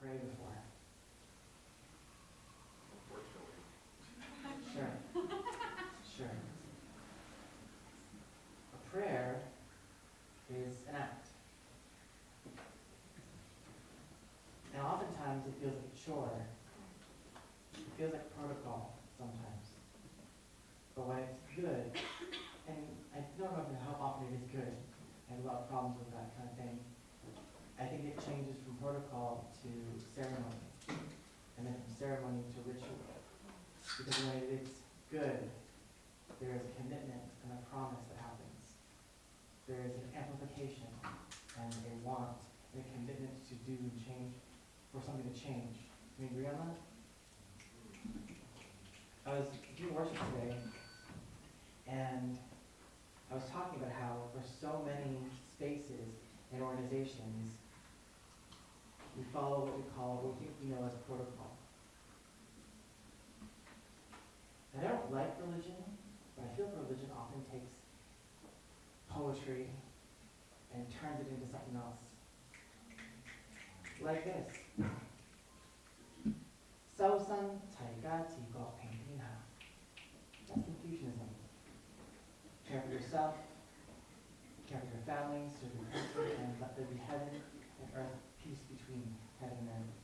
pray before? Unfortunately. Sure. Sure. A prayer is an act. And oftentimes it feels like a chore. It feels like protocol sometimes. But when it's good, and I don't know how often it is good, I have a lot of problems with that kind of thing. I think it changes from protocol to ceremony, and then from ceremony to ritual. Because when it's good, there is a commitment and a promise that happens. There is an amplification and a want and a commitment to do and change, for something to change. Can we agree on that? I was doing worship today, and I was talking about how for so many spaces and organizations, we follow what we think we know as protocol. And I don't like religion, but I feel religion often takes poetry and turns it into something else. Like this. Sausan Taiga Tigo Paintina. That's Confucianism. Care for yourself, care for your family, serve your country, and let there be heaven and earth, peace between heaven and earth.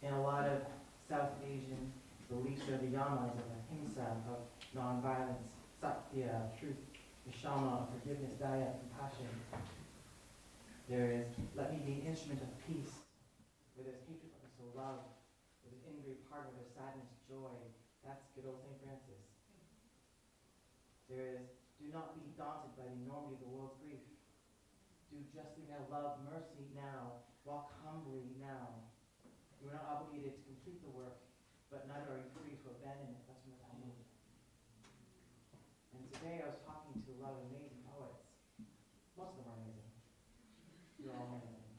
In a lot of South Asian beliefs are the yamas of ahimsa, of nonviolence, satya, truth, the shama, of forgiveness, daya, compassion. There is, let me be an instrument of peace, where there's hatred, let me sow love, where there's injury, pardon, where there's sadness, joy. That's good old St. Francis. There is, do not be daunted by the enormity of the world's grief. Do justly now, love, mercy now, walk humbly now. You are not obligated to complete the work, but neither are you free to abandon it. That's from the Talmud. And today I was talking to a lot of amazing poets. Most of them are amazing. You're all amazing.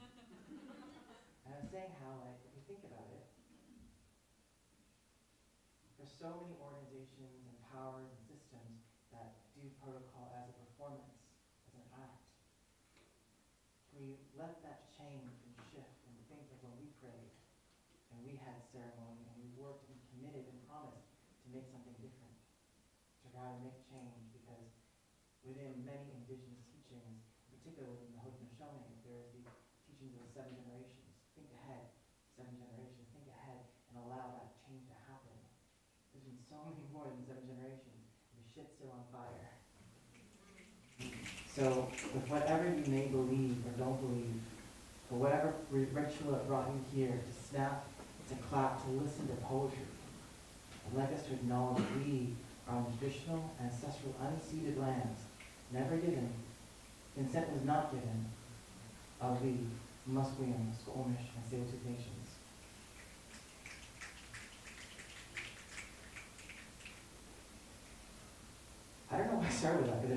And I was saying how, like, if you think about it, there's so many organizations and powers and systems that do protocol as a performance, as an act. Can we let that change and shift and think of when we prayed and we had ceremony and we worked and committed and promised to make something different, to try to make change, because within many indigenous teachings, particularly in the Haudenosaunee, there is the teachings of the 7 generations. Think ahead, 7 generations, think ahead and allow that change to happen. There's been so many more than 7 generations, and the shit's still on fire. So, with whatever you may believe or don't believe, for whatever ritual that brought you here, to snap, to clap, to listen to poetry, I'd like us to acknowledge that we are on traditional, ancestral, unceded lands, never given. Consent was not given. Ali, Musqueam, Squamish, and Tsleil-Waututh nations. I don't know why I started with that, because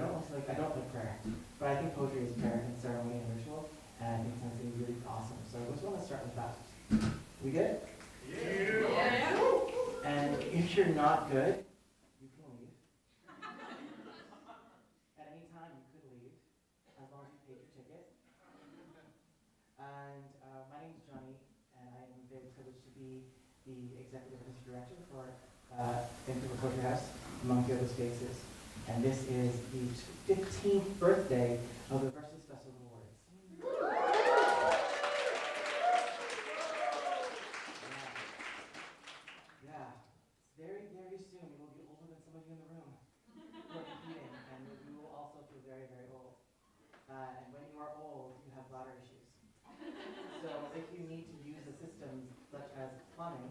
I don't like prayer. But I think poetry is prayer and ceremony and ritual, and I think it's something really awesome. So I just want to start with that. We good? Yeah. And if you're not good, you can leave. At any time, you could leave, as long as you paid your ticket. And my name is Johnny, and I am very privileged to be the executive artistic director for Vancouver Poetry House, among the other spaces. And this is the 15th birthday of the Versus Festival Awards. Yeah. It's very, very soon we will be older than some of you in the room who are competing, and we will also feel very, very old. And when you are old, you have bladder issues. So if you need to use the systems such as plumbing,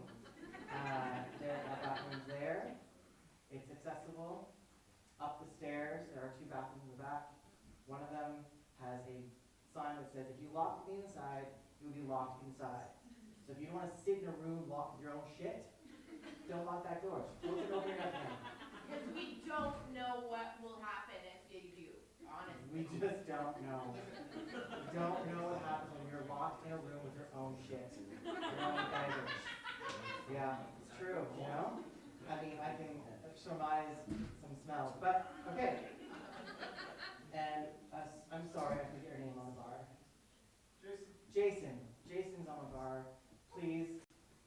there are bathrooms there. It's accessible. Up the stairs, there are 2 bathrooms in the back. One of them has a sign that says, if you lock me inside, you'll be locked inside. So if you don't want to sit in a room locked with your own shit, don't lock that door. Just close it over your head. Because we don't know what will happen if you do, honestly. We just don't know. We don't know what happens when you're locked in a room with your own shit. Your own baggage. Yeah, it's true, you know? I mean, I can surmise some smells, but okay. And I'm sorry, I forget your name on the bar. Jason. Jason's on the bar. Please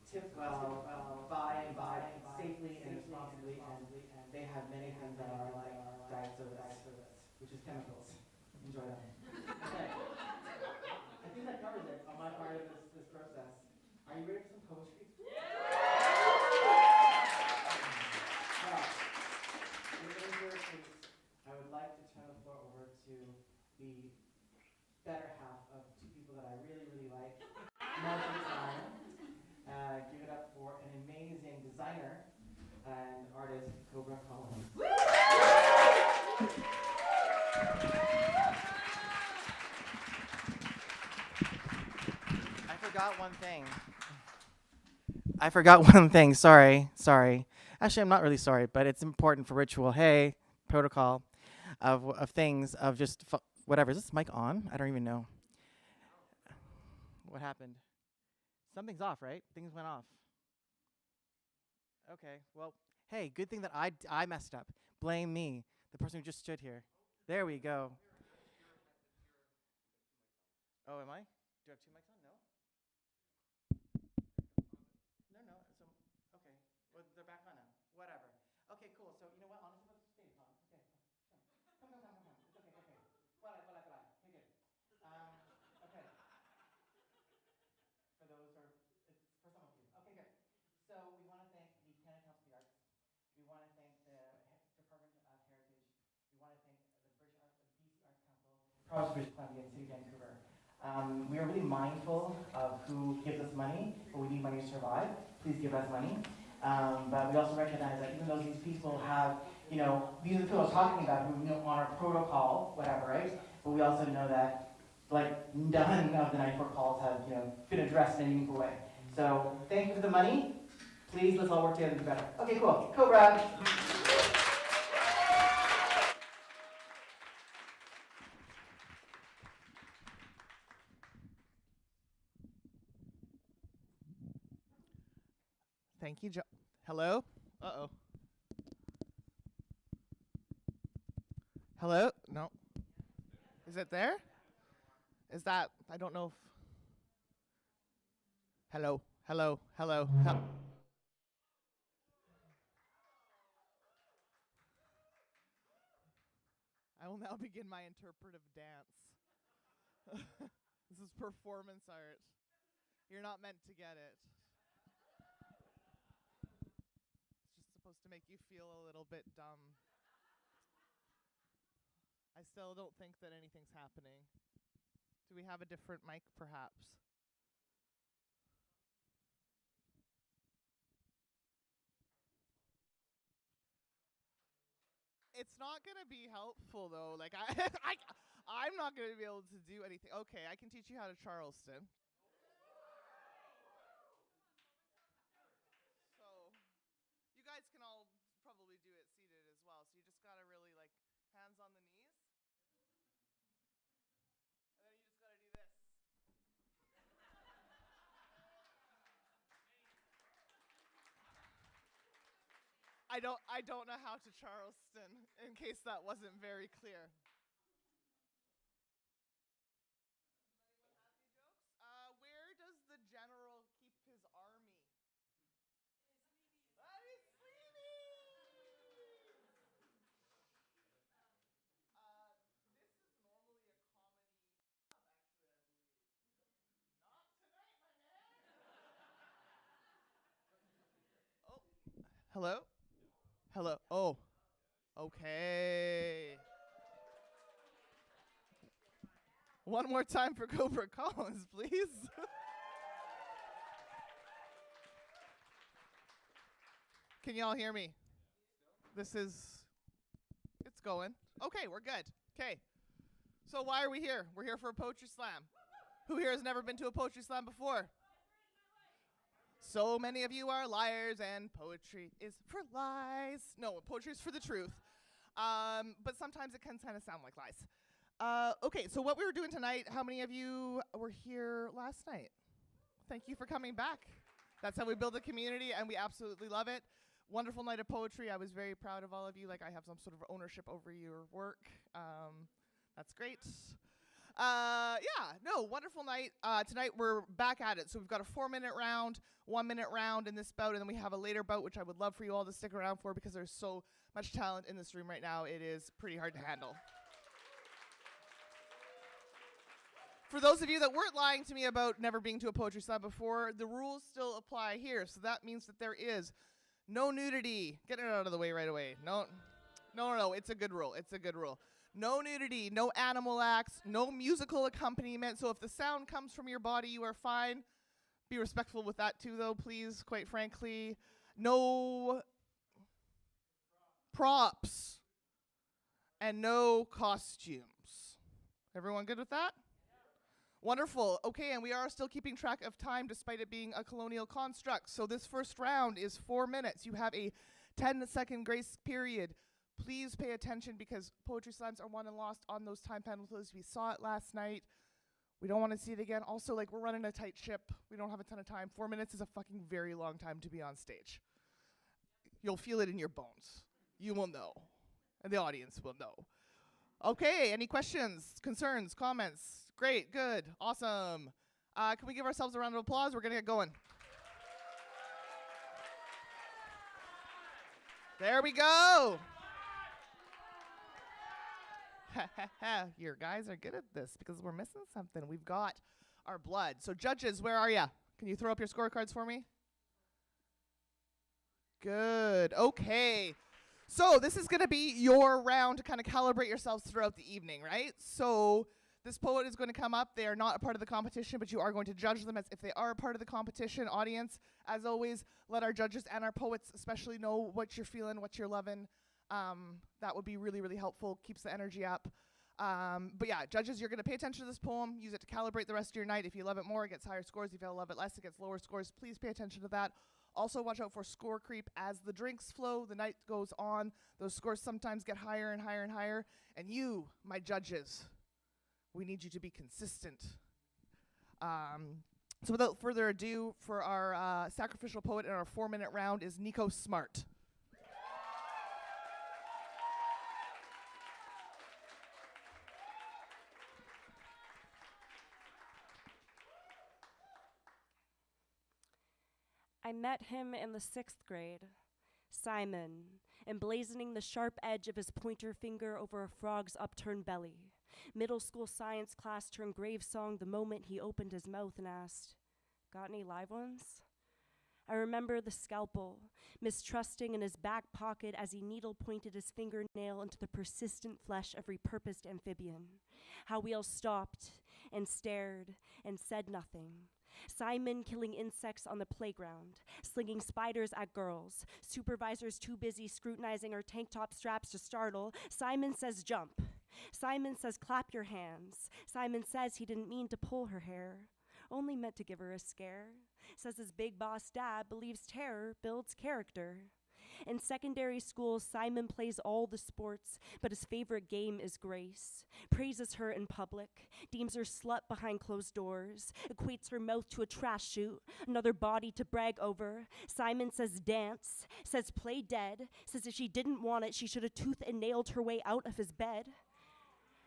tip well, buy safely and responsibly, and they have many things that are like diet sodas, which is chemicals. Enjoy them. Okay. I think that covers it on my part of this process. Are you ready for some poetry? Well, in your case, I would like to turn the floor over to the better half of two people that I really, really like. Give it up for an amazing designer and artist, Cobra Collins. I forgot one thing. Sorry. Actually, I'm not really sorry, but it's important for ritual. Hey, protocol of things of just whatever. Is this mic on? I don't even know. What happened? Something's off, right? Things went off. Okay, well, hey, good thing that I messed up. Blame me, the person who just stood here. There we go. Oh, am I? Do I have two mics on? No? No. So, okay. Well, they're back on now. Whatever. Okay, cool. So, you know what? Honestly, let's stay calm. Okay. Come. It's okay. Walay. Okay, good. Okay. For those who are, it's for some of you. Okay, good. So we want to thank the Canada Council of the Arts. We want to thank the Department of Heritage. We want to thank the BC Arts Council, Province of British Columbia, and City of Vancouver. We are really mindful of who gives us money, but we need money to survive. Please give us money. But we also recognize that even though these people have, these are the people I was talking about who honor protocol, whatever, right? But we also know that none of the 94 calls have, been addressed in a meaningful way. So thank you for the money. Please, let's all work together to do better. Okay, cool. Cobra. Thank you, Hello? Uh-oh. Hello? No. Is it there? Is that, I don't know if... Hello. I will now begin my interpretive dance. This is performance art. You're not meant to get it. It's just supposed to make you feel a little bit dumb. I still don't think that anything's happening. Do we have a different mic, perhaps? It's not going to be helpful, though. Like, I'm not going to be able to do anything. Okay, I can teach you how to Charleston. So, you guys can all probably do it seated as well. So you just got to really, hands on the knees. And then you just got to do this. I don't know how to Charleston, in case that wasn't very clear. Where does the general keep his army? That is sleeves! This is normally a comedy actually, I believe. Not tonight, my man! Oh, hello? Hello. Oh, okay. One more time for Cobra Collins, please. Can y'all hear me? It's going. Okay, we're good. Okay. So why are we here? We're here for a poetry slam. Who here has never been to a poetry slam before? So many of you are liars, and poetry is for lies. No, poetry is for the truth. But sometimes it can kind of sound like lies. Okay, so what we were doing tonight, how many of you were here last night? Thank you for coming back. That's how we build a community, and we absolutely love it. Wonderful night of poetry. I was very proud of all of you. I have some sort of ownership over your work. That's great. Wonderful night. Tonight we're back at it. So we've got a 4-minute round, 1-minute round in this bout, and then we have a later bout, which I would love for you all to stick around for because there's so much talent in this room right now. It is pretty hard to handle. For those of you that weren't lying to me about never being to a poetry slam before, the rules still apply here. So that means that there is no nudity. Get it out of the way right away. No. It's a good rule. No nudity, no animal acts, no musical accompaniment. So if the sound comes from your body, you are fine. Be respectful with that too, though, please, quite frankly. No props and no costumes. Everyone good with that? Wonderful. Okay, and we are still keeping track of time despite it being a colonial construct. So this first round is 4 minutes. You have a 10-second grace period. Please pay attention because poetry slams are won and lost on those time penalties. We saw it last night. We don't want to see it again. Also, we're running a tight ship. We don't have a ton of time. 4 minutes is a fucking very long time to be on stage. You'll feel it in your bones. You will know. And the audience will know. Okay, any questions, concerns, comments? Great, good, awesome. Can we give ourselves a round of applause? We're going to get going. There we go. Your guys are good at this because we're missing something. We've got our blood. So judges, where are ya? Can you throw up your scorecards for me? Good. Okay. So this is going to be your round to kind of calibrate yourselves throughout the evening, right? So this poet is going to come up. They are not a part of the competition, but you are going to judge them as if they are a part of the competition. Audience, as always, let our judges and our poets especially know what you're feeling, what you're loving. That would be really, really helpful. Keeps the energy up. But yeah, judges, you're going to pay attention to this poem. Use it to calibrate the rest of your night. If you love it more, it gets higher scores. If you love it less, it gets lower scores. Please pay attention to that. Also, watch out for score creep as the drinks flow, the night goes on. Those scores sometimes get higher and higher and higher. And you, my judges, we need you to be consistent. So without further ado, for our sacrificial poet in our 4-minute round is Nico Smart. I met him in the 6th grade, Simon, emblazoning the sharp edge of his pointer finger over a frog's upturned belly. Middle school science class turned grave song the moment he opened his mouth and asked, "Got any live ones?" I remember the scalpel, mistrusting in his back pocket as he needle-pointed his fingernail into the persistent flesh of repurposed amphibian. How we all stopped and stared and said nothing. Simon killing insects on the playground, slinging spiders at girls, supervisors too busy scrutinizing her tank top straps to startle. Simon says jump. Simon says clap your hands. Simon says he didn't mean to pull her hair, only meant to give her a scare. Says his big boss dad believes terror builds character. In secondary school, Simon plays all the sports, but his favorite game is Grace. Praises her in public, deems her slut behind closed doors, equates her mouth to a trash chute, another body to brag over. Simon says dance, says play dead, says if she didn't want it, she should have toothed and nailed her way out of his bed.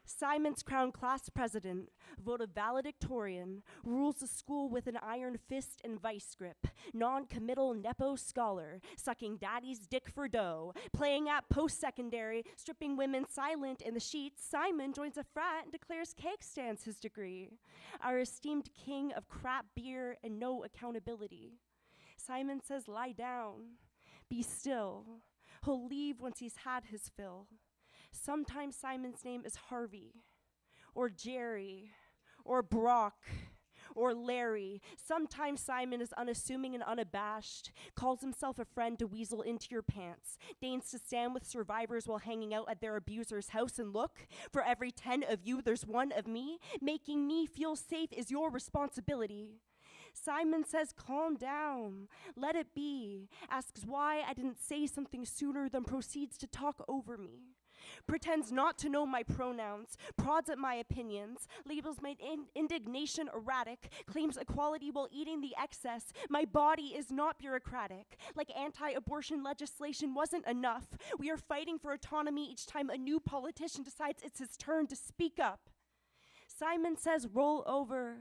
Simon's crowned class president, voted valedictorian, rules the school with an iron fist and vice grip, non-committal Nepo scholar, sucking daddy's dick for dough, playing at post-secondary, stripping women silent in the sheets. Simon joins a frat and declares cake stands his degree. Our esteemed king of crap beer and no accountability. Simon says lie down, be still. He'll leave once he's had his fill. Sometimes Simon's name is Harvey, or Jerry, or Brock, or Larry. Sometimes Simon is unassuming and unabashed, calls himself a friend to weasel into your pants, deigns to stand with survivors while hanging out at their abuser's house. And look, for every 10 of you, there's one of me. Making me feel safe is your responsibility. Simon says, calm down, let it be, asks why I didn't say something sooner, then proceeds to talk over me. Pretends not to know my pronouns, prods at my opinions, labels my indignation erratic, claims equality while eating the excess. My body is not bureaucratic. Like anti-abortion legislation wasn't enough. We are fighting for autonomy each time a new politician decides it's his turn to speak up. Simon says roll over,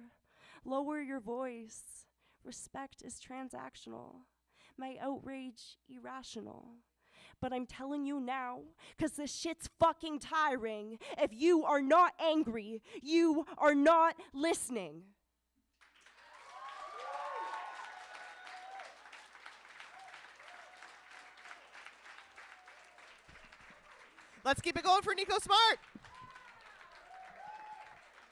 lower your voice. Respect is transactional, my outrage irrational. But I'm telling you now, because this shit's fucking tiring. If you are not angry, you are not listening. Let's keep it going for Nico Smart.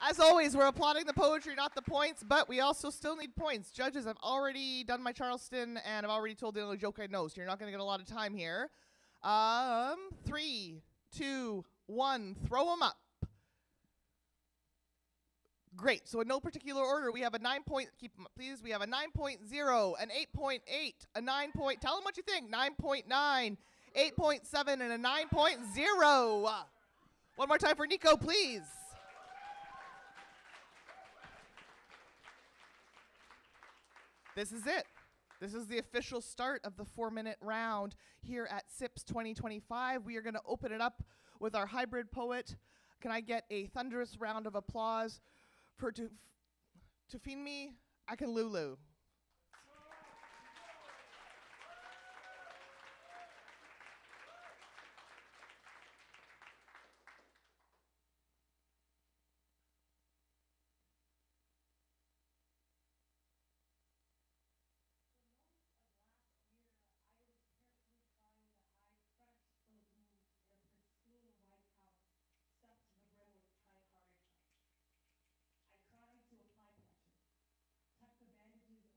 As always, we're applauding the poetry, not the points, but we also still need points. Judges, I've already done my Charleston, and I've already told the only joke I know, so you're not going to get a lot of time here. 3, 2, 1, throw them up. Great, so in no particular order, we have a 9 point, keep them up please, we have a 9.0, an 8.8, a 9 point, tell them what you think, 9.9, 8.7, and a 9.0. One more time for Nico, please. This is it. This is the official start of the 4-minute round here at CIPS 2025. We are going to open it up with our hybrid poet. Can I get a thunderous round of applause for Tofini Akinlulu? To apply pressure, tuck the bandages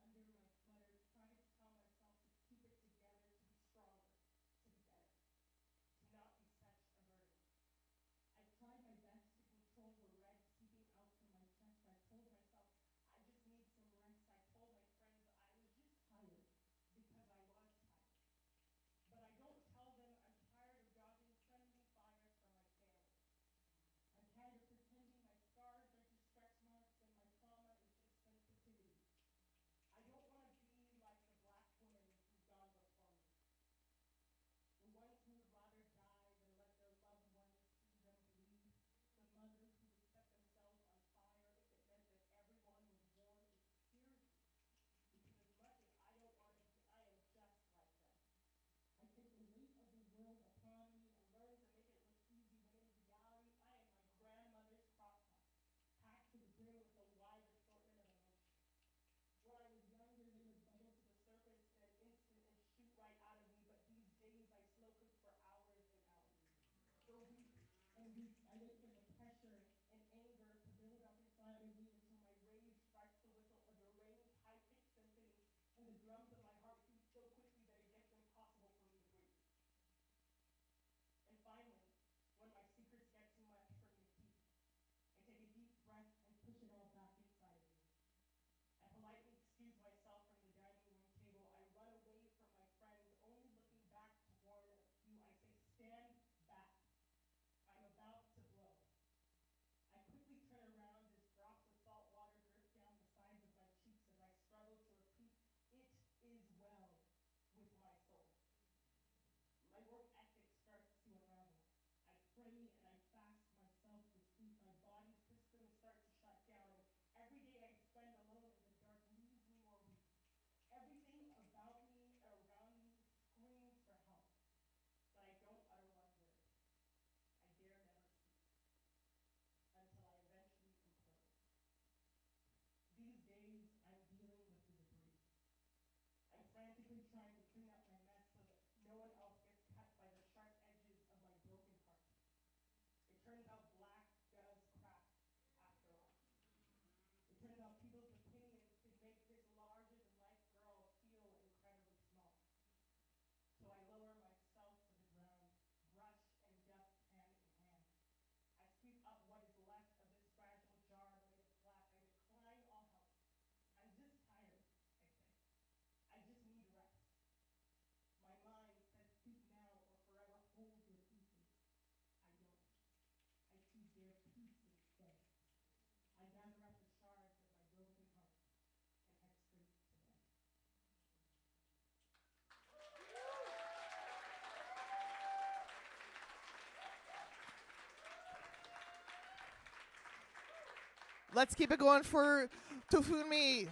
Let's keep it going for Tofini.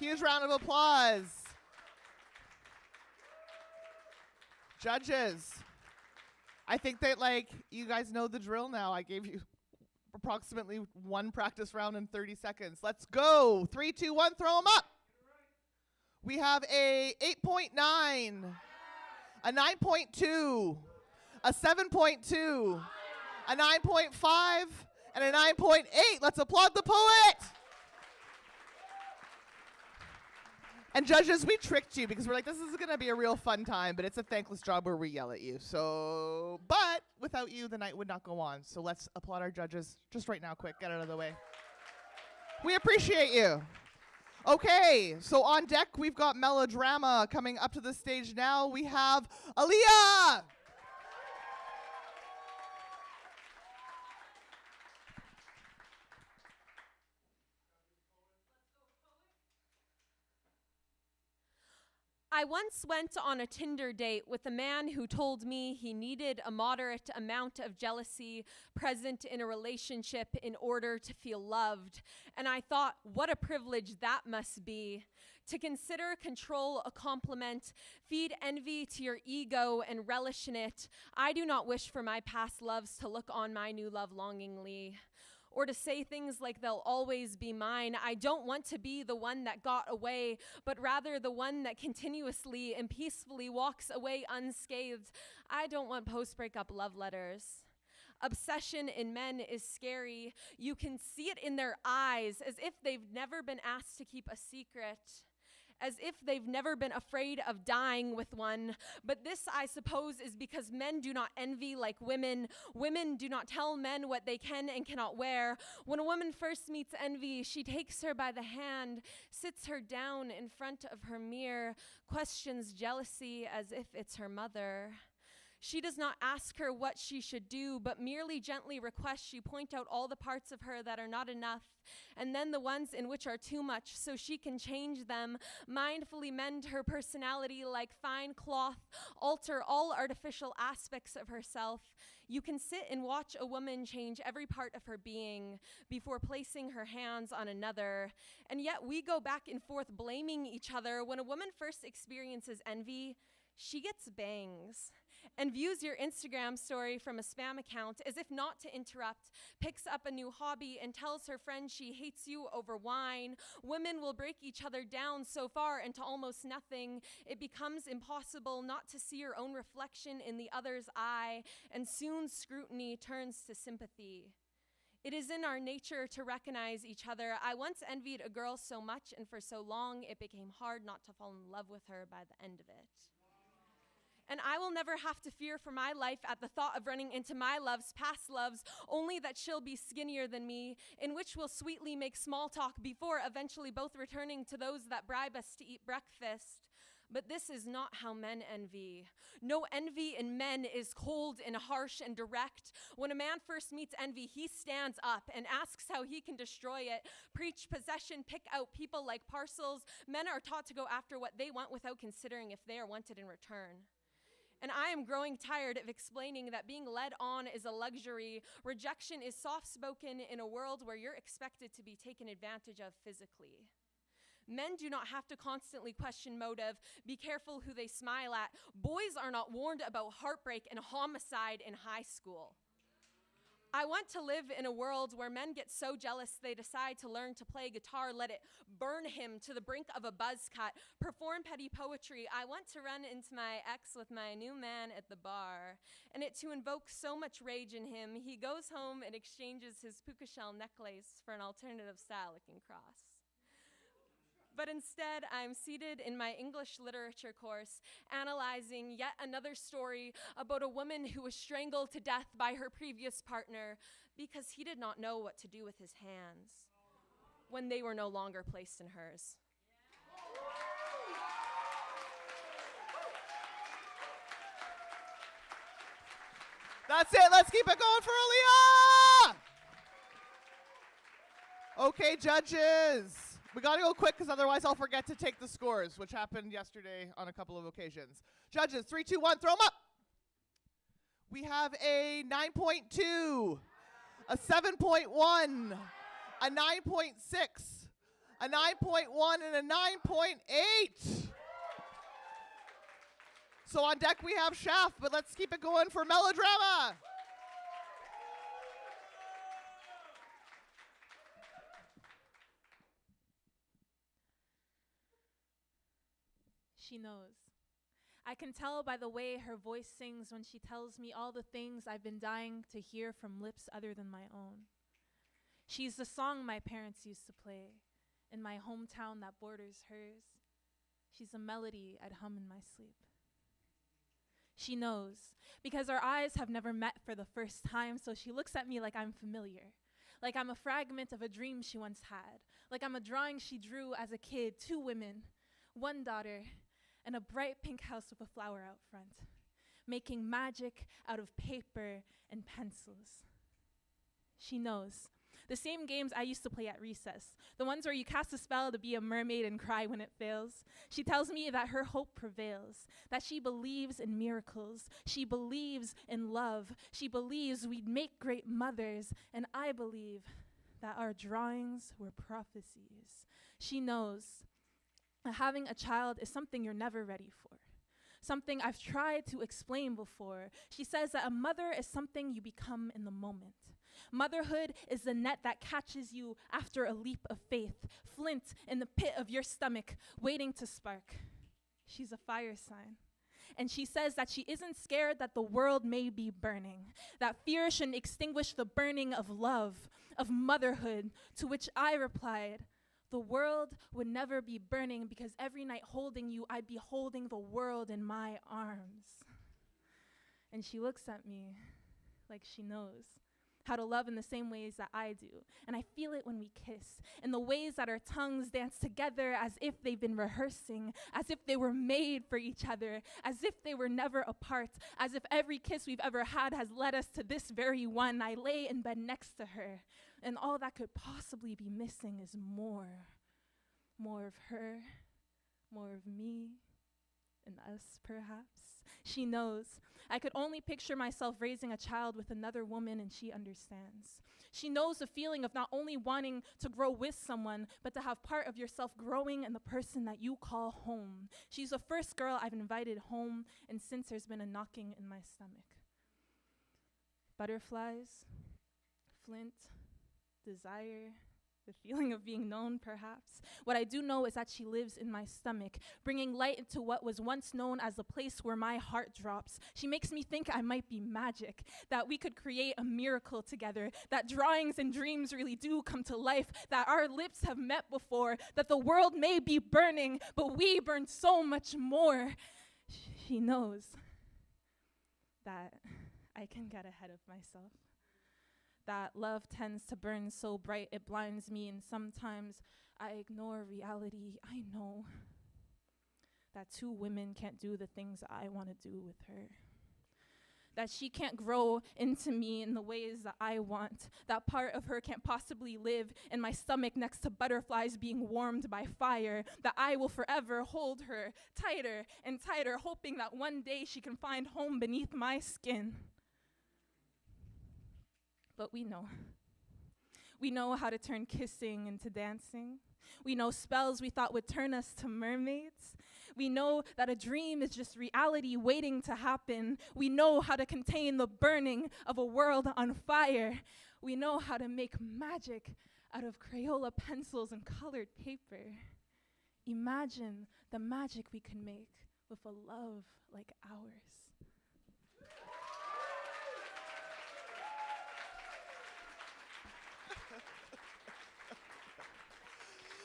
Huge round of applause. Judges, I think that, like, you guys know the drill now. I gave you approximately one practice round in 30 seconds. Let's go. 3, 2, 1, throw them up. We have a 8.9, a 9.2, a 7.2, a 9.5, and a 9.8. Let's applaud the poet. And judges, we tricked you because we're like, this is going to be a real fun time, but it's a thankless job where we yell at you. So, but without you, the night would not go on. So let's applaud our judges just right now, quick. Get it out of the way. We appreciate you. Okay, so on deck, we've got Melodrama coming up to the stage now. We have Aaliyah. I once went on a Tinder date with a man who told me he needed a moderate amount of jealousy present in a relationship in order to feel loved. And I thought, what a privilege that must be. To consider control a compliment, feed envy to your ego and relish in it. I do not wish for my past loves to look on my new love longingly. Or to say things like they'll always be mine. I don't want to be the one that got away, but rather the one that continuously and peacefully walks away unscathed. I don't want post-breakup love letters. Obsession in men is scary. You can see it in their eyes, as if they've never been asked to keep a secret. As if they've never been afraid of dying with one. But this, I suppose, is because men do not envy like women. Women do not tell men what they can and cannot wear. When a woman first meets envy, she takes her by the hand, sits her down in front of her mirror, questions jealousy as if it's her mother. She does not ask her what she should do, but merely gently requests she point out all the parts of her that are not enough, and then the ones in which are too much, so she can change them, mindfully mend her personality like fine cloth, alter all artificial aspects of herself. You can sit and watch a woman change every part of her being before placing her hands on another, and yet we go back and forth blaming each other. When a woman first experiences envy, she gets bangs and views your Instagram story from a spam account as if not to interrupt, picks up a new hobby and tells her friend she hates you over wine. Women will break each other down so far into almost nothing. It becomes impossible not to see your own reflection in the other's eye, and soon scrutiny turns to sympathy. It is in our nature to recognize each other. I once envied a girl so much and for so long it became hard not to fall in love with her by the end of it. And I will never have to fear for my life at the thought of running into my love's past loves, only that she'll be skinnier than me, in which we'll sweetly make small talk before eventually both returning to those that bribe us to eat breakfast. But this is not how men envy. No envy in men is cold and harsh and direct. When a man first meets envy, he stands up and asks how he can destroy it. Preach possession, pick out people like parcels. Men are taught to go after what they want without considering if they are wanted in return. And I am growing tired of explaining that being led on is a luxury. Rejection is soft-spoken in a world where you're expected to be taken advantage of physically. Men do not have to constantly question motive. Be careful who they smile at. Boys are not warned about heartbreak and homicide in high school. I want to live in a world where men get so jealous they decide to learn to play guitar, let it burn him to the brink of a buzz cut, perform petty poetry. I want to run into my ex with my new man at the bar, and it to invoke so much rage in him, he goes home and exchanges his puka shell necklace for an alternative style-looking cross. But instead, I'm seated in my English literature course, analyzing yet another story about a woman who was strangled to death by her previous partner because he did not know what to do with his hands when they were no longer placed in hers. That's it. Let's keep it going for Aaliyah. Okay, judges. We got to go quick because otherwise I'll forget to take the scores, which happened yesterday on a couple of occasions. Judges, 3, 2, 1, throw them up. We have a 9.2, a 7.1, a 9.6, a 9.1, and a 9.8. So on deck we have Shaft, but let's keep it going for Melodrama. She knows. I can tell by the way her voice sings when she tells me all the things I've been dying to hear from lips other than my own. She's the song my parents used to play in my hometown that borders hers. She's a melody I'd hum in my sleep. She knows, because our eyes have never met for the first time, so she looks at me like I'm familiar, like I'm a fragment of a dream she once had, like I'm a drawing she drew as a kid, 2 women, 1 daughter, and a bright pink house with a flower out front, making magic out of paper and pencils. She knows. The same games I used to play at recess, the ones where you cast a spell to be a mermaid and cry when it fails. She tells me that her hope prevails, that she believes in miracles, she believes in love, she believes we'd make great mothers, and I believe that our drawings were prophecies. She knows that having a child is something you're never ready for, something I've tried to explain before. She says that a mother is something you become in the moment. Motherhood is the net that catches you after a leap of faith, flint in the pit of your stomach, waiting to spark. She's a fire sign. And she says that she isn't scared that the world may be burning, that fear shouldn't extinguish the burning of love, of motherhood, to which I replied, the world would never be burning because every night holding you, I'd be holding the world in my arms. And she looks at me like she knows how to love in the same ways that I do. And I feel it when we kiss, in the ways that our tongues dance together as if they've been rehearsing, as if they were made for each other, as if they were never apart, as if every kiss we've ever had has led us to this very one. I lay in bed next to her, and all that could possibly be missing is more of her, more of me, and us, perhaps. She knows. I could only picture myself raising a child with another woman, and she understands. She knows the feeling of not only wanting to grow with someone, but to have part of yourself growing in the person that you call home. She's the first girl I've invited home, and since there's been a knocking in my stomach. Butterflies, flint, desire, the feeling of being known, perhaps. What I do know is that she lives in my stomach, bringing light into what was once known as the place where my heart drops. She makes me think I might be magic, that we could create a miracle together, that drawings and dreams really do come to life, that our lips have met before, that the world may be burning, but we burn so much more. She knows that I can get ahead of myself, that love tends to burn so bright it blinds me, and sometimes I ignore reality. I know that 2 women can't do the things I want to do with her, that she can't grow into me in the ways that I want, that part of her can't possibly live in my stomach next to butterflies being warmed by fire, that I will forever hold her tighter and tighter, hoping that one day she can find home beneath my skin. But we know. We know how to turn kissing into dancing. We know spells we thought would turn us to mermaids. We know that a dream is just reality waiting to happen. We know how to contain the burning of a world on fire. We know how to make magic out of Crayola pencils and colored paper. Imagine the magic we can make with a love like ours.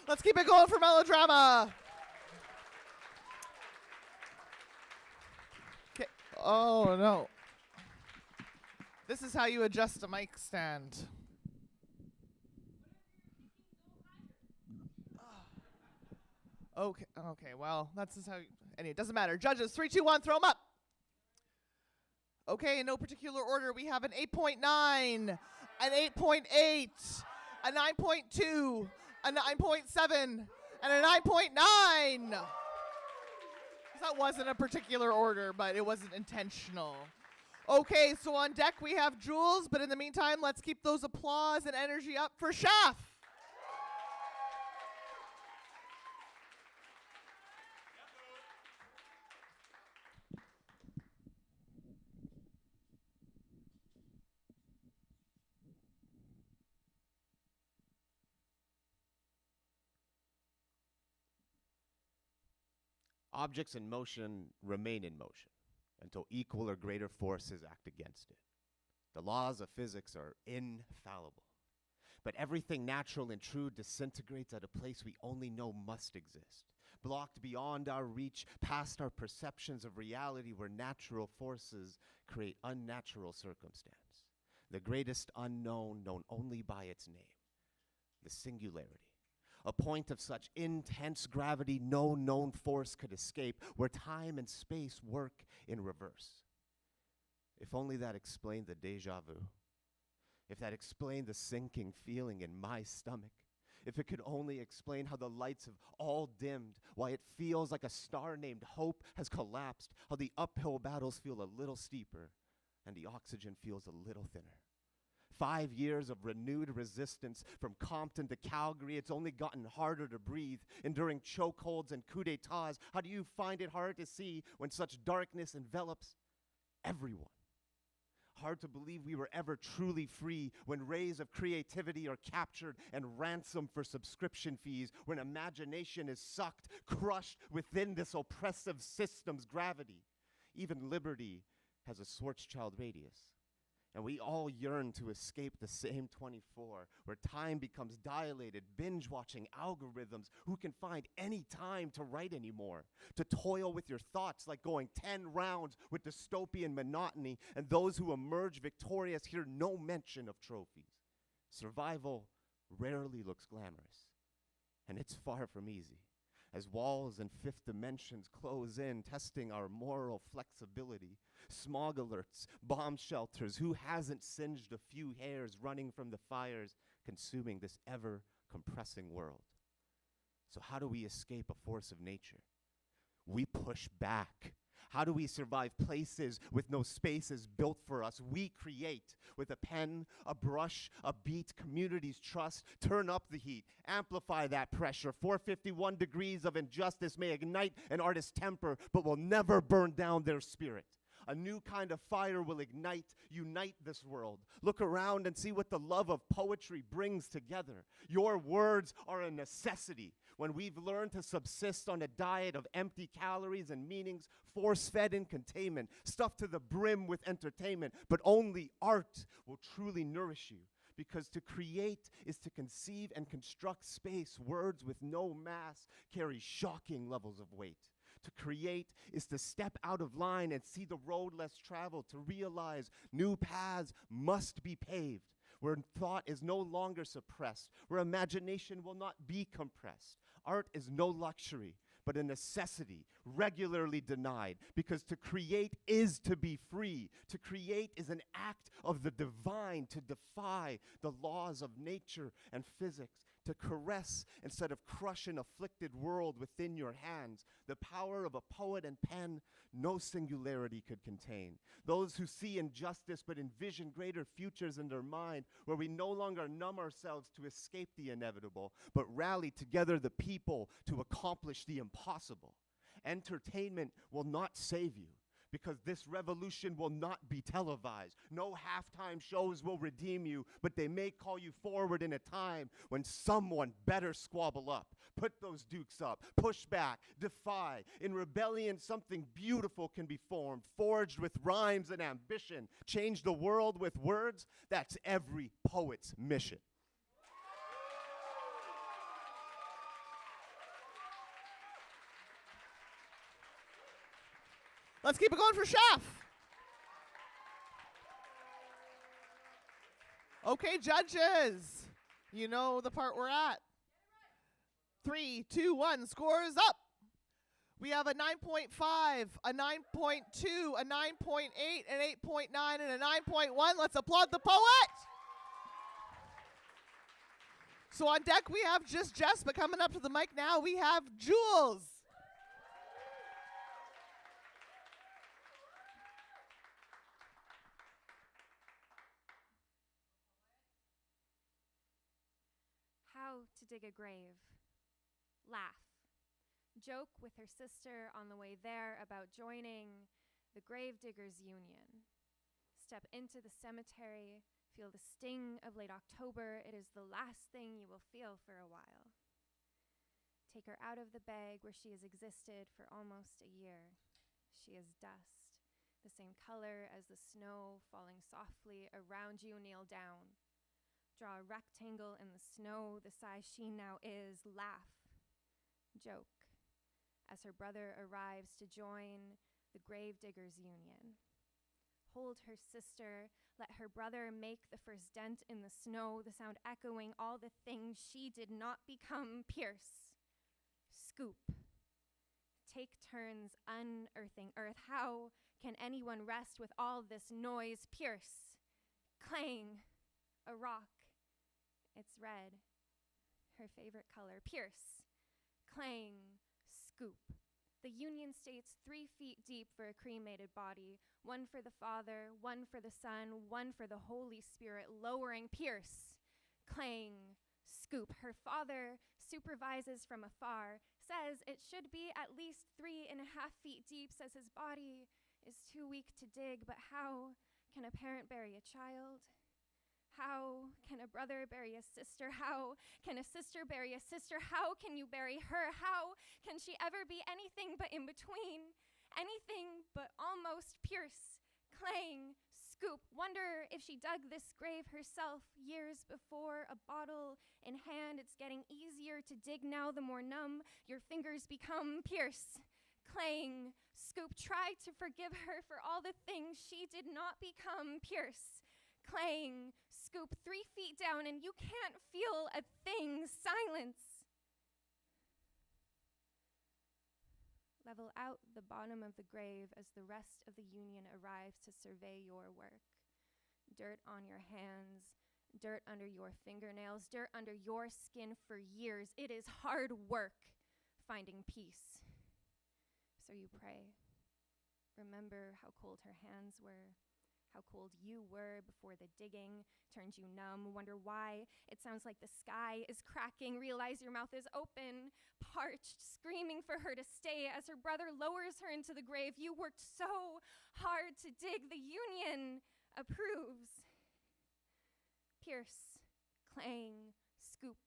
Let's keep it going for Melodrama. Okay. Oh, no. This is how you adjust a mic stand. Okay, well, that's just how it doesn't matter. Judges, 3, 2, 1, throw them up. Okay, in no particular order, we have an 8.9, an 8.8, a 9.2, a 9.7, and a 9.9. That wasn't a particular order, but it wasn't intentional. Okay, so on deck we have Jules, but in the meantime, let's keep those applause and energy up for Shaft. Objects in motion remain in motion until equal or greater forces act against it. The laws of physics are infallible. But everything natural and true disintegrates at a place we only know must exist, blocked beyond our reach, past our perceptions of reality, where natural forces create unnatural circumstance. The greatest unknown, known only by its name, the singularity. A point of such intense gravity no known force could escape, where time and space work in reverse. If only that explained the déjà vu. If that explained the sinking feeling in my stomach. If it could only explain how the lights have all dimmed, why it feels like a star named Hope has collapsed, how the uphill battles feel a little steeper and the oxygen feels a little thinner. 5 years of renewed resistance from Compton to Calgary. It's only gotten harder to breathe, enduring chokeholds and coups d'etats. How do you find it hard to see when such darkness envelops everyone? Hard to believe we were ever truly free when rays of creativity are captured and ransomed for subscription fees, when imagination is sucked, crushed within this oppressive system's gravity. Even liberty has a Schwarzschild radius. And we all yearn to escape the same 24, where time becomes dilated, binge-watching algorithms who can find any time to write anymore, to toil with your thoughts like going 10 rounds with dystopian monotony, and those who emerge victorious hear no mention of trophies. Survival rarely looks glamorous, and it's far from easy. As walls and fifth dimensions close in, testing our moral flexibility. Smog alerts, bomb shelters, who hasn't singed a few hairs running from the fires consuming this ever-compressing world? So how do we escape a force of nature? We push back. How do we survive places with no spaces built for us? We create with a pen, a brush, a beat, communities trust. Turn up the heat, amplify that pressure. 451 degrees of injustice may ignite an artist's temper, but will never burn down their spirit. A new kind of fire will ignite, unite this world. Look around and see what the love of poetry brings together. Your words are a necessity. When we've learned to subsist on a diet of empty calories and meanings, force-fed in containment, stuffed to the brim with entertainment, but only art will truly nourish you. Because to create is to conceive and construct space. Words with no mass carry shocking levels of weight. To create is to step out of line and see the road less traveled, to realize new paths must be paved, where thought is no longer suppressed, where imagination will not be compressed. Art is no luxury, but a necessity, regularly denied, because to create is to be free. To create is an act of the divine, to defy the laws of nature and physics, to caress instead of crush an afflicted world within your hands. The power of a poet and pen, no singularity could contain. Those who see injustice but envision greater futures in their mind, where we no longer numb ourselves to escape the inevitable, but rally together the people to accomplish the impossible. Entertainment will not save you, because this revolution will not be televised. No halftime shows will redeem you, but they may call you forward in a time when someone better squabble up. Put those dukes up, push back, defy. In rebellion, something beautiful can be formed, forged with rhymes and ambition. Change the world with words, that's every poet's mission. Let's keep it going for Chef. Okay, judges. You know the part we're at. 3, 2, 1, scores up. We have a 9.5, a 9.2, a 9.8, an 8.9, and a 9.1. Let's applaud the poet. So on deck we have just Jess, but coming up to the mic now we have Jules. How to dig a grave. Laugh. Joke with her sister on the way there about joining the Gravediggers Union. Step into the cemetery, feel the sting of late October. It is the last thing you will feel for a while. take her out of the bag where she has existed for almost a year. She is dust, the same color as the snow falling softly around you. Kneel down. Draw a rectangle in the snow the size she now is. Laugh. Joke. As her brother arrives to join the Gravediggers Union. Hold her sister. Let her brother make the first dent in the snow, the sound echoing all the things she did not become. Pierce. Scoop. Take turns unearthing earth. How can anyone rest with all this noise? Pierce. Clang. A rock. It's red. Her favorite color. Pierce. Clang. Scoop. The Union states 3 feet deep for a cremated body, one for the Father, one for the Son, one for the Holy Spirit, lowering. Pierce. Clang. Scoop. Her father supervises from afar, says it should be at least 3.5 feet deep, says his body is too weak to dig, but how can a parent bury a child? How can a brother bury a sister? How can a sister bury a sister? How can you bury her? How can she ever be anything but in between? Anything but almost. Pierce. Clang. Scoop. Wonder if she dug this grave herself years before, a bottle in hand. It's getting easier to dig now, the more numb your fingers become. Pierce. Clang. Scoop. Try to forgive her for all the things she did not become. Pierce. Clang. Scoop. 3 feet down and you can't feel a thing. Silence. Level out the bottom of the grave as the rest of the Union arrives to survey your work. Dirt on your hands, dirt under your fingernails, dirt under your skin for years. It is hard work finding peace. So you pray. Remember how cold her hands were, how cold you were before the digging turned you numb. Wonder why it sounds like the sky is cracking. Realize your mouth is open, parched, screaming for her to stay as her brother lowers her into the grave. You worked so hard to dig. The Union approves. Pierce, clang, scoop,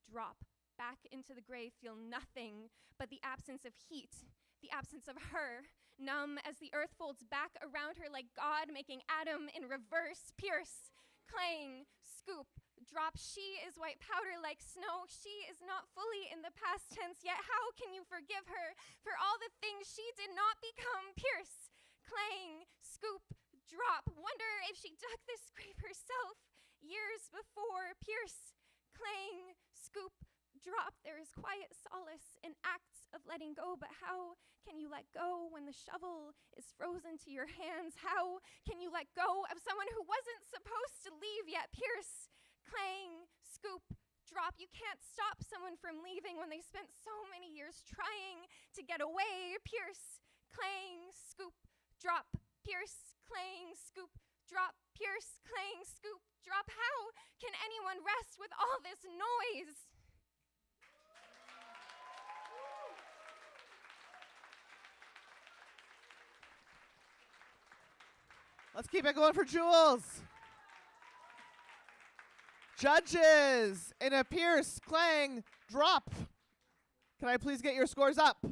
drop back into the grave. Feel nothing but the absence of heat, the absence of her, numb as the earth folds back around her like God making Adam in reverse. Pierce, clang, scoop, drop. She is white powder like snow. She is not fully in the past tense yet. How can you forgive her for all the things she did not become? Pierce, clang, scoop, drop. Wonder if she dug this grave herself years before. Pierce, clang, scoop, drop. There is quiet solace in acts of letting go, but how can you let go when the shovel is frozen to your hands? How can you let go of someone who wasn't supposed to leave yet? Pierce, clang, scoop, drop. You can't stop someone from leaving when they spent so many years trying to get away. Pierce, clang, scoop, drop. Pierce, clang, scoop, drop. Pierce, clang, scoop, drop. How can anyone rest with all this noise? Let's keep it going for Jules. Judges, in a Pierce, clang, drop. Can I please get your scores up?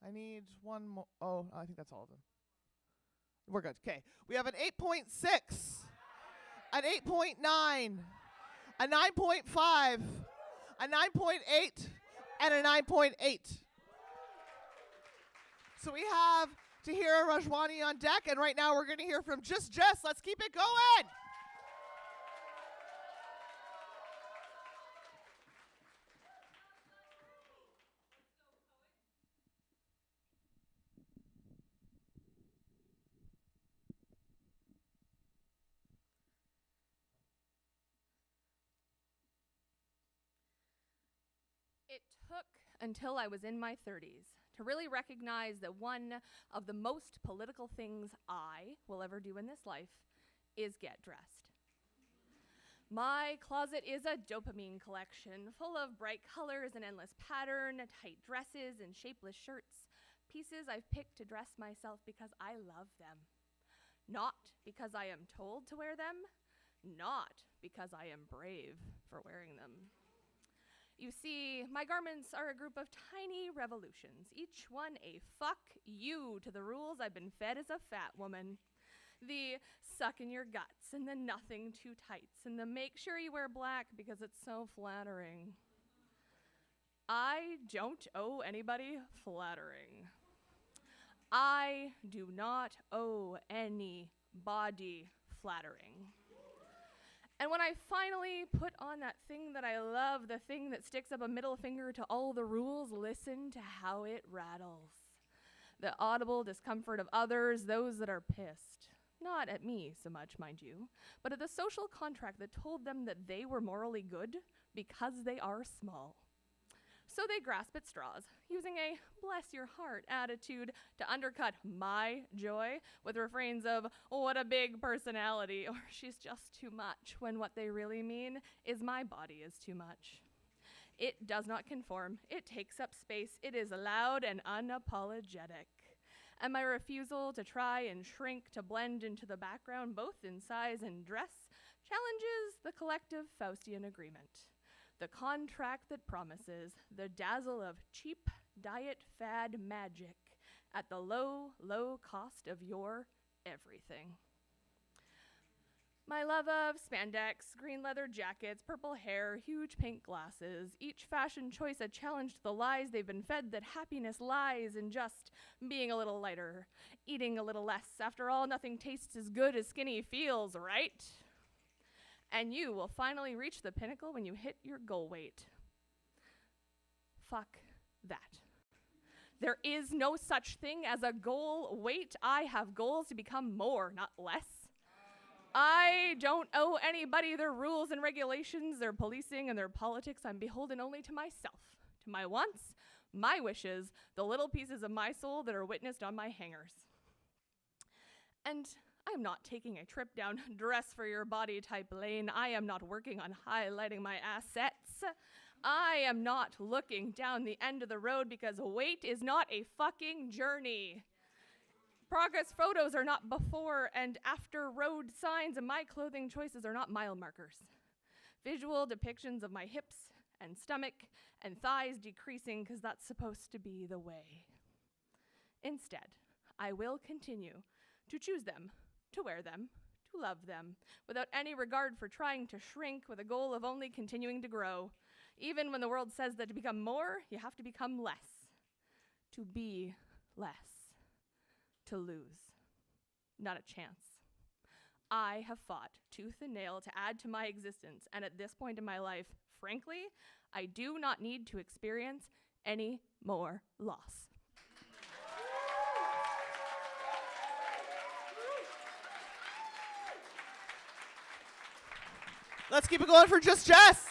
I need one more. Oh, I think that's all of them. We're good. Okay. We have an 8.6, an 8.9, a 9.5, a 9.8, and a 9.8. So we have Tahhira Rajwani on deck, and right now we're going to hear from just Jess. Let's keep it going. It took until I was in my 30s to really recognize that one of the most political things I will ever do in this life is get dressed. My closet is a dopamine collection full of bright colors and endless pattern, tight dresses and shapeless shirts, pieces I've picked to dress myself because I love them. Not because I am told to wear them, not because I am brave for wearing them. You see, my garments are a group of tiny revolutions, each one a fuck you to the rules I've been fed as a fat woman. The suck in your guts, and the nothing too tights, and the make sure you wear black because it's so flattering. I don't owe anybody flattering. I do not owe anybody flattering. And when I finally put on that thing that I love, the thing that sticks up a middle finger to all the rules, listen to how it rattles. The audible discomfort of others, those that are pissed. Not at me so much, mind you, but at the social contract that told them that they were morally good because they are small. So they grasp at straws, using a bless your heart attitude to undercut my joy with refrains of, oh, what a big personality, or she's just too much, when what they really mean is my body is too much. It does not conform. It takes up space. It is loud and unapologetic. And my refusal to try and shrink to blend into the background, both in size and dress, challenges the collective Faustian agreement. The contract that promises the dazzle of cheap diet fad magic at the low, low cost of your everything. My love of spandex, green leather jackets, purple hair, huge pink glasses, each fashion choice a challenge to the lies they've been fed that happiness lies in just being a little lighter, eating a little less. After all, nothing tastes as good as skinny feels, right? And you will finally reach the pinnacle when you hit your goal weight. Fuck that. There is no such thing as a goal weight. I have goals to become more, not less. I don't owe anybody their rules and regulations, their policing and their politics. I'm beholden only to myself, to my wants, my wishes, the little pieces of my soul that are witnessed on my hangers. And I'm not taking a trip down dress for your body type lane. I am not working on highlighting my assets. I am not looking down the end of the road because weight is not a fucking journey. Progress photos are not before and after road signs, and my clothing choices are not mile markers. Visual depictions of my hips and stomach and thighs decreasing because that's supposed to be the way. Instead, I will continue to choose them, to wear them, to love them, without any regard for trying to shrink with a goal of only continuing to grow. Even when the world says that to become more, you have to become less. To be less. To lose. Not a chance. I have fought tooth and nail to add to my existence, and at this point in my life, frankly, I do not need to experience any more loss. Let's keep it going for Just Jess.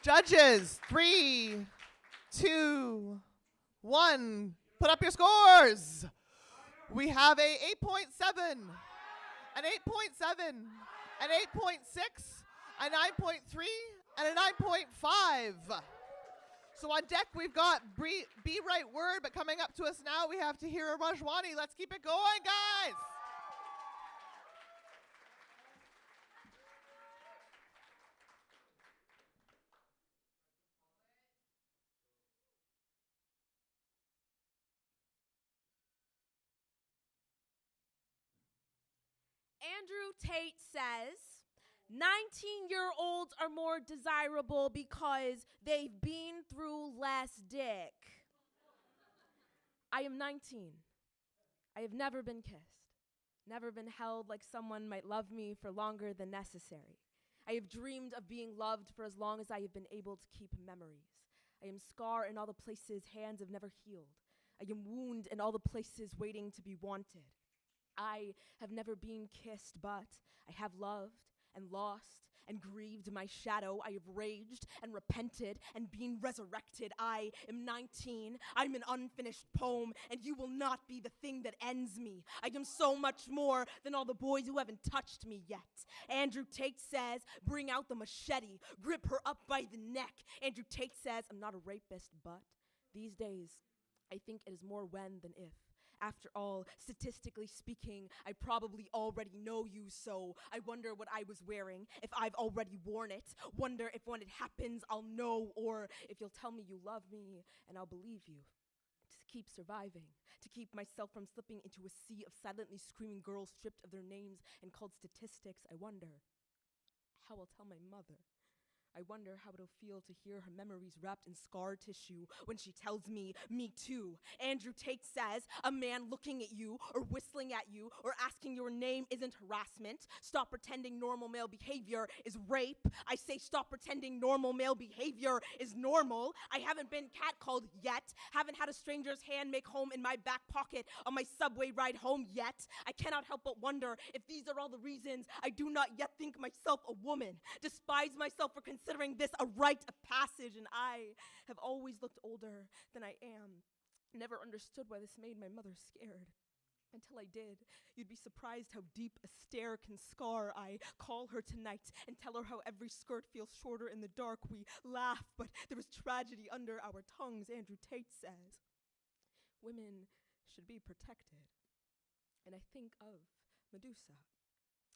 Judges, 3, 2, 1. Put up your scores. We have a 8.7, an 8.7, an 8.6, a 9.3, and a 9.5. So on deck, we've got Be Right Word, but coming up to us now, we have Tahhira Rajwani. Let's keep it going, guys. Andrew Tate says 19-year-olds are more desirable because they've been through less dick. I am 19. I have never been kissed, never been held like someone might love me for longer than necessary. I have dreamed of being loved for as long as I have been able to keep memories. I am scar in all the places hands have never healed. I am wound in all the places waiting to be wanted. I have never been kissed, but I have loved and lost and grieved my shadow. I have raged and repented and been resurrected. I am 19. I'm an unfinished poem, and you will not be the thing that ends me. I am so much more than all the boys who haven't touched me yet. Andrew Tate says, bring out the machete, grip her up by the neck. Andrew Tate says, I'm not a rapist, but these days, I think it is more when than if. After all, statistically speaking, I probably already know you, so I wonder what I was wearing, if I've already worn it. Wonder if when it happens, I'll know, or if you'll tell me you love me, and I'll believe you. To keep surviving, to keep myself from slipping into a sea of silently screaming girls stripped of their names and called statistics, I wonder how I'll tell my mother. I wonder how it'll feel to hear her memories wrapped in scar tissue when she tells me too. Andrew Tate says a man looking at you or whistling at you or asking your name isn't harassment. Stop pretending normal male behavior is rape. I say stop pretending normal male behavior is normal. I haven't been catcalled yet. Haven't had a stranger's hand make home in my back pocket on my subway ride home yet. I cannot help but wonder if these are all the reasons I do not yet think myself a woman. Despise myself for considering this a rite of passage, and I have always looked older than I am. Never understood why this made my mother scared. Until I did, you'd be surprised how deep a stare can scar. I call her tonight and tell her how every skirt feels shorter in the dark. We laugh, but there is tragedy under our tongues. Andrew Tate says women should be protected. And I think of Medusa.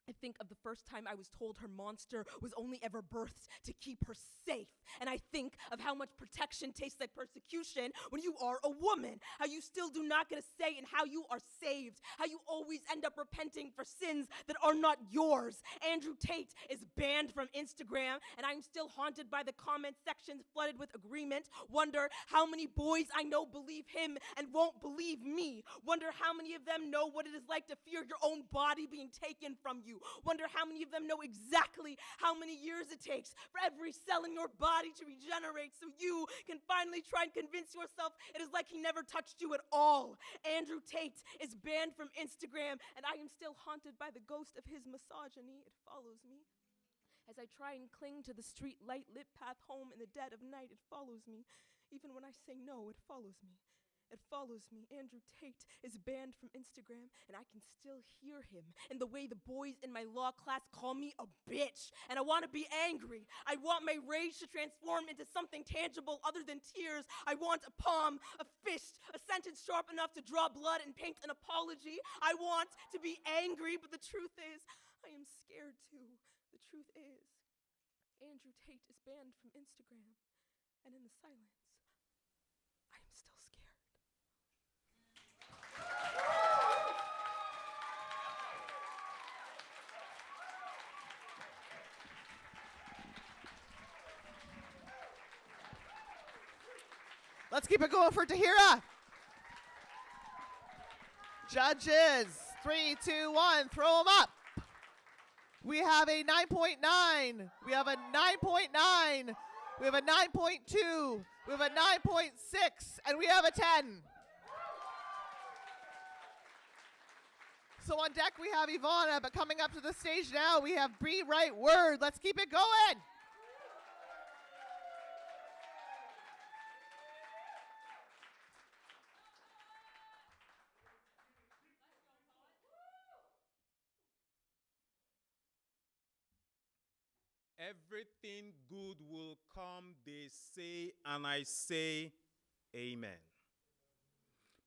I think of the first time I was told her monster was only ever birthed to keep her safe. And I think of how much protection tastes like persecution when you are a woman. How you still do not get a say in how you are saved. How you always end up repenting for sins that are not yours. Andrew Tate is banned from Instagram, and I'm still haunted by the comment sections flooded with agreement. Wonder how many boys I know believe him and won't believe me. Wonder how many of them know what it is like to fear your own body being taken from you. Wonder how many of them know exactly how many years it takes for every cell in your body to regenerate so you can finally try and convince yourself it is like he never touched you at all. Andrew Tate is banned from Instagram, and I am still haunted by the ghost of his misogyny. It follows me. As I try and cling to the street light lit path home in the dead of night, it follows me. Even when I say no, it follows me. It follows me. Andrew Tate is banned from Instagram, and I can still hear him in the way the boys in my law class call me a bitch. And I want to be angry. I want my rage to transform into something tangible other than tears. I want a palm, a fist, a sentence sharp enough to draw blood and paint an apology. I want to be angry, but the truth is, I am scared too. The truth is, Andrew Tate is banned from Instagram, and in the silence, I am still scared. Let's keep it going for Tahhira. Judges, 3, 2, 1, throw them up. We have a 9.9. We have a 9.9. We have a 9.2. We have a 9.6. And we have a 10. So on deck we have Ivana, but coming up to the stage now we have Be Right Word. Let's keep it going. Everything good will come, they say, and I say, amen.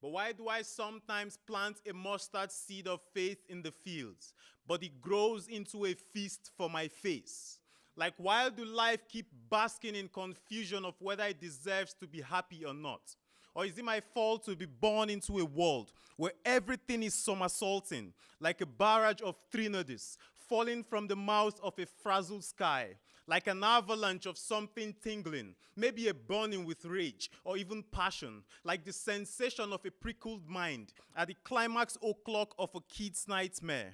But why do I sometimes plant a mustard seed of faith in the fields, but it grows into a feast for my face? Like, why do life keep basking in confusion of whether it deserves to be happy or not? Or is it my fault to be born into a world where everything is somersaulting, like a barrage of threnodies falling from the mouth of a frazzled sky, like an avalanche of something tingling, maybe a burning with rage or even passion, like the sensation of a prickled mind at the climax o'clock of a kid's nightmare?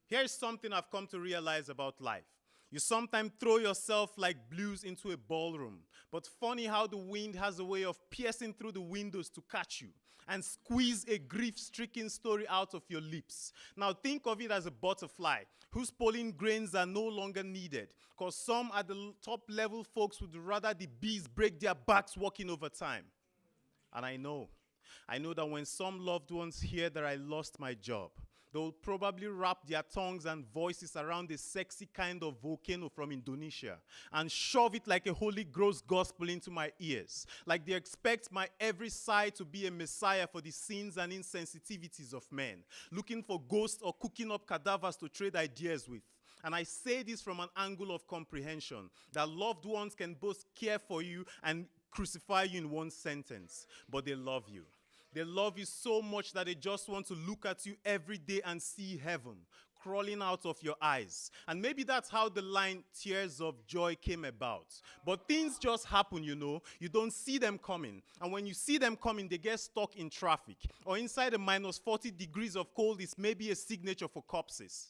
Here's something I've come to realize about life. You sometimes throw yourself like blues into a ballroom, but funny how the wind has a way of piercing through the windows to catch you and squeeze a grief-stricken story out of your lips. Now think of it as a butterfly whose pollen grains are no longer needed, because some at the top-level folks would rather the bees break their backs working overtime. And I know that when some loved ones hear that I lost my job, They'll probably wrap their tongues and voices around a sexy kind of volcano from Indonesia and shove it like a Holy Ghost gospel into my ears. Like they expect my every sigh to be a messiah for the sins and insensitivities of men, looking for ghosts or cooking up cadavers to trade ideas with. And I say this from an angle of comprehension, that loved ones can both care for you and crucify you in one sentence, but they love you. They love you so much that they just want to look at you every day and see heaven crawling out of your eyes. And maybe that's how the line Tears of Joy came about. But things just happen, you know. You don't see them coming. And when you see them coming, they get stuck in traffic. Or inside a minus 40 degrees of cold is maybe a signature for corpses.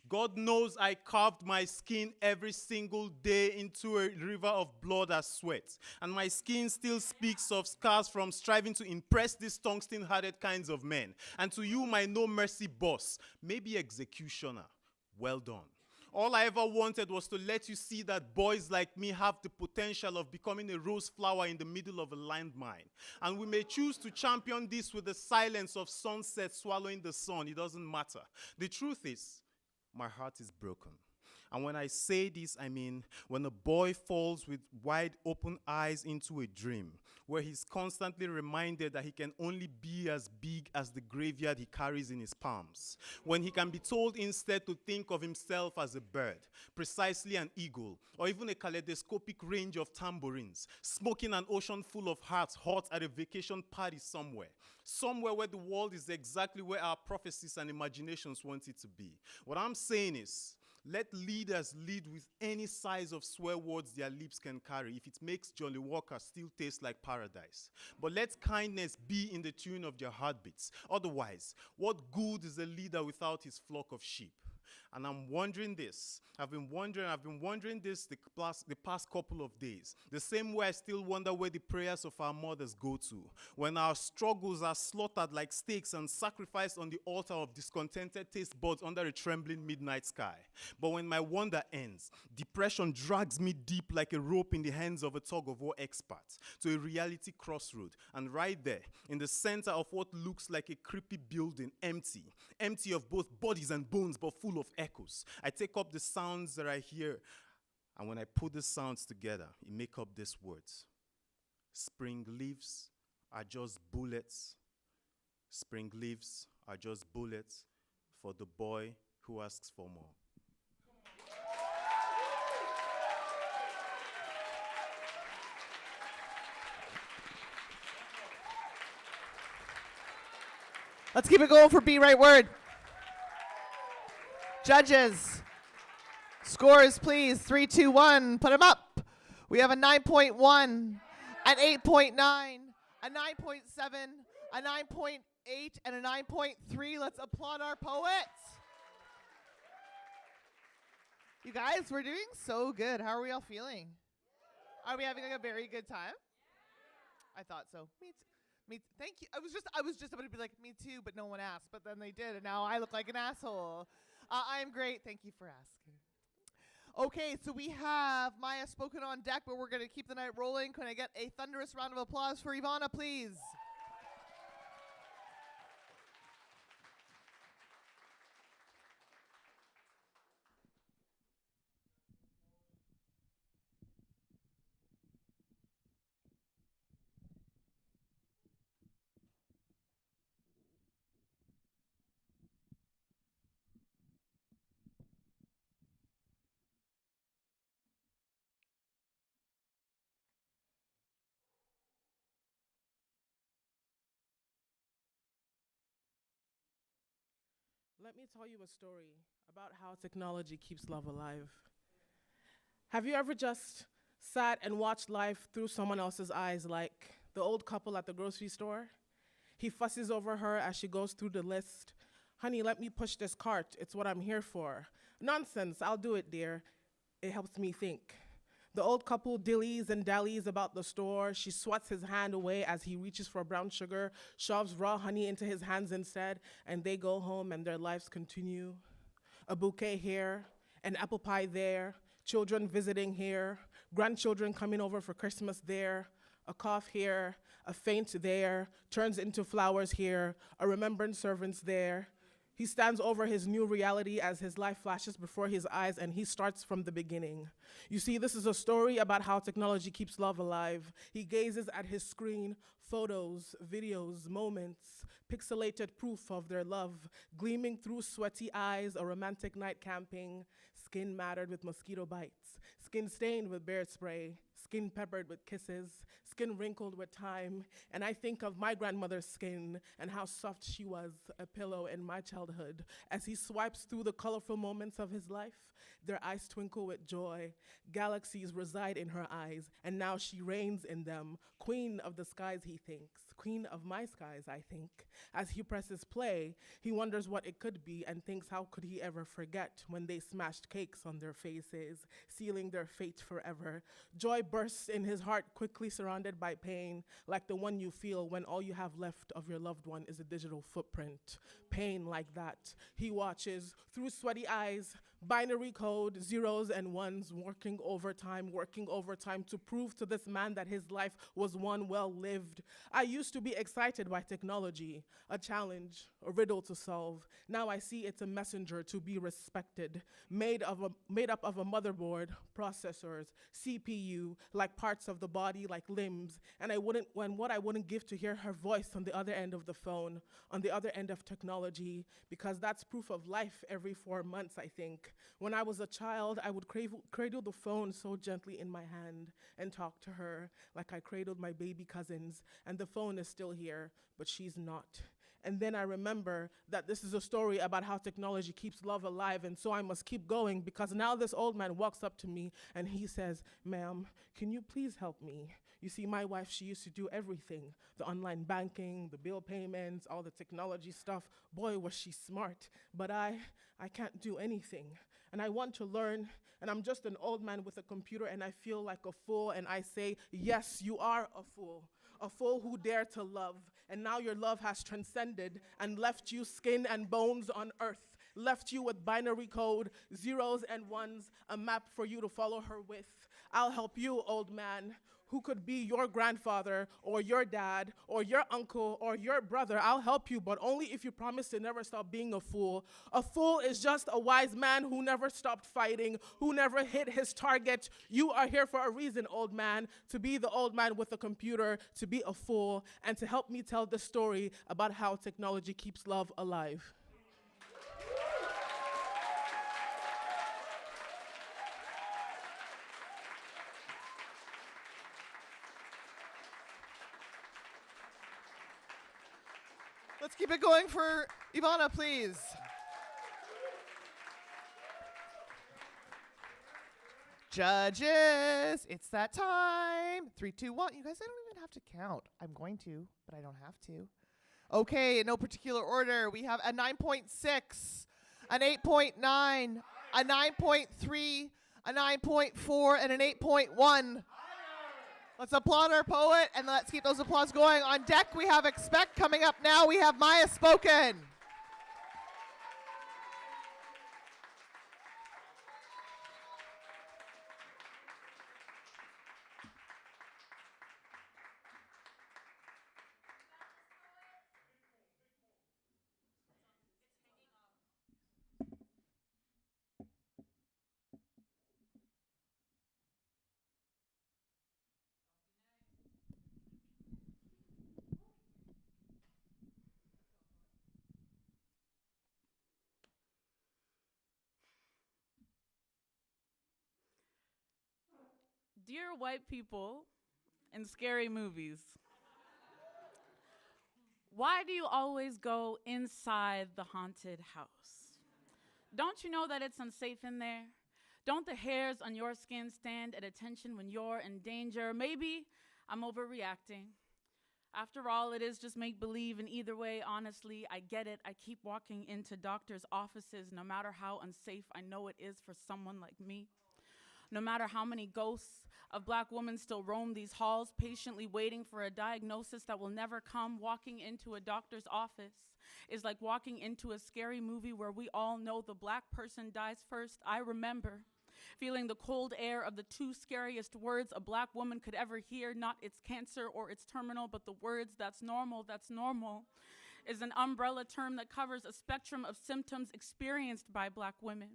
God knows I carved my skin every single day into a river of blood and sweat. And my skin still speaks of scars from striving to impress these tungsten-hearted kinds of men. And to you, my no mercy boss, maybe executioner, well done. All I ever wanted was to let you see that boys like me have the potential of becoming a rose flower in the middle of a landmine. And we may choose to champion this with the silence of sunset swallowing the sun. It doesn't matter. The truth is, my heart is broken. And when I say this, I mean when a boy falls with wide open eyes into a dream, where he's constantly reminded that he can only be as big as the graveyard he carries in his palms. When he can be told instead to think of himself as a bird, precisely an eagle, or even a kaleidoscopic range of tambourines, smoking an ocean full of hearts hot at a vacation party somewhere. Somewhere where the world is exactly where our prophecies and imaginations want it to be. What I'm saying is, let leaders lead with any size of swear words their lips can carry if it makes Jolly Walker still taste like paradise. But let kindness be in the tune of their heartbeats. Otherwise, what good is a leader without his flock of sheep? And I'm wondering this. I've been wondering this the past couple of days. The same way I still wonder where the prayers of our mothers go to when our struggles are slaughtered like steaks and sacrificed on the altar of discontented taste buds under a trembling midnight sky. But when my wonder ends, depression drags me deep like a rope in the hands of a tug-of-war expert to a reality crossroad. And right there, in the center of what looks like a creepy building, empty of both bodies and bones, but full of echoes, I take up the sounds that I hear, and when I put the sounds together, it make up these words. Spring leaves are just bullets. Spring leaves are just bullets for the boy who asks for more. Let's keep it going for Be Right Word. Judges, scores please. 3, 2, 1. Put them up. We have a 9.1, an 8.9, a 9.7, a 9.8, and a 9.3. Let's applaud our poets. You guys, we're doing so good. How are we all feeling? Are we having like a very good time? I thought so. Me too. Thank you. I was just about to be like, me too, but no one asked. But then they did, and now I look like an asshole. I am great. Thank you for asking. Okay, so we have Maya spoken on deck, but we're going to keep the night rolling. Can I get a thunderous round of applause for Ivana, please? Let me tell you a story about how technology keeps love alive. Have you ever just sat and watched life through someone else's eyes, like the old couple at the grocery store? He fusses over her as she goes through the list. Honey, let me push this cart. It's what I'm here for. Nonsense, I'll do it, dear. It helps me think. The old couple dillies and dallies about the store. She swats his hand away as he reaches for brown sugar, shoves raw honey into his hands instead, and they go home and their lives continue. A bouquet here, an apple pie there, children visiting here, Grandchildren coming over for Christmas there, a cough here, a faint there, turns into flowers here, a remembrance servant's there. He stands over his new reality as his life flashes before his eyes, and he starts from the beginning. You see, this is a story about how technology keeps love alive. He gazes at his screen, photos, videos, moments, pixelated proof of their love, gleaming through sweaty eyes, a romantic night camping, skin mattered with mosquito bites, skin stained with bear spray, skin peppered with kisses, skin wrinkled with time. And I think of my grandmother's skin and how soft she was, a pillow in my childhood. As he swipes through the colorful moments of his life, their eyes twinkle with joy. Galaxies reside in her eyes, and now she reigns in them. Queen of the skies, he thinks. Queen of my skies, I think. As he presses play, he wonders what it could be and thinks how could he ever forget when they smashed cakes on their faces, sealing their fate forever. Joy bursts in his heart, quickly surrounded by pain, like the one you feel when all you have left of your loved one is a digital footprint. Pain like that. He watches through sweaty eyes, binary code, zeros and ones, working overtime to prove to this man that his life was one well lived. I used to be excited by technology, a challenge, a riddle to solve. Now I see it's a messenger to be respected, made up of a motherboard, processors, CPU, like parts of the body, like limbs, and what I wouldn't give to hear her voice on the other end of the phone, on the other end of technology, because that's proof of life every 4 months, I think. When I was a child, I would cradle the phone so gently in my hand and talk to her like I cradled my baby cousins, and the phone is still here, but she's not. And then I remember that this is a story about how technology keeps love alive, and so I must keep going, because now this old man walks up to me and he says, "Ma'am, can you please help me? You see, my wife, she used to do everything, the online banking, the bill payments, all the technology stuff. Boy, was she smart, but I can't do anything. And I want to learn, and I'm just an old man with a computer, and I feel like a fool, and I say, yes, you are a fool who dared to love, and now your love has transcended and left you skin and bones on earth, left you with binary code, zeros and ones, a map for you to follow her with. I'll help you, old man, who could be your grandfather or your dad or your uncle or your brother. I'll help you, but only if you promise to never stop being a fool. A fool is just a wise man who never stopped fighting, who never hit his target. You are here for a reason, old man, to be the old man with a computer, to be a fool, and to help me tell the story about how technology keeps love alive." Let's keep it going for Ivana, please. Judges, it's that time. 3, 2, 1. You guys, I don't even have to count. I'm going to, but I don't have to. Okay, in no particular order, we have a 9.6, an 8.9, a 9.3, a 9.4, and an 8.1. Let's applaud our poet, and let's keep those applause going. On deck, we have Expect. Coming up now, we have Maya Spoken. Dear white people in scary movies, why do you always go inside the haunted house? Don't you know that it's unsafe in there? Don't the hairs on your skin stand at attention when you're in danger? Maybe I'm overreacting. After all, it is just make-believe, and either way, honestly, I get it. I keep walking into doctors' offices no matter how unsafe I know it is for someone like me. No matter how many ghosts of black women still roam these halls, patiently waiting for a diagnosis that will never come, walking into a doctor's office is like walking into a scary movie where we all know the black person dies first. I remember feeling the cold air of the two scariest words a black woman could ever hear, not it's cancer or it's terminal, but the words that's normal, is an umbrella term that covers a spectrum of symptoms experienced by black women.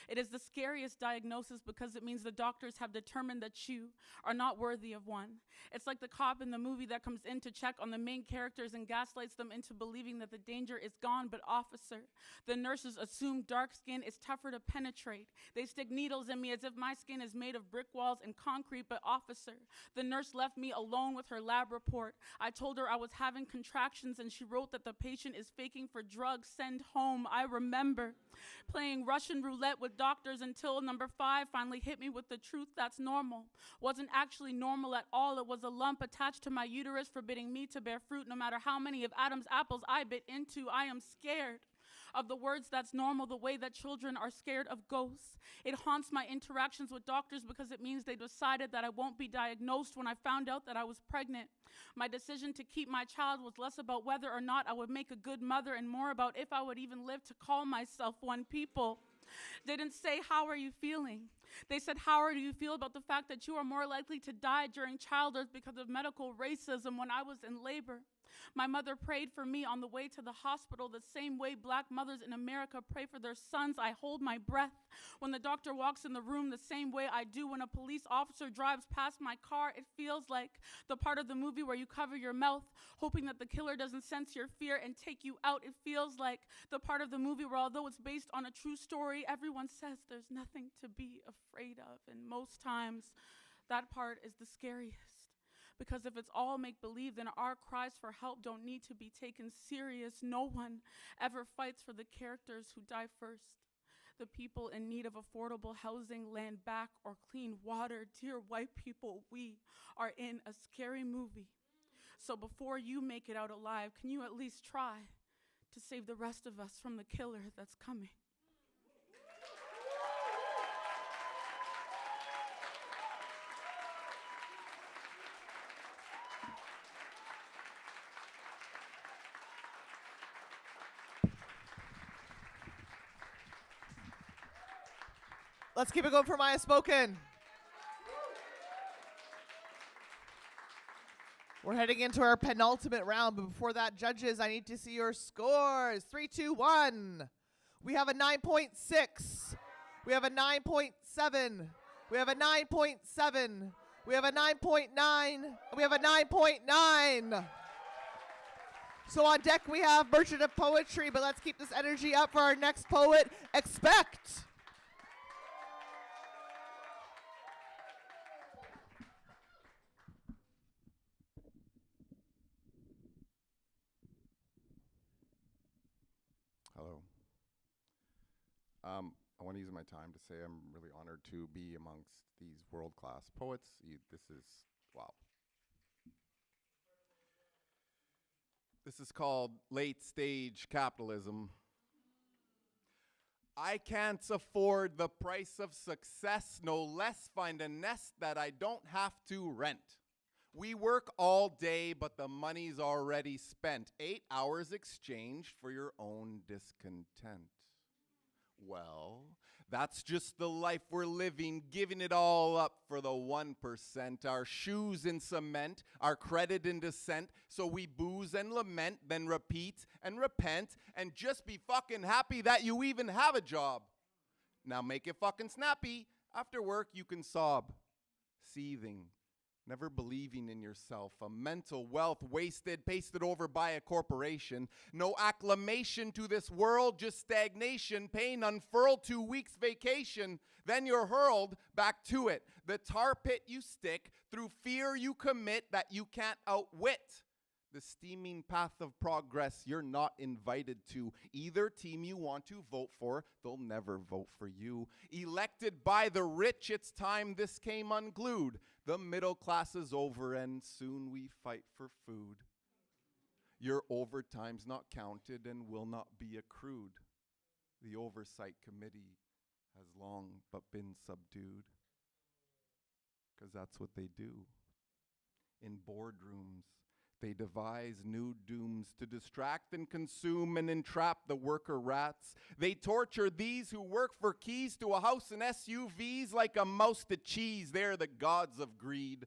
It is the scariest diagnosis because it means the doctors have determined that you are not worthy of one. It's like the cop in the movie that comes in to check on the main characters and gaslights them into believing that the danger is gone, but officer, the nurses assume dark skin is tougher to penetrate. They stick needles in me as if my skin is made of brick walls and concrete, but officer, the nurse left me alone with her lab report. I told her I was having contractions and she wrote that the patient is faking for drugs, send home. I remember playing Russian roulette with doctors until number 5 finally hit me with the truth that's normal. Wasn't actually normal at all. It was a lump attached to my uterus forbidding me to bear fruit no matter how many of Adam's apples I bit into. I am scared of the words that's normal, the way that children are scared of ghosts. It haunts my interactions with doctors because it means they decided that I won't be diagnosed when I found out that I was pregnant. My decision to keep my child was less about whether or not I would make a good mother and more about if I would even live to call myself one. People didn't say, how are you feeling? They said, how do you feel about the fact that you are more likely to die during childbirth because of medical racism when I was in labor? My mother prayed for me on the way to the hospital the same way black mothers in America pray for their sons. I hold my breath when the doctor walks in the room the same way I do when a police officer drives past my car. It feels like the part of the movie where you cover your mouth, hoping that the killer doesn't sense your fear and take you out. It feels like the part of the movie where, although it's based on a true story, everyone says there's nothing to be afraid of. And most times, that part is the scariest. Because if it's all make-believe, then our cries for help don't need to be taken serious. No one ever fights for the characters who die first. The people in need of affordable housing, land back, or clean water. Dear white people, we are in a scary movie. So before you make it out alive, can you at least try to save the rest of us from the killer that's coming? Let's keep it going for Maya Spoken. We're heading into our penultimate round, but before that, judges, I need to see your scores. 3, 2, 1. We have a 9.6. We have a 9.7. We have a 9.7. We have a 9.9. We have a 9.9. So on deck we have Merchant of Poetry, but let's keep this energy up for our next poet, Expect. Hello. I want to use my time to say I'm really honored to be amongst these world-class poets. This is, wow. This is called late-stage capitalism. I can't afford the price of success, no less find a nest that I don't have to rent. We work all day, but the money's already spent. 8 hours exchanged for your own discontent. Well, that's just the life we're living, giving it all up for the 1%. Our shoes in cement, our credit in descent, so we booze and lament, then repeat and repent, and just be fucking happy that you even have a job. Now make it fucking snappy. After work, you can sob, seething, never believing in yourself, a mental wealth wasted, pasted over by a corporation. No acclamation to this world, just stagnation, pain unfurled, 2 weeks vacation. Then you're hurled back to it. The tar pit you stick, through fear you commit that you can't outwit. The steaming path of progress you're not invited to. Either team you want to vote for, they'll never vote for you. Elected by the rich, it's time this came unglued. The middle class is over and soon we fight for food. Your overtime's not counted and will not be accrued. The oversight committee has long but been subdued. 'Cause that's what they do. In boardrooms, They devise new dooms to distract and consume and entrap the worker rats. They torture these who work for keys to a house and SUVs like a mouse to cheese. They're the gods of greed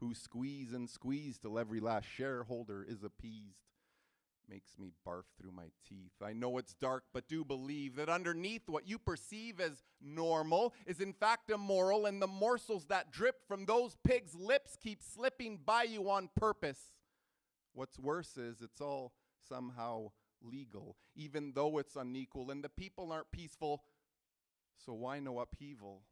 who squeeze and squeeze till every last shareholder is appeased. Makes me barf through my teeth. I know it's dark, but do believe that underneath what you perceive as normal is in fact immoral, and the morsels that drip from those pigs' lips keep slipping by you on purpose. What's worse is it's all somehow legal, even though it's unequal, and the people aren't peaceful, so why no upheaval?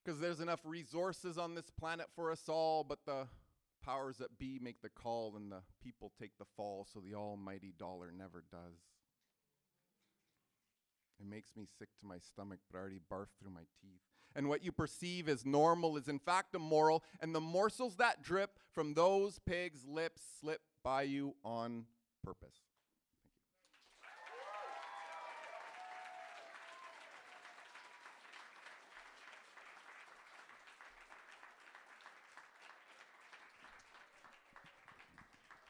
Because there's enough resources on this planet for us all, but the powers that be make the call and the people take the fall, so the almighty dollar never does. It makes me sick to my stomach, but I already barfed through my teeth. And what you perceive as normal is in fact immoral, and the morsels that drip from those pigs' lips slip by you on purpose.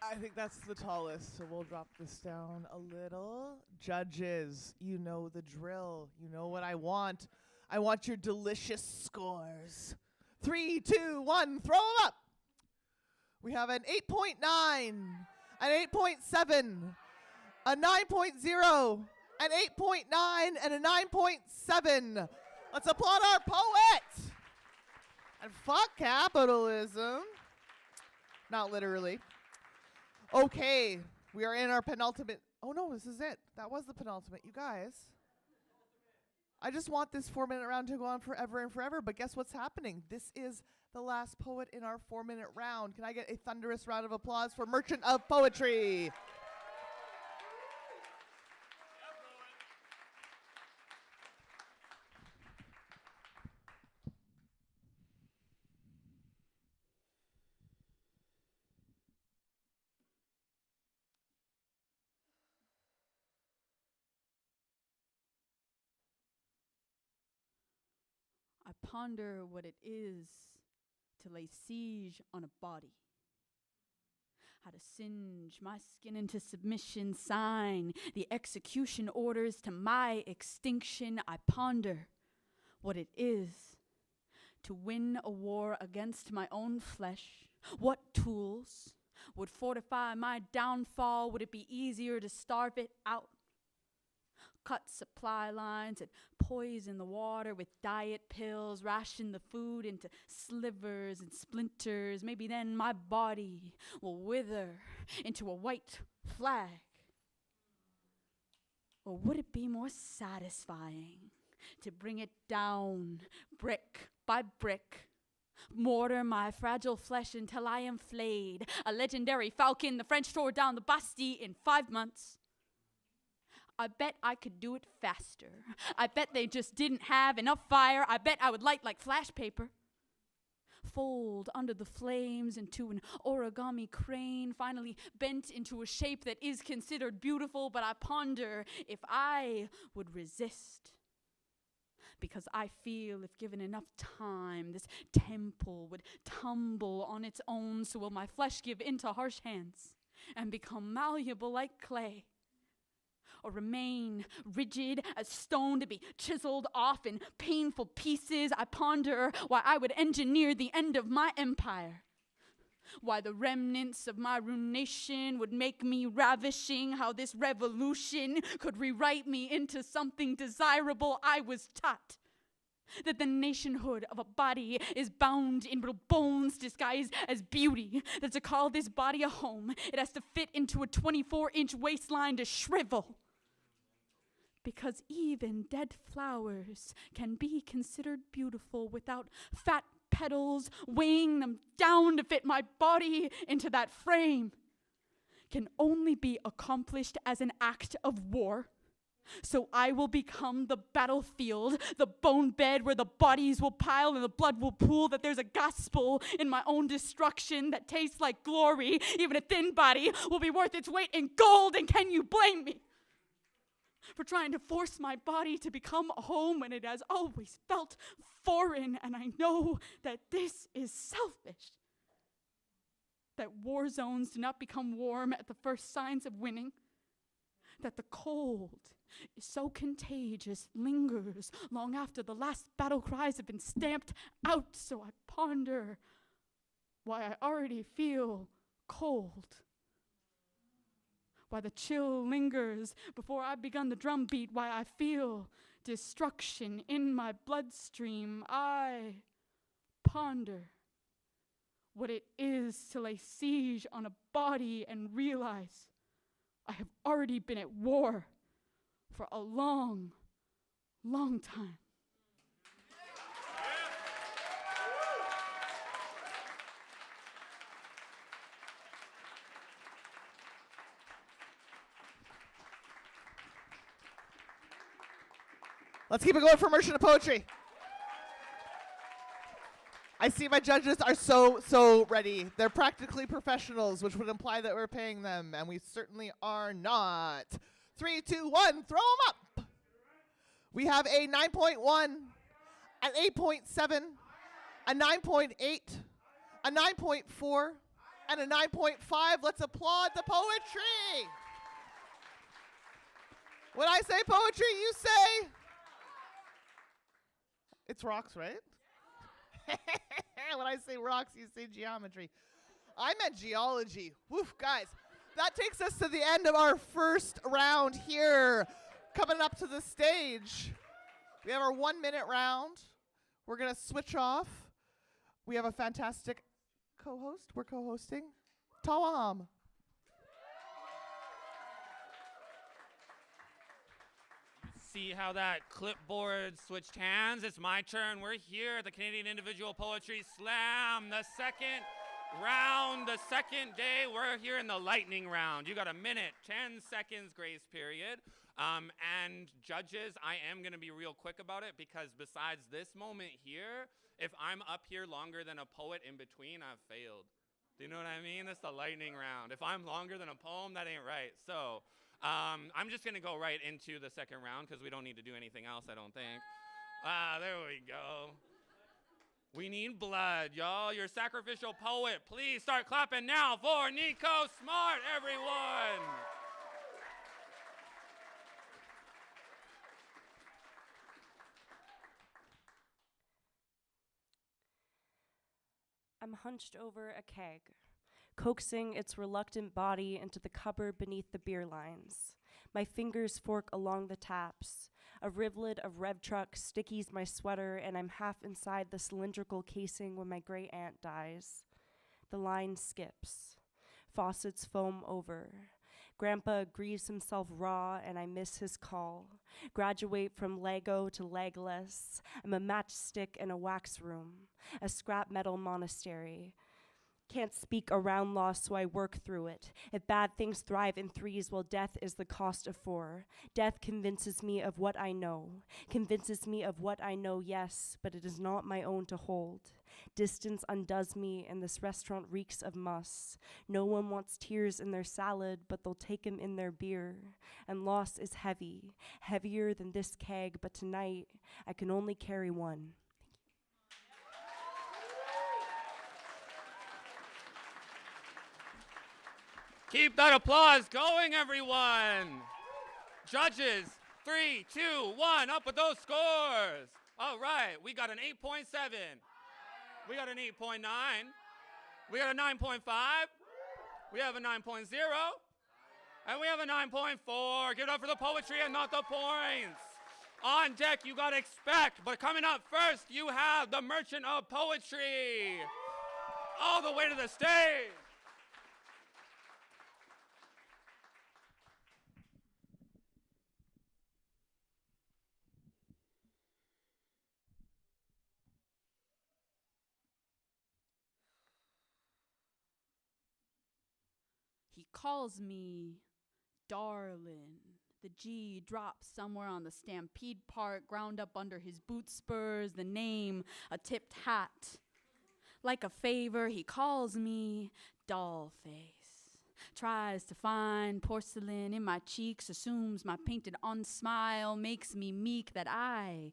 I think that's the tallest, so we'll drop this down a little. Judges, you know the drill. You know what I want. I want your delicious scores. 3, 2, 1, throw them up. We have an 8.9, an 8.7, a 9.0, an 8.9, and a 9.7. Let's applaud our poet. And fuck capitalism. Not literally. Okay, we are in our penultimate. Oh no, this is it. That was the penultimate. You guys, I just want this 4-minute round to go on forever and forever, but guess what's happening? This is the last poet in our 4-minute round. Can I get a thunderous round of applause for Merchant of Poetry? I ponder what it is to lay siege on a body. How to singe my skin into submission, sign the execution orders to my extinction. I ponder what it is to win a war against my own flesh. What tools would fortify my downfall? Would it be easier to starve it out? Cut supply lines and poison the water with diet pills, ration the food into slivers and splinters. Maybe then my body will wither into a white flag. Or would it be more satisfying to bring it down brick by brick, mortar my fragile flesh until I am flayed, a legendary falcon the French tore down the Bastille in 5 months? I bet I could do it faster. I bet they just didn't have enough fire. I bet I would light like flash paper. Fold under the flames into an origami crane, finally bent into a shape that is considered beautiful, but I ponder if I would resist. Because I feel if given enough time, this temple would tumble on its own, so will my flesh give into harsh hands and become malleable like clay? Or remain rigid as stone to be chiseled off in painful pieces? I ponder why I would engineer the end of my empire. Why the remnants of my ruination would make me ravishing. How this revolution could rewrite me into something desirable. I was taught that the nationhood of a body is bound in little bones disguised as beauty. That to call this body a home, it has to fit into a 24-inch waistline to shrivel. Because even dead flowers can be considered beautiful without fat petals weighing them down to fit my body into that frame. Can only be accomplished as an act of war. So I will become the battlefield, the bone bed where the bodies will pile and the blood will pool, that there's a gospel in my own destruction that tastes like glory. Even a thin body will be worth its weight in gold, and can you blame me? for trying to force my body to become a home when it has always felt foreign, and I know that this is selfish. That war zones do not become warm at the first signs of winning. That the cold is so contagious, lingers long after the last battle cries have been stamped out. So I ponder why I already feel cold. Why the chill lingers before I've begun the drum beat. Why I feel destruction in my bloodstream. I ponder what it is to lay siege on a body and realize I have already been at war for a long, long time. Let's keep it going for Merchant of Poetry. I see my judges are so ready. They're practically professionals, which would imply that we're paying them, and we certainly are not. 3, 2, 1, throw them up. We have a 9.1, an 8.7, a 9.8, a 9.4, and a 9.5. Let's applaud the poetry. When I say poetry, you say... It's rocks, right? When I say rocks, you say geometry. I meant geology. Woof, guys. That takes us to the end of our first round here. Coming up to the stage, we have our 1-minute round. We're going to switch off. We have a fantastic co-host. We're co-hosting. Tawam. See how that clipboard switched hands? It's my turn. We're here at the Canadian Individual Poetry Slam, the second round, the second day. We're here in the lightning round. You got a minute, 10 seconds grace period. And judges, I am going to be real quick about it because besides this moment here, if I'm up here longer than a poet in between, I've failed. Do you know what I mean? That's the lightning round. If I'm longer than a poem, that ain't right. So... I'm just going to go right into the second round because we don't need to do anything else, I don't think. There we go. We need blood, y'all. Your sacrificial poet. Please start clapping now for Nico Smart, everyone. I'm hunched over a keg, coaxing its reluctant body into the cupboard beneath the beer lines. My fingers fork along the taps. A rivulet of rev truck stickies my sweater, and I'm half inside the cylindrical casing when my gray aunt dies. The line skips. Faucets foam over. Grandpa grieves himself raw, and I miss his call. Graduate from Lego to legless. I'm a matchstick in a wax room, a scrap metal monastery. Can't speak around loss, so I work through it. If bad things thrive in threes, well, death is the cost of 4. Death convinces me of what I know. Convinces me of what I know, yes, but it is not my own to hold. Distance undoes me, and this restaurant reeks of muss. No one wants tears in their salad, but they'll take 'em in their beer. And loss is heavy, heavier than this keg, but tonight I can only carry one. Keep that applause going, everyone. Judges, 3, 2, 1, up with those scores. All right, we got an 8.7. We got an 8.9. We got a 9.5. We have a 9.0. And we have a 9.4. Give it up for the poetry and not the points. On deck, you got expect. But coming up first, you have the Merchant of Poetry. All the way to the stage. He calls me darling. The G drops somewhere on the Stampede part, ground up under his boot spurs, the name, a tipped hat. Like a favor, he calls me doll face. Tries to find porcelain in my cheeks, assumes my painted on smile makes me meek, that I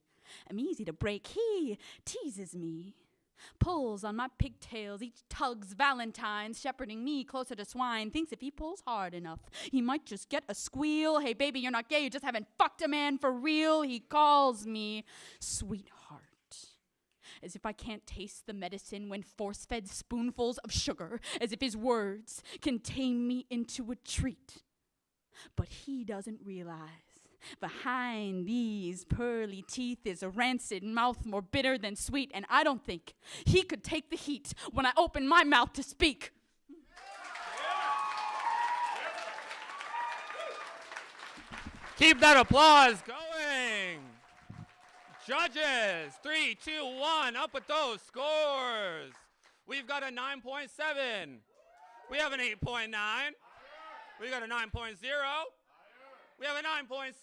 am easy to break. He teases me, pulls on my pigtails, each tugs Valentine's, shepherding me closer to swine. Thinks if he pulls hard enough, he might just get a squeal. Hey baby, you're not gay, you just haven't fucked a man for real. He calls me sweetheart, as if I can't taste the medicine when force-fed spoonfuls of sugar, as if his words can tame me into a treat. But he doesn't realize behind these pearly teeth is a rancid mouth more bitter than sweet, and I don't think he could take the heat when I open my mouth to speak. Keep that applause going. Judges, 3, 2, 1, up with those scores. We've got a 9.7. We have an 8.9. We got a 9.0. We have a 9.6.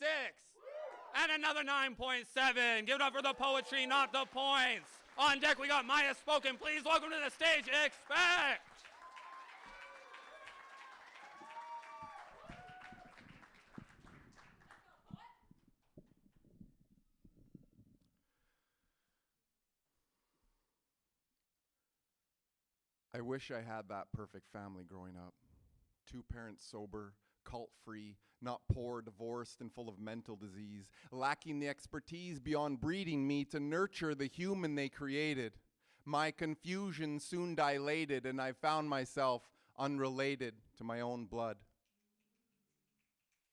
And another 9.7. Give it up for the poetry, not the points. On deck, we got Maya Spoken. Please welcome to the stage, Expect. I wish I had that perfect family growing up. 2 parents sober, cult-free, not poor, divorced, and full of mental disease, lacking the expertise beyond breeding me to nurture the human they created. My confusion soon dilated, and I found myself unrelated to my own blood.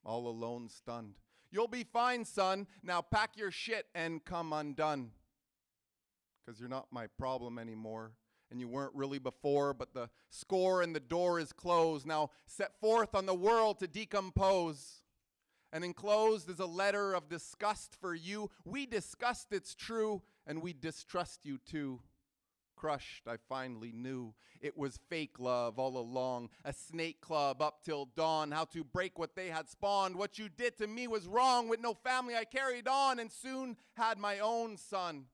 All alone, stunned. You'll be fine, son. Now pack your shit and come undone. 'Cause you're not my problem anymore. And you weren't really before, but the score and the door is closed. Now set forth on the world to decompose. And enclosed is a letter of disgust for you. We discussed, it's true, and we distrust you too. Crushed, I finally knew it was fake love all along. A snake club up till dawn. How to break what they had spawned. What you did to me was wrong. With no family I carried on and soon had my own son.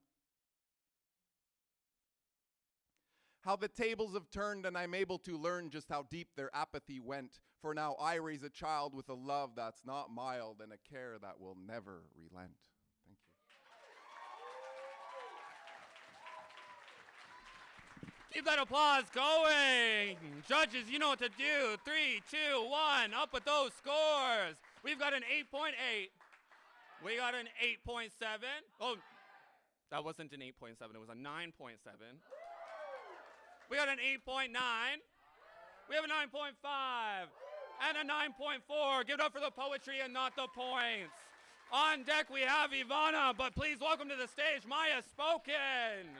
How the tables have turned, and I'm able to learn just how deep their apathy went. For now I raise a child with a love that's not mild and a care that will never relent. Thank you. Keep that applause going. Judges, you know what to do. 3, 2, 1, up with those scores. We've got an 8.8. We got an 8.7. Oh, that wasn't an 8.7. It was a 9.7. We got an 8.9. We have a 9.5 and a 9.4. Give it up for the poetry and not the points. On deck we have Ivana, but please welcome to the stage Maya Spoken.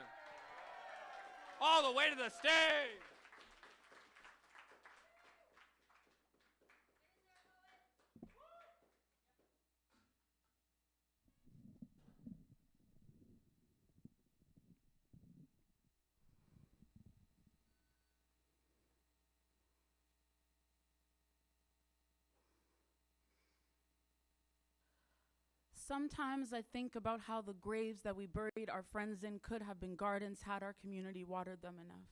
All the way to the stage. Sometimes I think about how the graves that we buried our friends in could have been gardens had our community watered them enough.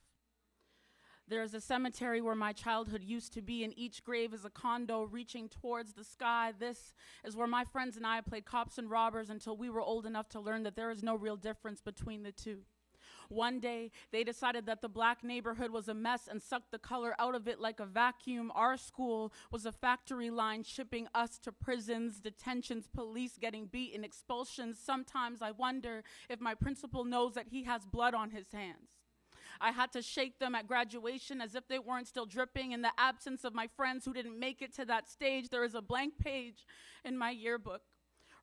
There is a cemetery where my childhood used to be, and each grave is a condo reaching towards the sky. This is where my friends and I played cops and robbers until we were old enough to learn that there is no real difference between the two. One day, they decided that the black neighborhood was a mess and sucked the color out of it like a vacuum. Our school was a factory line shipping us to prisons, detentions, police getting beaten, expulsions. Sometimes I wonder if my principal knows that he has blood on his hands. I had to shake them at graduation as if they weren't still dripping. In the absence of my friends who didn't make it to that stage, there is a blank page in my yearbook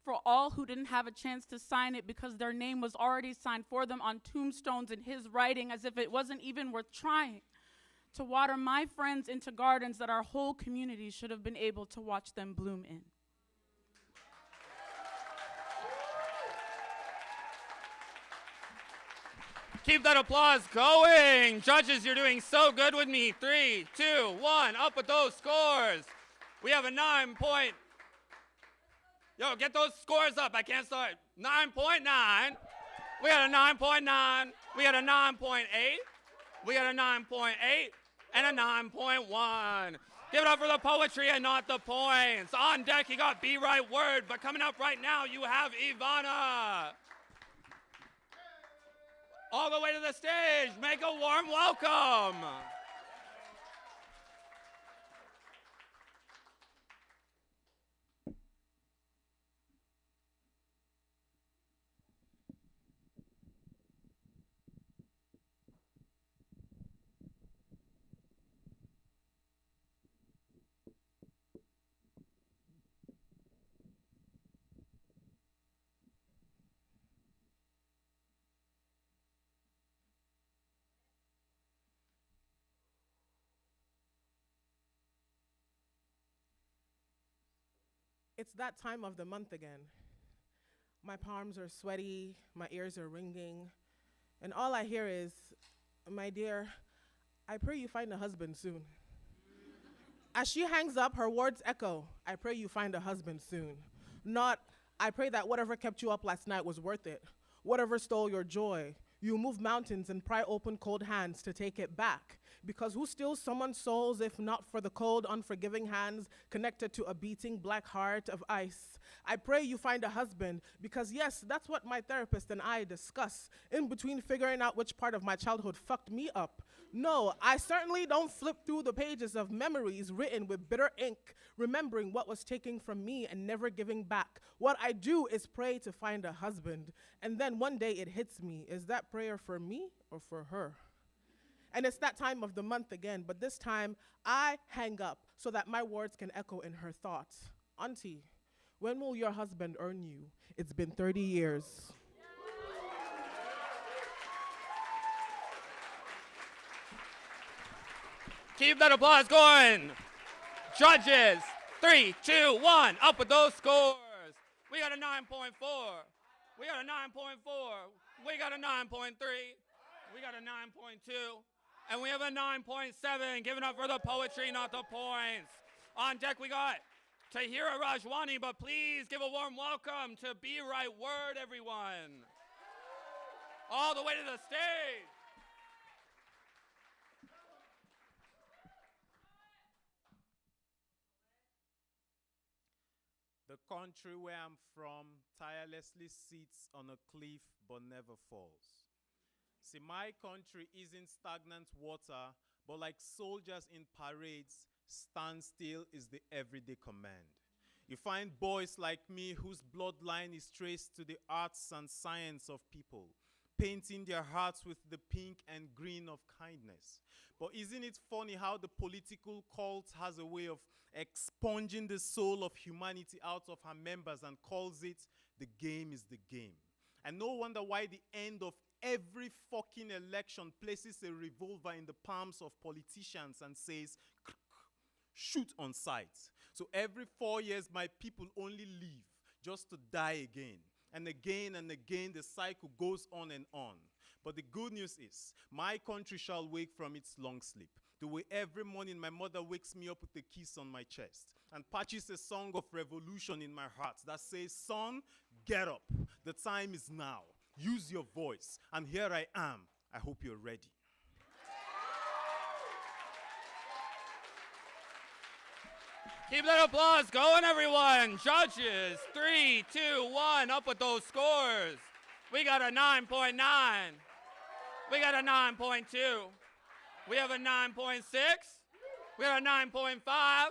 for all who didn't have a chance to sign it because their name was already signed for them on tombstones in his writing, as if it wasn't even worth trying to water my friends into gardens that our whole community should have been able to watch them bloom in. Keep that applause going. Judges, you're doing so good with me. 3, 2, 1, up with those scores. We have a 9 point. Yo, get those scores up. I can't start. 9.9. We got a 9.9. We got a 9.8. We got a 9.8 and a 9.1. Give it up for the poetry and not the points. On deck, you got Be Right Word, but coming up right now, you have Ivana. All the way to the stage, make a warm welcome. It's that time of the month again. My palms are sweaty, my ears are ringing, and all I hear is, my dear, I pray you find a husband soon. As she hangs up, her words echo, I pray you find a husband soon. Not, I pray that whatever kept you up last night was worth it. Whatever stole your joy, you move mountains and pry open cold hands to take it back. Because who steals someone's souls if not for the cold, unforgiving hands connected to a beating black heart of ice? I pray you find a husband, because yes, that's what my therapist and I discuss in between figuring out which part of my childhood fucked me up. No, I certainly don't flip through the pages of memories written with bitter ink, remembering what was taken from me and never giving back. What I do is pray to find a husband, and then one day it hits me. Is that prayer for me or for her? And it's that time of the month again, but this time I hang up so that my words can echo in her thoughts. Auntie, when will your husband earn you? It's been 30 years. Keep that applause going. Judges, 3, 2, 1, up with those scores. We got a 9.4. We got a 9.4. We got a 9.3. We got a 9.2. And we have a 9.7. Give it up for the poetry, not the points. On deck, we got Tahhira Rajwani, but please give a warm welcome to Be Right Word, everyone. All the way to the stage. The country where I'm from tirelessly sits on a cliff but never falls. See, my country isn't stagnant water, but like soldiers in parades, stand still is the everyday command. You find boys like me whose bloodline is traced to the arts and science of people, painting their hearts with the pink and green of kindness. But isn't it funny how the political cult has a way of expunging the soul of humanity out of her members and calls it the game is the game? And no wonder why the end of every fucking election places a revolver in the palms of politicians and says, shoot on sight. So every 4 years, my people only live just to die again. And again, the cycle goes on and on. But the good news is, my country shall wake from its long sleep. The way every morning my mother wakes me up with a kiss on my chest and patches a song of revolution in my heart that says, son, get up. The time is now. Use your voice. And here I am. I hope you're ready. Keep that applause going, everyone. Judges, 3, 2, 1, up with those scores. We got a 9.9. We got a 9.2. We have a 9.6. We got a 9.5.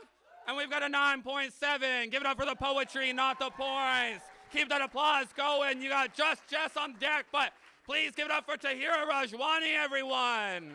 And we've got a 9.7. Give it up for the poetry, not the points. Keep that applause going. You got just Jess on deck, but please give it up for Tahhira Rajwani, everyone.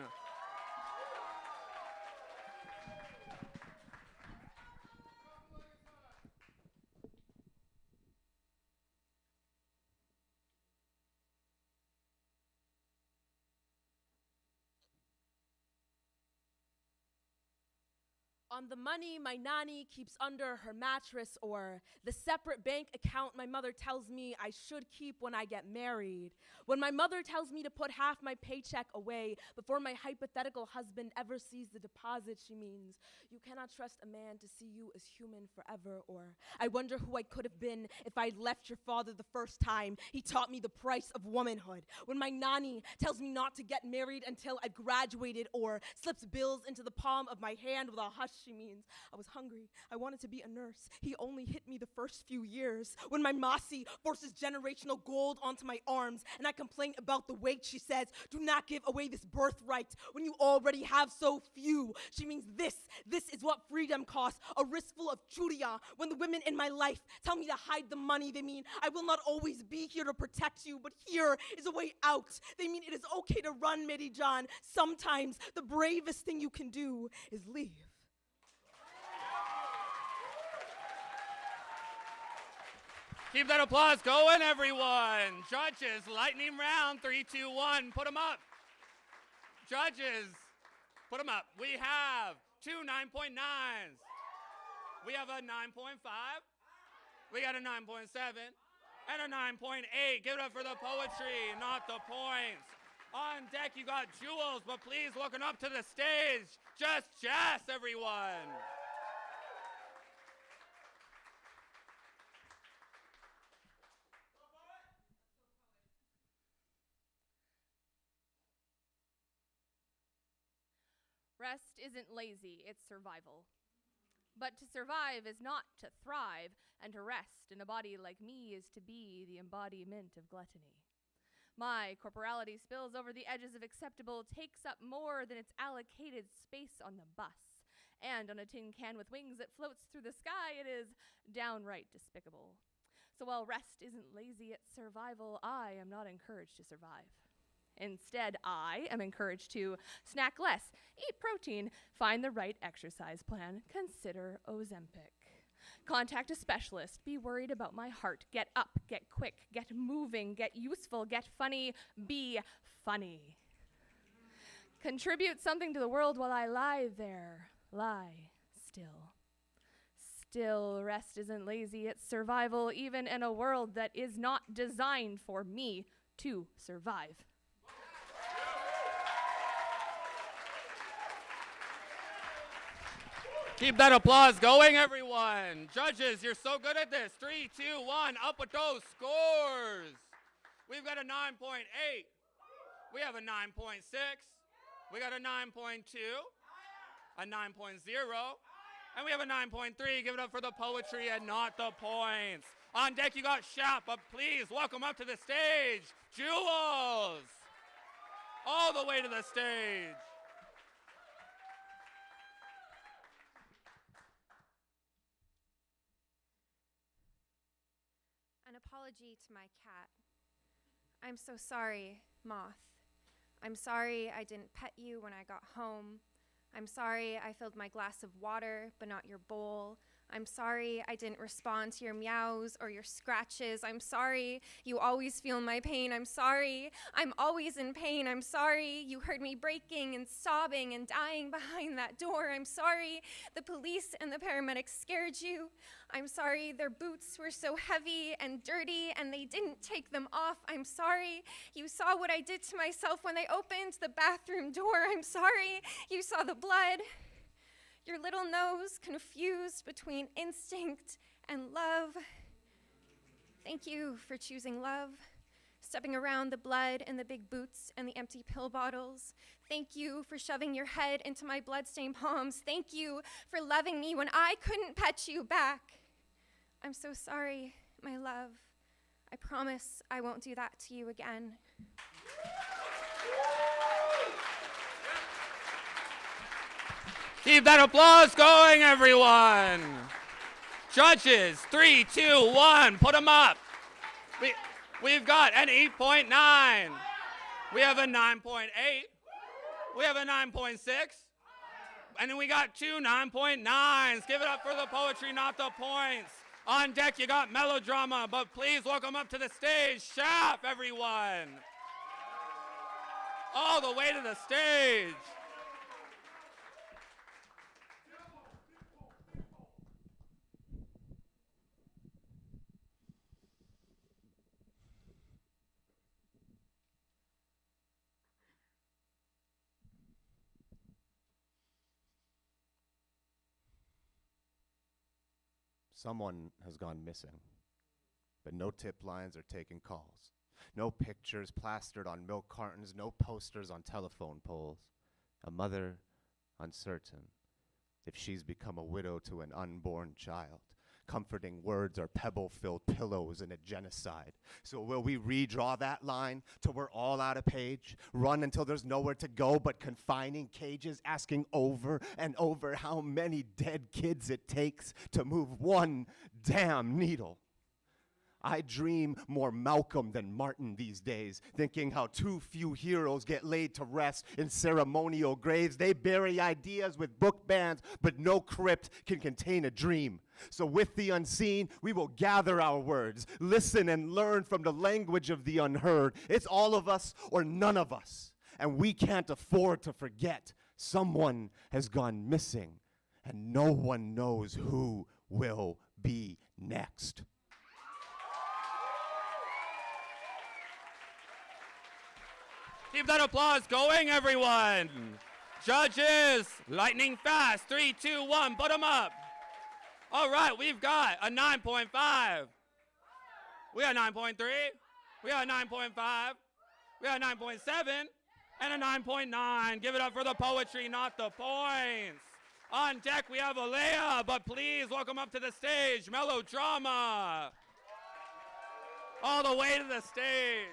On the money my nanny keeps under her mattress, or the separate bank account my mother tells me I should keep when I get married. When my mother tells me to put half my paycheck away before my hypothetical husband ever sees the deposit, she means you cannot trust a man to see you as human forever. Or I wonder who I could have been if I'd left your father the first time he taught me the price of womanhood. When my nanny tells me not to get married until I've graduated, or slips bills into the palm of my hand with a hush she means. I was hungry. I wanted to be a nurse. He only hit me the first few years. When my Masi forces generational gold onto my arms and I complain about the weight, she says, do not give away this birthright when you already have so few. She means this is what freedom costs, a wristful of churia. When the women in my life tell me to hide the money, they mean I will not always be here to protect you, but here is a way out. They mean it is okay to run, Mary John. Sometimes the bravest thing you can do is leave. Keep that applause going, everyone. Judges, lightning round, 3, 2, 1, put them up. Judges, put them up. We have 2 9.9s. We have a 9.5. We got a 9.7 and a 9.8. Give it up for the poetry, not the points. On deck, you got Jules, but please welcome up to the stage, just Jess, everyone. Rest isn't lazy, it's survival. But to survive is not to thrive, and to rest in a body like me is to be the embodiment of gluttony. My corporality spills over the edges of acceptable, takes up more than its allocated space on the bus, and on a tin can with wings that floats through the sky, it is downright despicable. So while rest isn't lazy, it's survival, I am not encouraged to survive. Instead, I am encouraged to snack less, eat protein, find the right exercise plan, consider Ozempic. Contact a specialist, be worried about my heart, get up, get quick, get moving, get useful, get funny, be funny. Contribute something to the world while I lie there, lie still. Still, rest isn't lazy, it's survival, even in a world that is not designed for me to survive. Keep that applause going, everyone. Judges, you're so good at this. 3, 2, 1, up with those scores. We've got a 9.8. We have a 9.6. We got a 9.2, a 9.0, and we have a 9.3. Give it up for the poetry and not the points. On deck, you got Shap, but please welcome up to the stage, Jules. All the way to the stage. An apology to my cat. I'm so sorry, Moth. I'm sorry I didn't pet you when I got home. I'm sorry I filled my glass of water, but not your bowl. I'm sorry I didn't respond to your meows or your scratches. I'm sorry you always feel my pain. I'm sorry I'm always in pain. I'm sorry you heard me breaking and sobbing and dying behind that door. I'm sorry the police and the paramedics scared you. I'm sorry their boots were so heavy and dirty and they didn't take them off. I'm sorry you saw what I did to myself when they opened the bathroom door. I'm sorry you saw the blood. Your little nose confused between instinct and love. Thank you for choosing love, stepping around the blood and the big boots and the empty pill bottles. Thank you for shoving your head into my bloodstained palms. Thank you for loving me when I couldn't pet you back. I'm so sorry, my love. I promise I won't do that to you again. Keep that applause going, everyone. Judges, 3, 2, 1, put them up. We've got an 8.9. We have a 9.8. We have a 9.6. And then we got 2 9.9s. Give it up for the poetry, not the points. On deck, you got Melodrama, but please welcome up to the stage, Shap, everyone. All the way to the stage. Someone has gone missing, but no tip lines are taking calls. No pictures plastered on milk cartons, no posters on telephone poles. A mother uncertain. if she's become a widow to an unborn child. Comforting words are pebble-filled pillows in a genocide. So will we redraw that line till we're all out of page? Run until there's nowhere to go but confining cages, asking over and over how many dead kids it takes to move one damn needle? I dream more Malcolm than Martin these days, thinking how too few heroes get laid to rest in ceremonial graves. They bury ideas with book bands, but no crypt can contain a dream. So with the unseen, we will gather our words, listen and learn from the language of the unheard. It's all of us or none of us, and we can't afford to forget. Someone has gone missing, and no one knows who will be next. Keep that applause going, everyone. Judges, lightning fast. 3, 2, 1, put them up. All right, we've got a 9.5. We got 9.3. We got 9.5. We got 9.7 and a 9.9. Give it up for the poetry, not the points. On deck, we have Aaliyah, but please welcome up to the stage, Melodrama. All the way to the stage.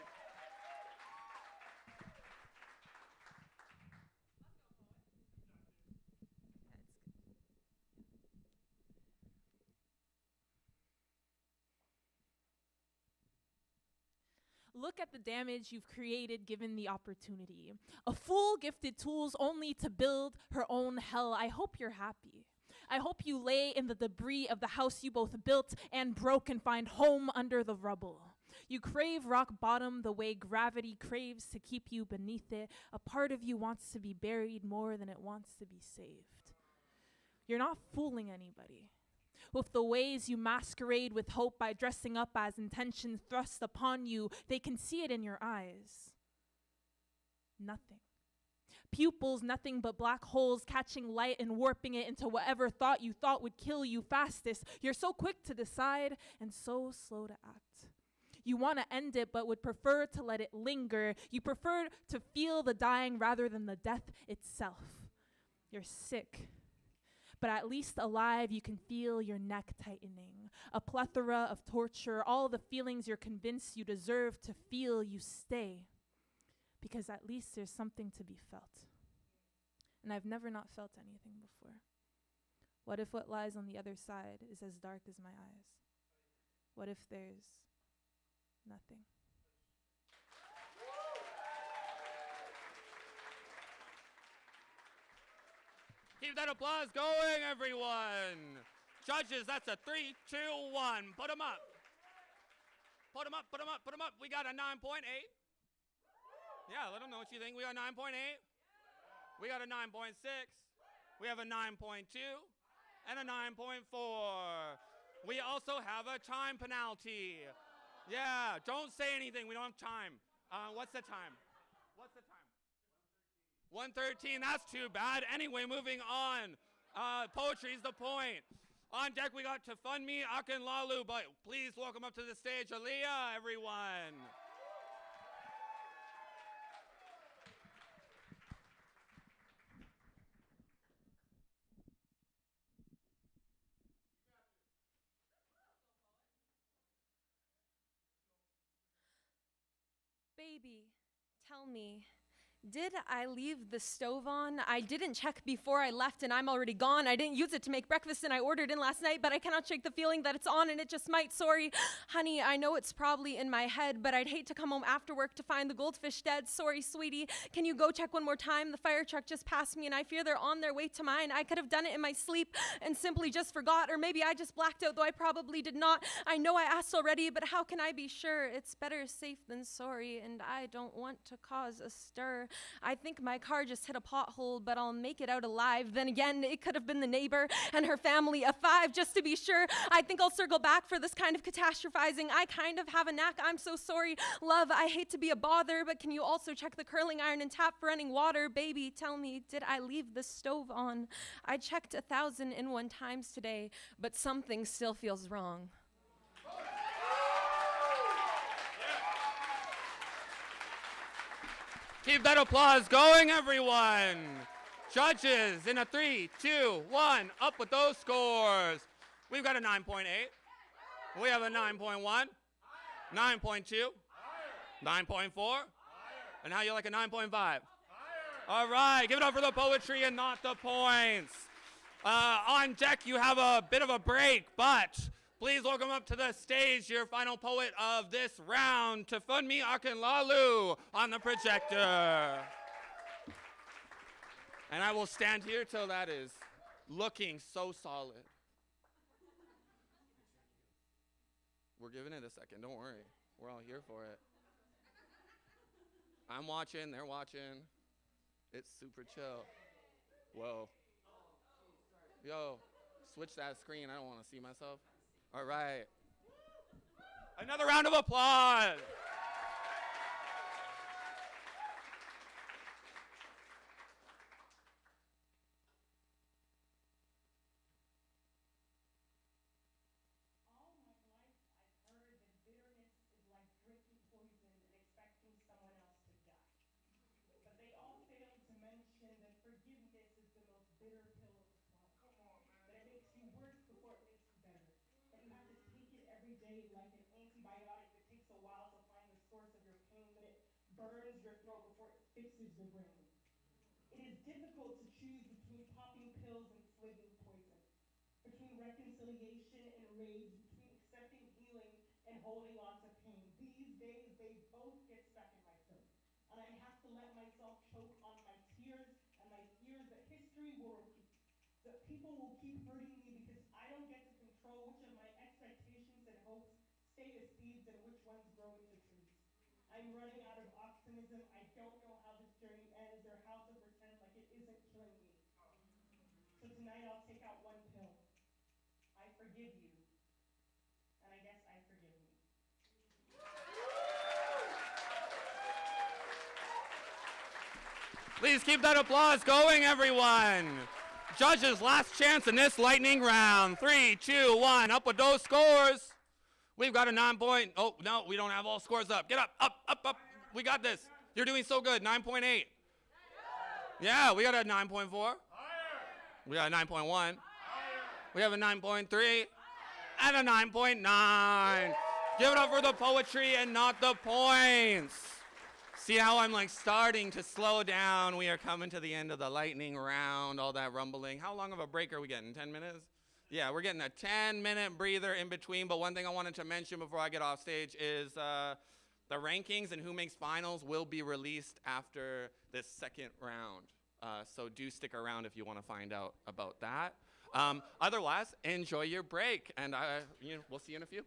Look at the damage you've created given the opportunity. A fool gifted tools only to build her own hell. I hope you're happy. I hope you lay in the debris of the house you both built and broke and find home under the rubble. You crave rock bottom the way gravity craves to keep you beneath it. A part of you wants to be buried more than it wants to be saved. You're not fooling anybody with the ways you masquerade with hope by dressing up as intention thrust upon you. They can see it in your eyes. Nothing. Pupils, nothing but black holes catching light and warping it into whatever thought you thought would kill you fastest. You're so quick to decide and so slow to act. You want to end it but would prefer to let it linger. You prefer to feel the dying rather than the death itself. You're sick. But at least alive, you can feel your neck tightening. A plethora of torture, all the feelings you're convinced you deserve to feel, you stay. Because at least there's something to be felt. And I've never not felt anything before. What if what lies on the other side is as dark as my eyes? What if there's nothing? Keep that applause going, everyone. Judges, that's a 3, 2, 1. Put them up. Put them up, put them up, put them up. We got a 9.8. Yeah, let them know what you think. We got 9.8. We got a 9.6. We have a 9.2 and a 9.4. We also have a time penalty. Yeah, don't say anything. We don't have time. What's the time? What's the time? 1:13, that's too bad. Anyway, moving on. Poetry's the point. On deck, we got Tofini, Akinlalu, but please welcome up to the stage, Aaliyah, everyone. Baby, tell me, did I leave the stove on? I didn't check before I left and I'm already gone. I didn't use it to make breakfast and I ordered in last night, but I cannot shake the feeling that it's on and it just might. Sorry, honey, I know it's probably in my head, but I'd hate to come home after work to find the goldfish dead. Sorry, sweetie. Can you go check one more time? The fire truck just passed me and I fear they're on their way to mine. I could have done it in my sleep and simply just forgot, or maybe I just blacked out, though I probably did not. I know I asked already, but how can I be sure? It's better safe than sorry, and I don't want to cause a stir. I think my car just hit a pothole, but I'll make it out alive. Then again, it could have been the neighbor and her family of 5, just to be sure. I think I'll circle back for this kind of catastrophizing. I kind of have a knack. I'm so sorry. Love, I hate to be a bother, but can you also check the curling iron and tap for running water? Baby, tell me, did I leave the stove on? I checked 1,001 times today, but something still feels wrong. Keep that applause going, everyone. Judges, in a 3, 2, 1, up with those scores. We've got a 9.8. We have a 9.1, 9.2, 9.4, and how you like a 9.5? All right, give it up for the poetry and not the points. On deck, you have a bit of a break, but please welcome up to the stage your final poet of this round, Tofini Akinlalu, on the projector. And I will stand here till that is looking so solid. We're giving it a second, don't worry. We're all here for it. I'm watching, they're watching. It's super chill. Whoa. Yo, switch that screen, I don't want to see myself. All right. Another round of applause. Like an antibiotic that takes a while to find the source of your pain, that it burns your throat before it fixes your brain. It is difficult to choose between popping pills and sligging poison, between reconciliation and rage, between accepting healing and holding on to pain. These days, they both get stuck in my throat, and I have to let myself choke on my tears and my fears that history will repeat, that people will keep hurting me because I don't get to control which of my expectations and hopes stay as seeds and which ones grow into trees. I'm running out of optimism. I don't know how this journey ends or how to pretend like it isn't killing me. So tonight I'll take out one pill. I forgive you. And I guess I forgive me. Please keep that applause going, everyone. Judges, last chance in this lightning round. 3, 2, 1, up with those scores. We've got a 9 point. Oh, no, we don't have all scores up. Get up, up, up, up. We got this. You're doing so good. 9.8. Yeah, we got a 9.4. We got a 9.1. We have a 9.3 and a 9.9. Give it up for the poetry and not the points. See how I'm like starting to slow down? We are coming to the end of the lightning round, all that rumbling. How long of a break are we getting? 10 minutes? Yeah, we're getting a 10-minute breather in between, but one thing I wanted to mention before I get off stage is the rankings and who makes finals will be released after this second round. So do stick around if you want to find out about that. Otherwise, enjoy your break, and we'll see you in a few.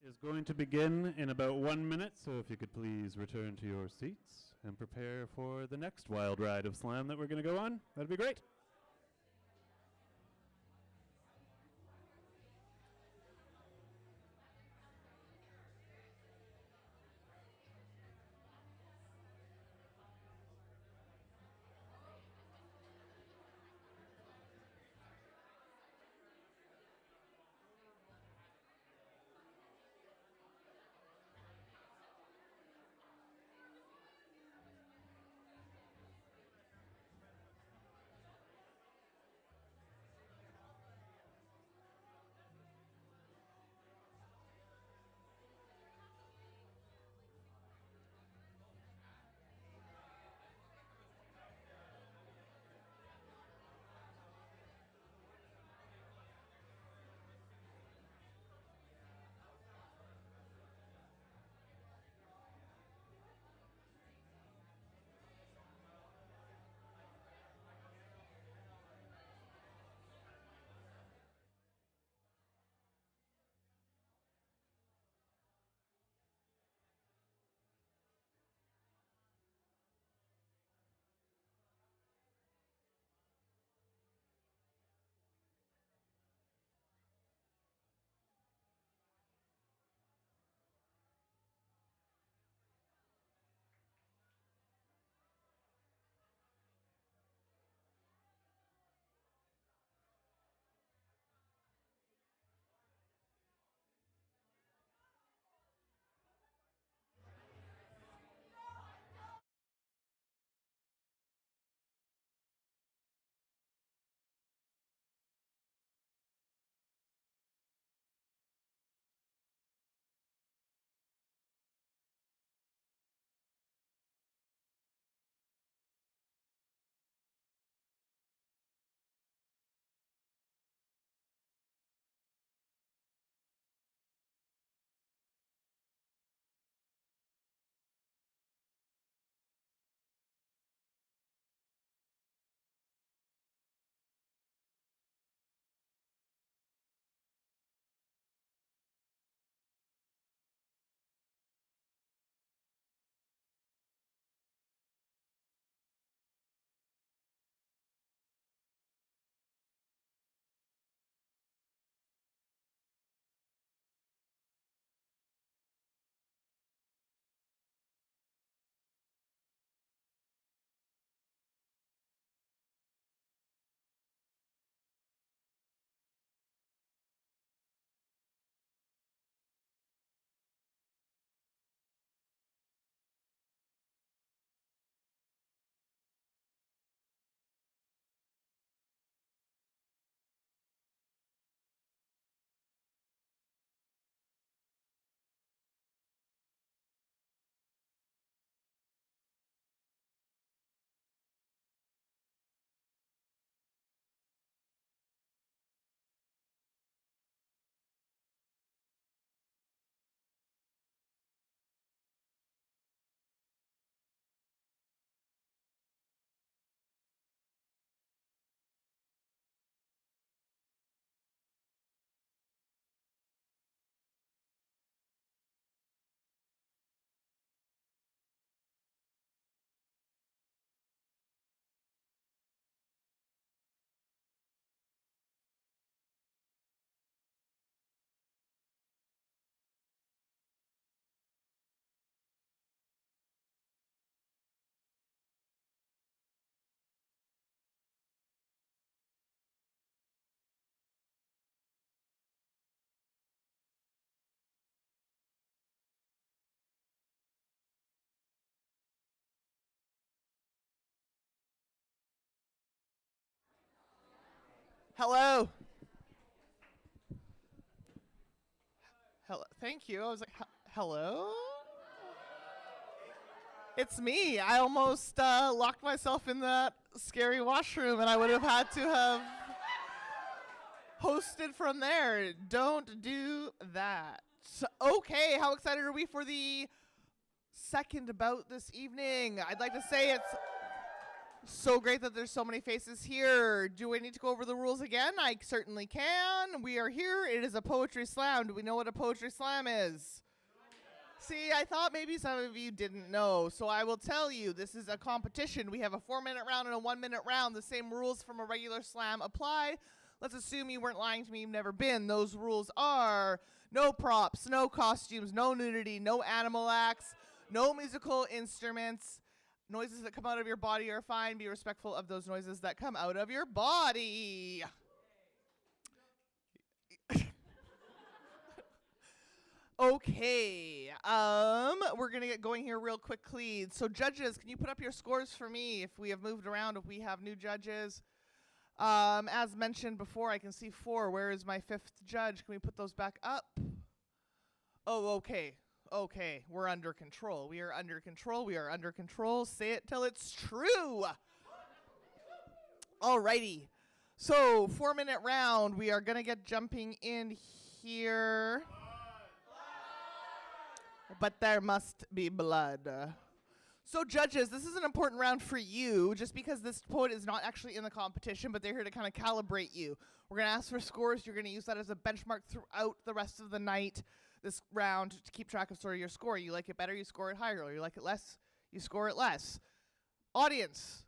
is going to begin in about 1 minute, so if you could please return to your seats and prepare for the next wild ride of slam that we're going to go on. That'd be great. Hello. Hello. Thank you. I was like, hello? It's me. I almost locked myself in that scary washroom, and I would have had to have hosted from there. Don't do that. Okay, how excited are we for the second bout this evening? I'd like to say it's So great that there's so many faces here. Do we need to go over the rules again? I certainly can. We are here. It is a poetry slam. Do we know what a poetry slam is? See, I thought maybe some of you didn't know, so I will tell you, this is a competition. We have a 4-minute round and a 1-minute round. The same rules from a regular slam apply. Let's assume you weren't lying to me, you've never been. Those rules are no props, no costumes, no nudity, no animal acts, no musical instruments. Noises that come out of your body are fine. Be respectful of those noises that come out of your body. Okay, we're gonna get going here real quickly. So judges, can you put up your scores for me if we have moved around, if we have new judges? As mentioned before, I can see 4. Where is my 5th judge? Can we put those back up? Oh, okay. Okay, we're under control. We are under control. We are under control. Say it till it's true. Alrighty. So, 4-minute round. We are going to get jumping in here. But there must be blood. So, judges, this is an important round for you, just because this poet is not actually in the competition, but they're here to kind of calibrate you. We're going to ask for scores. You're going to use that as a benchmark throughout the rest of the night. This round to keep track of sort of your score. You like it better, you score it higher. Or you like it less, you score it less. Audience,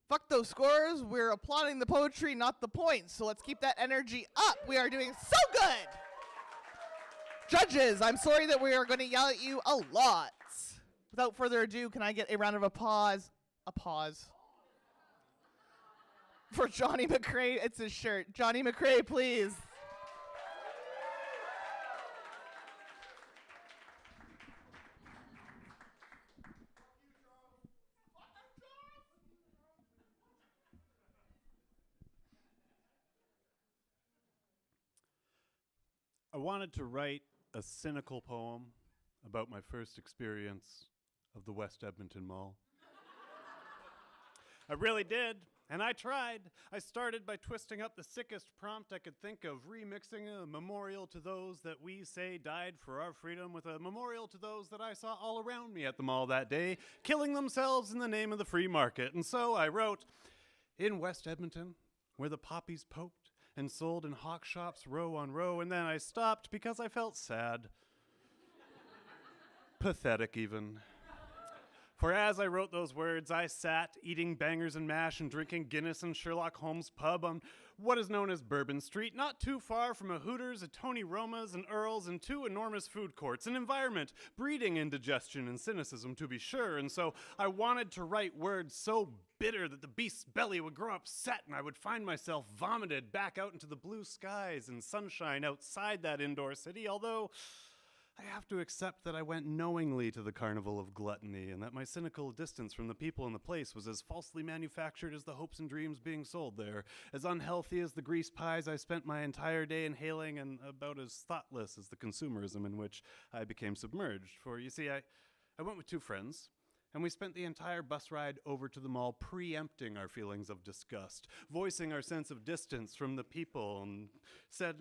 fuck those scores. We're applauding the poetry, not the points. So let's keep that energy up. We are doing so good. Judges, I'm sorry that we are going to yell at you a lot. Without further ado, can I get a round of applause? For Johnny McRae. It's his shirt. Johnny McRae, please. I wanted to write a cynical poem about my first experience of the West Edmonton Mall. I really did, and I tried. I started by twisting up the sickest prompt I could think of, remixing a memorial to those that we say died for our freedom with a memorial to those that I saw all around me at the mall that day, killing themselves in the name of the free market. And so I wrote, in West Edmonton, where the poppies poked and sold in hawk shops row on row, and then I stopped because I felt sad. Pathetic even. For as I wrote those words, I sat eating bangers and mash and drinking Guinness in Sherlock Holmes' pub on what is known as Bourbon Street, not too far from a Hooters, a Tony Roma's, and Earl's, and 2 enormous food courts, an environment breeding indigestion and cynicism, to be sure. And so I wanted to write words so bitter that the beast's belly would grow upset and I would find myself vomited back out into the blue skies and sunshine outside that indoor city, although I have to accept that I went knowingly to the carnival of gluttony and that my cynical distance from the people in the place was as falsely manufactured as the hopes and dreams being sold there, as unhealthy as the grease pies I spent my entire day inhaling, and about as thoughtless as the consumerism in which I became submerged. For you see, I went with 2 friends, and we spent the entire bus ride over to the mall preempting our feelings of disgust, voicing our sense of distance from the people, and said,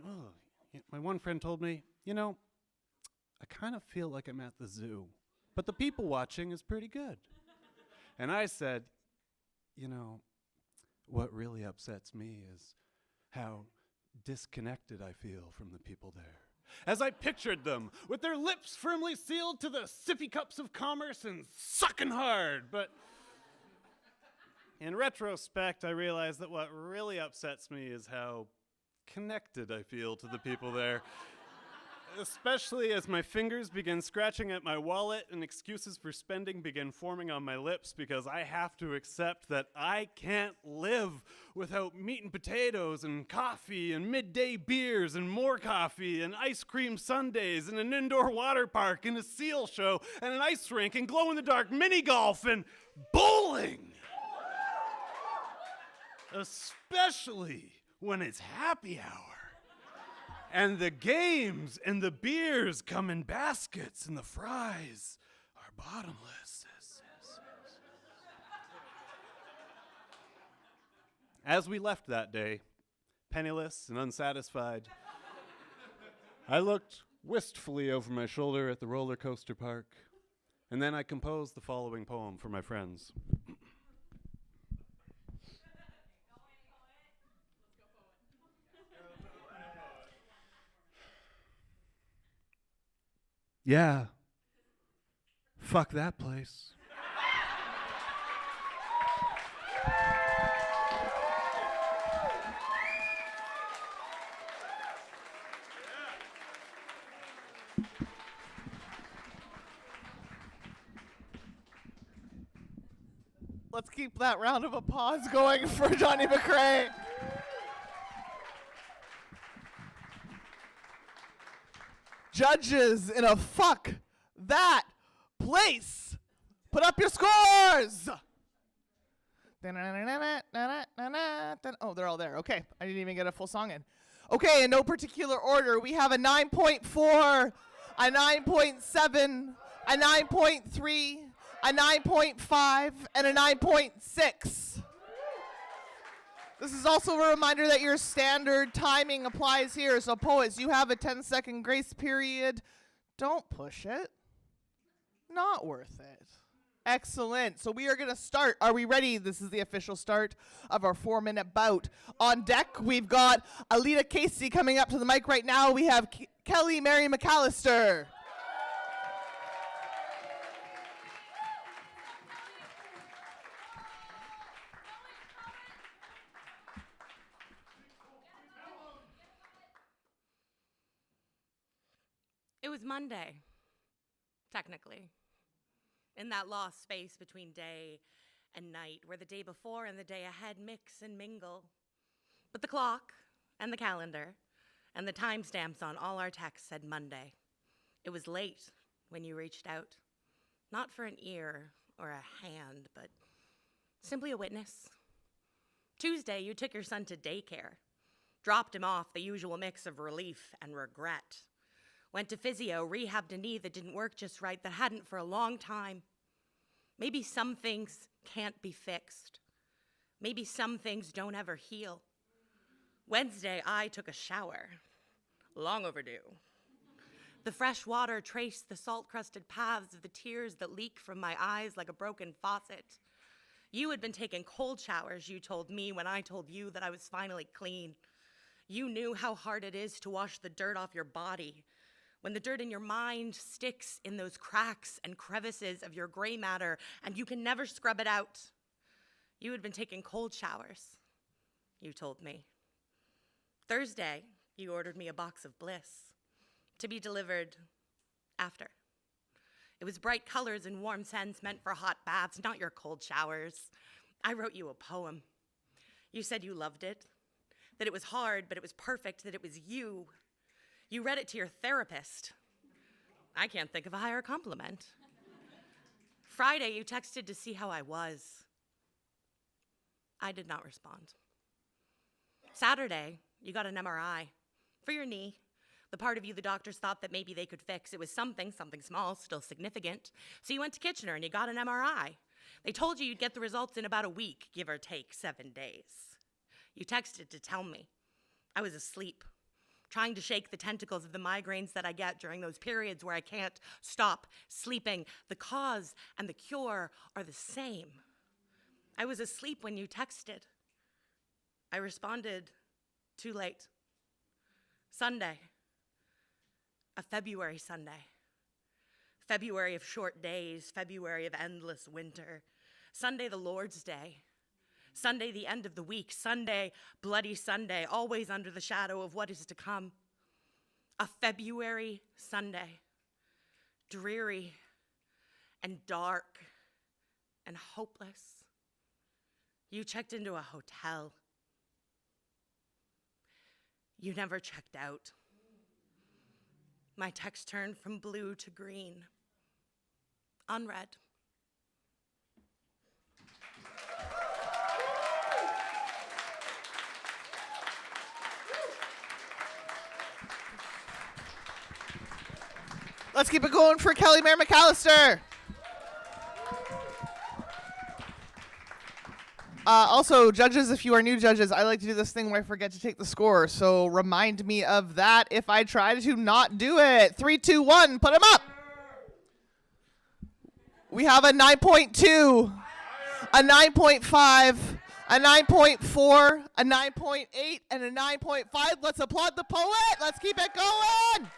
my one friend told me, I kind of feel like I'm at the zoo, but the people watching is pretty good. And I said, what really upsets me is how disconnected I feel from the people there. As I pictured them, with their lips firmly sealed to the sippy cups of commerce and sucking hard. But in retrospect, I realized that what really upsets me is how connected I feel to the people there. Especially as my fingers begin scratching at my wallet and excuses for spending begin forming on my lips, because I have to accept that I can't live without meat and potatoes and coffee and midday beers and more coffee and ice cream sundaes and an indoor water park and a seal show and an ice rink and glow-in-the-dark mini golf and bowling. Especially when it's happy hour. And the games and the beers come in baskets and the fries are bottomless. As we left that day, penniless and unsatisfied, I looked wistfully over my shoulder at the roller coaster park, and then I composed the following poem for my friends. Yeah. Fuck that place. Let's keep that round of applause going for Johnny McRae. Judges in a fuck that place. Put up your scores. Oh, they're all there. Okay, I didn't even get a full song in. Okay, in no particular order, we have a 9.4, a 9.7, a 9.3, a 9.5, and a 9.6. This is also a reminder that your standard timing applies here. So poets, you have a 10-second grace period. Don't push it. Not worth it. Excellent. So we are going to start. Are we ready? This is the official start of our 4-minute bout. On deck, we've got Aaliyah Casey coming up to the mic right now. We have Kelly Mary McAllister. It was Monday, technically, in that lost space between day and night, where the day before and the day ahead mix and mingle. But the clock and the calendar and the timestamps on all our texts said Monday. It was late when you reached out, not for an ear or a hand, but simply a witness. Tuesday, you took your son to daycare, dropped him off, the usual mix of relief and regret. Went to physio, rehabbed a knee that didn't work just right, that hadn't for a long time. Maybe some things can't be fixed. Maybe some things don't ever heal. Wednesday, I took a shower. Long overdue. The fresh water traced the salt-crusted paths of the tears that leak from my eyes like a broken faucet. You had been taking cold showers, you told me, when I told you that I was finally clean. You knew how hard it is to wash the dirt off your body, when the dirt in your mind sticks in those cracks and crevices of your gray matter and you can never scrub it out. You had been taking cold showers, you told me. Thursday, you ordered me a box of Bliss to be delivered after. It was bright colors and warm scents meant for hot baths, not your cold showers. I wrote you a poem. You said you loved it, that it was hard, but it was perfect, that it was you. You read it to your therapist. I can't think of a higher compliment. Friday, you texted to see how I was. I did not respond. Saturday, you got an MRI for your knee, the part of you the doctors thought that maybe they could fix. It was something small, still significant. So you went to Kitchener and you got an MRI. They told you you'd get the results in about a week, give or take 7 days. You texted to tell me. I was asleep, trying to shake the tentacles of the migraines that I get during those periods where I can't stop sleeping. The cause and the cure are the same. I was asleep when you texted. I responded too late. Sunday, a February Sunday. February of short days, February of endless winter. Sunday, the Lord's Day. Sunday, the end of the week. Sunday, Bloody Sunday, always under the shadow of what is to come. A February Sunday, dreary and dark and hopeless. You checked into a hotel. You never checked out. My text turned from blue to green, unread. Let's keep it going for Kelly Mary McAllister. Also, judges, if you are new judges, I like to do this thing where I forget to take the score. So remind me of that if I try to not do it. 3, 2, 1, put them up. We have a 9.2, a 9.5, a 9.4, a 9.8, and a 9.5. Let's applaud the poet. Let's keep it going.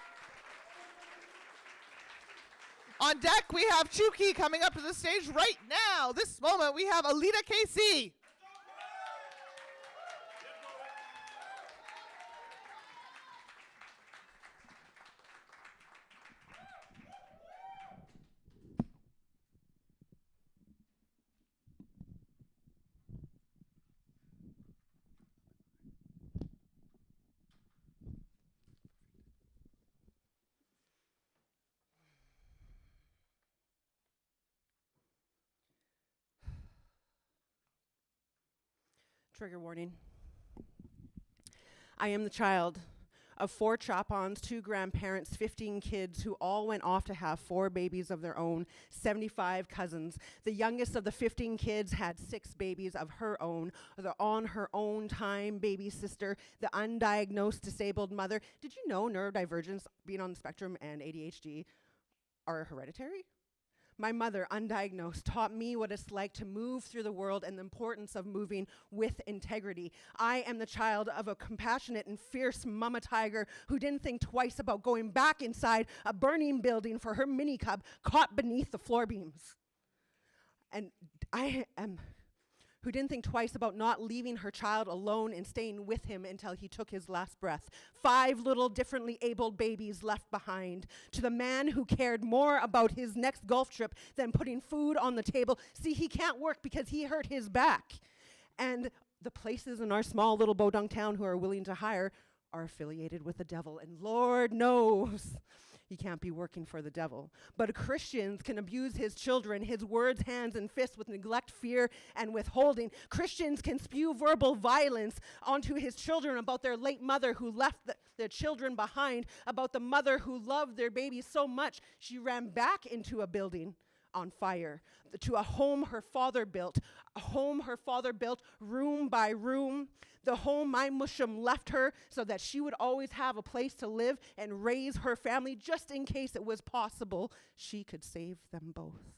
On deck, we have Chuki coming up to the stage right now. This moment, we have Aaliyah KC. Trigger warning. I am the child of 4 chop-ons, 2 grandparents, 15 kids who all went off to have 4 babies of their own, 75 cousins. The youngest of the 15 kids had 6 babies of her own, the on her own time baby sister, the undiagnosed disabled mother. Did you know neurodivergence, being on the spectrum, and ADHD are hereditary? My mother, undiagnosed, taught me what it's like to move through the world and the importance of moving with integrity. I am the child of a compassionate and fierce mama tiger who didn't think twice about going back inside a burning building for her mini cub caught beneath the floor beams. And who didn't think twice about not leaving her child alone and staying with him until he took his last breath. 5 little differently abled babies left behind. To the man who cared more about his next golf trip than putting food on the table. See, he can't work because he hurt his back. And the places in our small little Bodung town who are willing to hire are affiliated with the devil. And Lord knows he can't be working for the devil. But Christians can abuse his children, his words, hands, and fists with neglect, fear, and withholding. Christians can spew verbal violence onto his children about their late mother who left their children behind, about the mother who loved their baby so much she ran back into a building on fire, to a home her father built, room by room, the home my mushum left her so that she would always have a place to live and raise her family just in case it was possible she could save them both.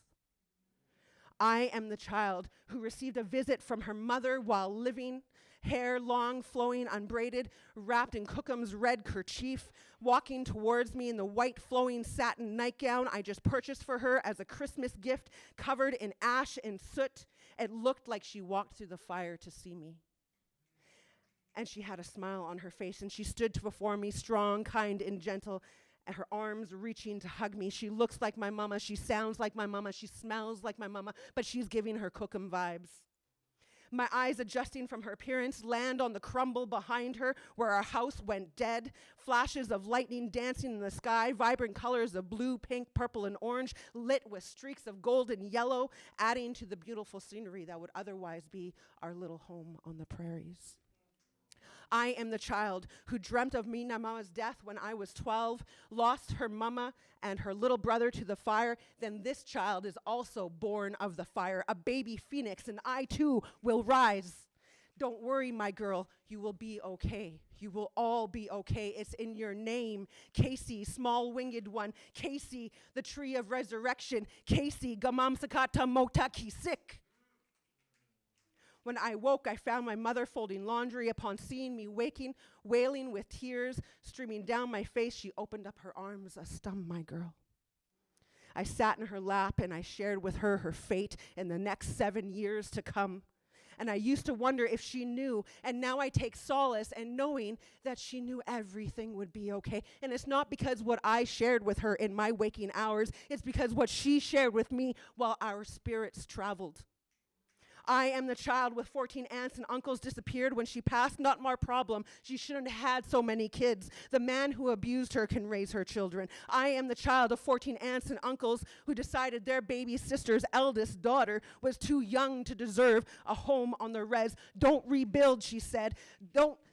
I am the child who received a visit from her mother while living, hair long, flowing, unbraided, wrapped in Cookum's red kerchief, walking towards me in the white flowing satin nightgown I just purchased for her as a Christmas gift, covered in ash and soot. It looked like she walked through the fire to see me. And she had a smile on her face, and she stood before me, strong, kind, and gentle, and her arms reaching to hug me. She looks like my mama, she sounds like my mama, she smells like my mama, but she's giving her Cookum vibes. My eyes, adjusting from her appearance, land on the crumble behind her where our house went dead. Flashes of lightning dancing in the sky, vibrant colors of blue, pink, purple, and orange, lit with streaks of gold and yellow, adding to the beautiful scenery that would otherwise be our little home on the prairies. I am the child who dreamt of Mina Mama's death when I was 12, lost her mama and her little brother to the fire. Then this child is also born of the fire, a baby phoenix, and I too will rise. Don't worry, my girl, you will be okay. You will all be okay. It's in your name. Casey, small-winged one. Casey, the tree of resurrection. Casey, gamamsakata mota kisik. When I woke, I found my mother folding laundry. Upon seeing me waking, wailing with tears streaming down my face, she opened up her arms, my girl. I sat in her lap and I shared with her her fate in the next 7 years to come. And I used to wonder if she knew, and now I take solace in knowing that she knew everything would be okay. And it's not because what I shared with her in my waking hours, it's because what she shared with me while our spirits traveled. I am the child with 14 aunts and uncles disappeared when she passed. Not my problem. She shouldn't have had so many kids. The man who abused her can raise her children. I am the child of 14 aunts and uncles who decided their baby sister's eldest daughter was too young to deserve a home on the res. Don't rebuild, she said.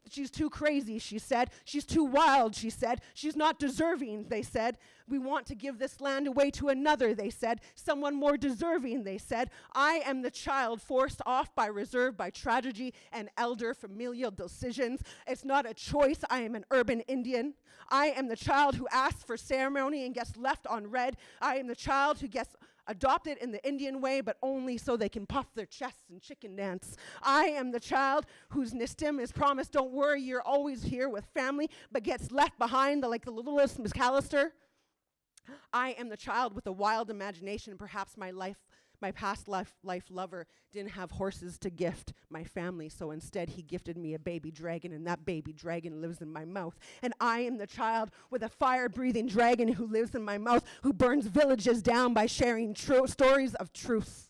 She's too crazy, she said. She's too wild, she said. She's not deserving, they said. We want to give this land away to another, they said. Someone more deserving, they said. I am the child forced off by reserve, by tragedy and elder familial decisions. It's not a choice. I am an urban Indian. I am the child who asks for ceremony and gets left on red. I am the child who gets adopted in the Indian way, but only so they can puff their chests and chicken dance. I am the child whose Nistim is promised, don't worry, you're always here with family, but gets left behind like the littlest Miss Callister. I am the child with a wild imagination. Perhaps my past life lover didn't have horses to gift my family, so instead he gifted me a baby dragon, and that baby dragon lives in my mouth. And I am the child with a fire-breathing dragon who lives in my mouth, who burns villages down by sharing stories of truth.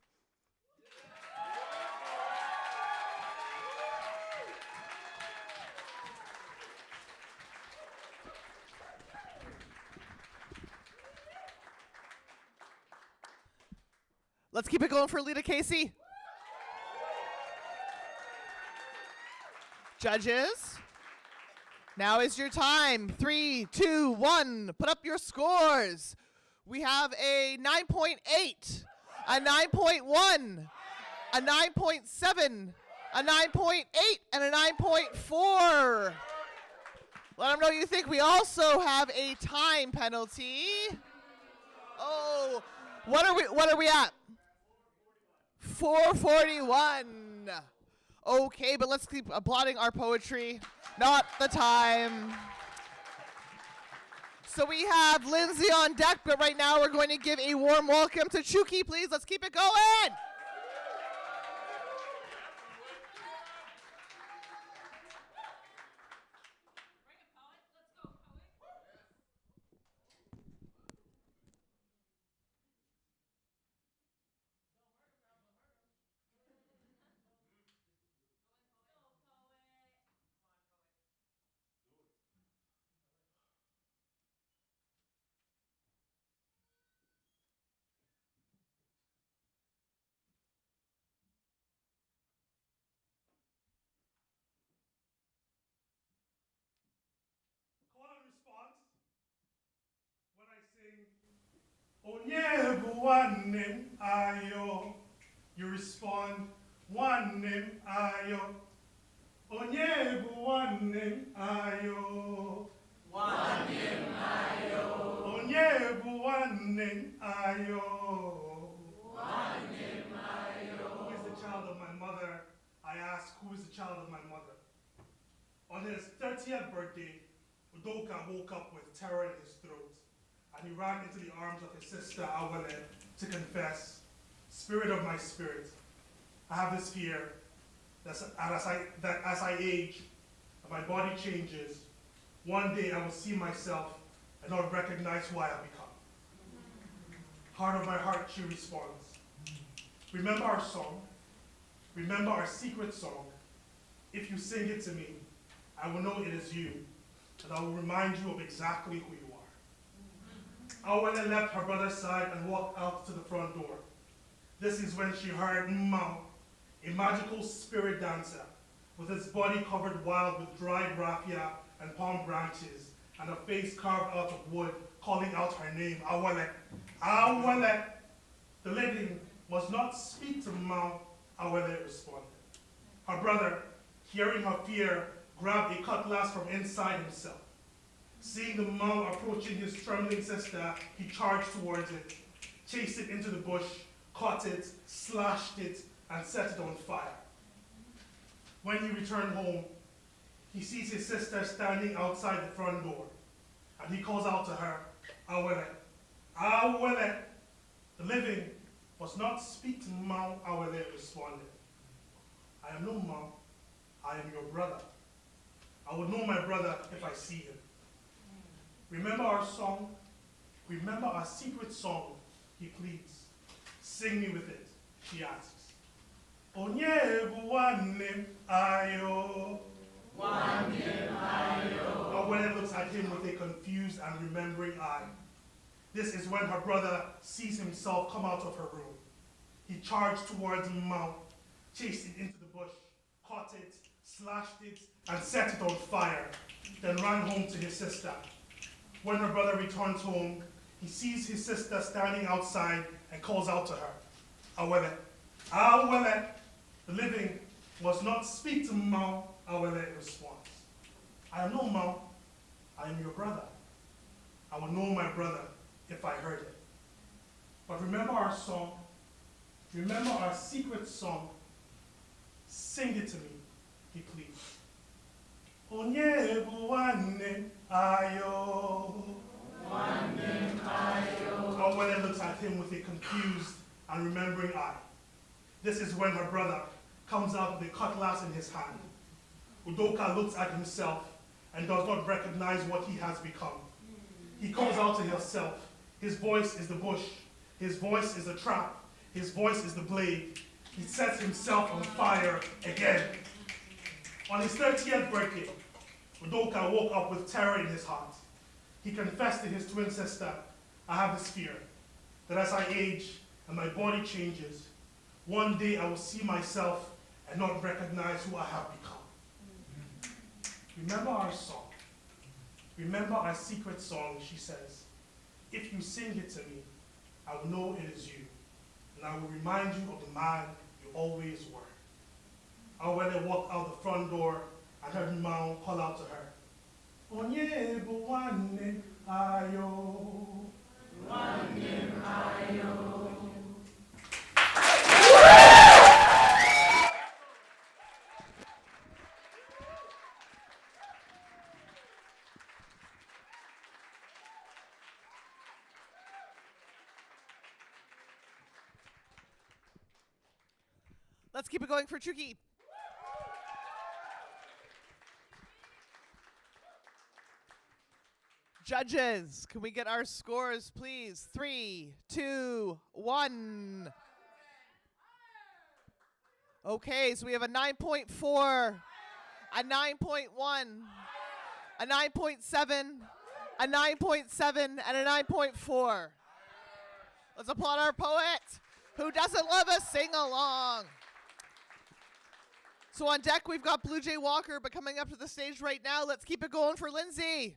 Let's keep it going for Lita Casey. Judges, now is your time. 3, 2, 1. Put up your scores. We have a 9.8, a 9.1, a 9.7, a 9.8, and a 9.4. Let them know you think. We also have a time penalty. Oh, what are we at? 4:41. Okay, but let's keep applauding our poetry. Not the time. So we have Lindsay on deck, but right now we're going to give a warm welcome to Chuki, please. Let's keep it going. Call and response when I sing Onyebuwanem ayo. You respond Wanem ayo. Onyebuwanem ayo. Wanem ayo. Onyebuwanem ayo. Wanem ayo. Who is the child of my mother? I ask, who is the child of my mother? On his 30th birthday, Udoka woke up with terror in his throat, and he ran into the arms of his sister Awale to confess, "Spirit of my spirit, I have this fear that as I age, and my body changes, one day I will see myself and not recognize who I have become." Heart of my heart, she responds, "Remember our song, remember our secret song. If you sing it to me, I will know it is you, and I will remind you of exactly who you are." Awele left her brother's side and walked out to the front door. This is when she heard Mmao, a magical spirit dancer, with his body covered wild with dried raffia and palm branches, and a face carved out of wood, calling out her name, Awele. Awele! The living must not speak to Mmao, Awele responded. Her brother, hearing her fear, grabbed a cutlass from inside himself. Seeing the Mmao approaching his trembling sister, he charged towards it, chased it into the bush, caught it, slashed it, and set it on fire. When he returned home, he sees his sister standing outside the front door, and he calls out to her, Awele, Awele! The living must not speak to Mmao, Awele responded. I am no Mmao, I am your brother. I will know my brother if I see him. Remember our song? Remember our secret song, he pleads. Sing me with it, she asks. Onyebuwanem ayo. Wanem ayo. Awele looks at him with a confused and remembering eye. This is when her brother sees himself come out of her room. He charged towards Mmao, chased it into the bush, caught it, slashed it, and set it on fire, then ran home to his sister. When her brother returns home, he sees his sister standing outside and calls out to her, Awele, Awele! The living must not speak to Mmao, Awele responds. I am no Mmao, I am your brother. I will know my brother if I heard it. But remember our song, remember our secret song. Sing it to me, he pleads. Onyebuwanem ayo. Wanem ayo. at him with a confused and remembering eye. This is when her brother comes out with a cutlass in his hand. Udoka looks at himself and does not recognize what he has become. He calls out to himself. His voice is the bush. His voice is the trap. His voice is the blade. He sets himself on fire again. On his 30th birthday, Udoka woke up with terror in his heart. He confessed to his twin sister, I have this fear, that as I age and my body changes, one day I will see myself and not recognize who I have become. Remember our song. Remember our secret song, she says. If you sing it to me, I will know it is you, and I will remind you of the man you always were. When I walked out the front door, I heard Mom call out to her, Onye bu nwanne ayo. Nwanne ayo. Let's keep it going for Chuki. Judges, can we get our scores, please? 3, 2, 1. Okay, so we have a 9.4, a 9.1, a 9.7, a 9.7, and a 9.4. Let's applaud our poet who doesn't love us sing along. So on deck, we've got Blue Jay Walker, but coming up to the stage right now, let's keep it going for Lindsay.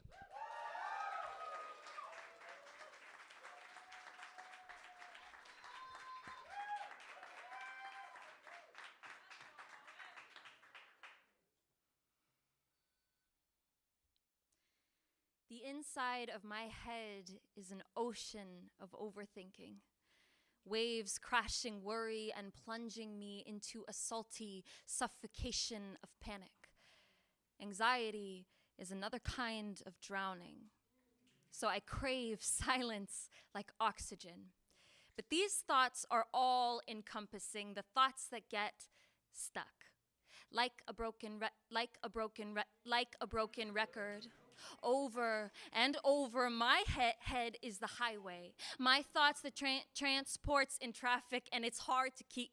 The inside of my head is an ocean of overthinking. Waves crashing worry and plunging me into a salty suffocation of panic. Anxiety is another kind of drowning. So I crave silence like oxygen. But these thoughts are all encompassing, the thoughts that get stuck. Like a broken record. Over and over, my head is the highway. My thoughts the transports in traffic, and it's hard to keep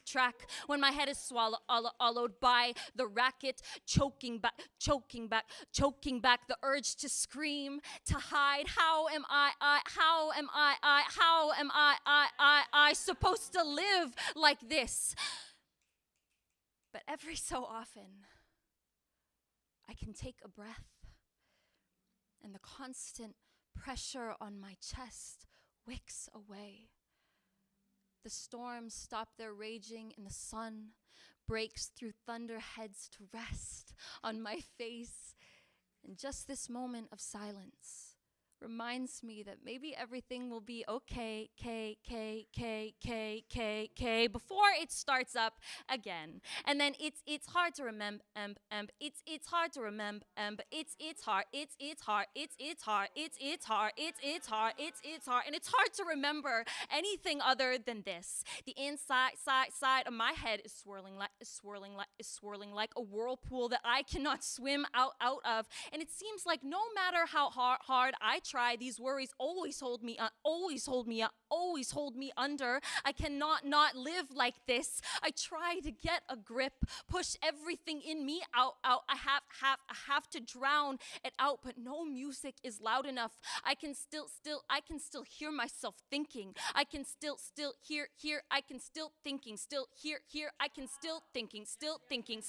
track when my head is swallowed by the racket, choking back the urge to scream, to hide. How am I supposed to live like this? But every so often, I can take a breath, and the constant pressure on my chest wicks away. The storms stop their raging, and the sun breaks through thunder, heads to rest on my face. And just this moment of silence reminds me that maybe everything will be okay, before it starts up again. And then it's hard to remember, it's hard to remember, and it's hard to remember anything other than this. The inside of my head is swirling like a whirlpool that I cannot swim out of. And it seems like no matter how hard I try, these worries always hold me under. I cannot not live like this. I try to get a grip, push everything in me out. I have to drown it out, but no music is loud enough. I can still hear myself thinking. I can still hear. I can still thinking. Still here. I can still thinking. Still thinking.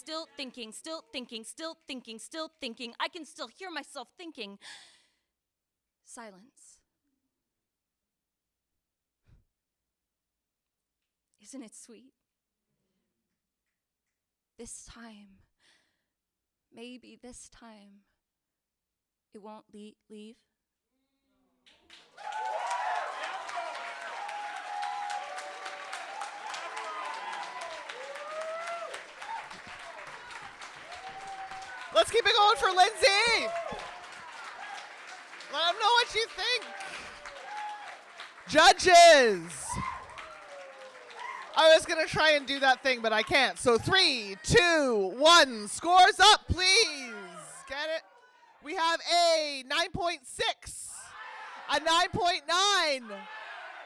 I can still hear myself thinking. Silence. Isn't it sweet? This time, maybe this time, it won't leave. Let's keep it going for Lindsay. Let them know what you think. Judges! I was going to try and do that thing, but I can't. So 3, 2, 1. Scores up, please. Get it? We have a 9.6, a 9.9,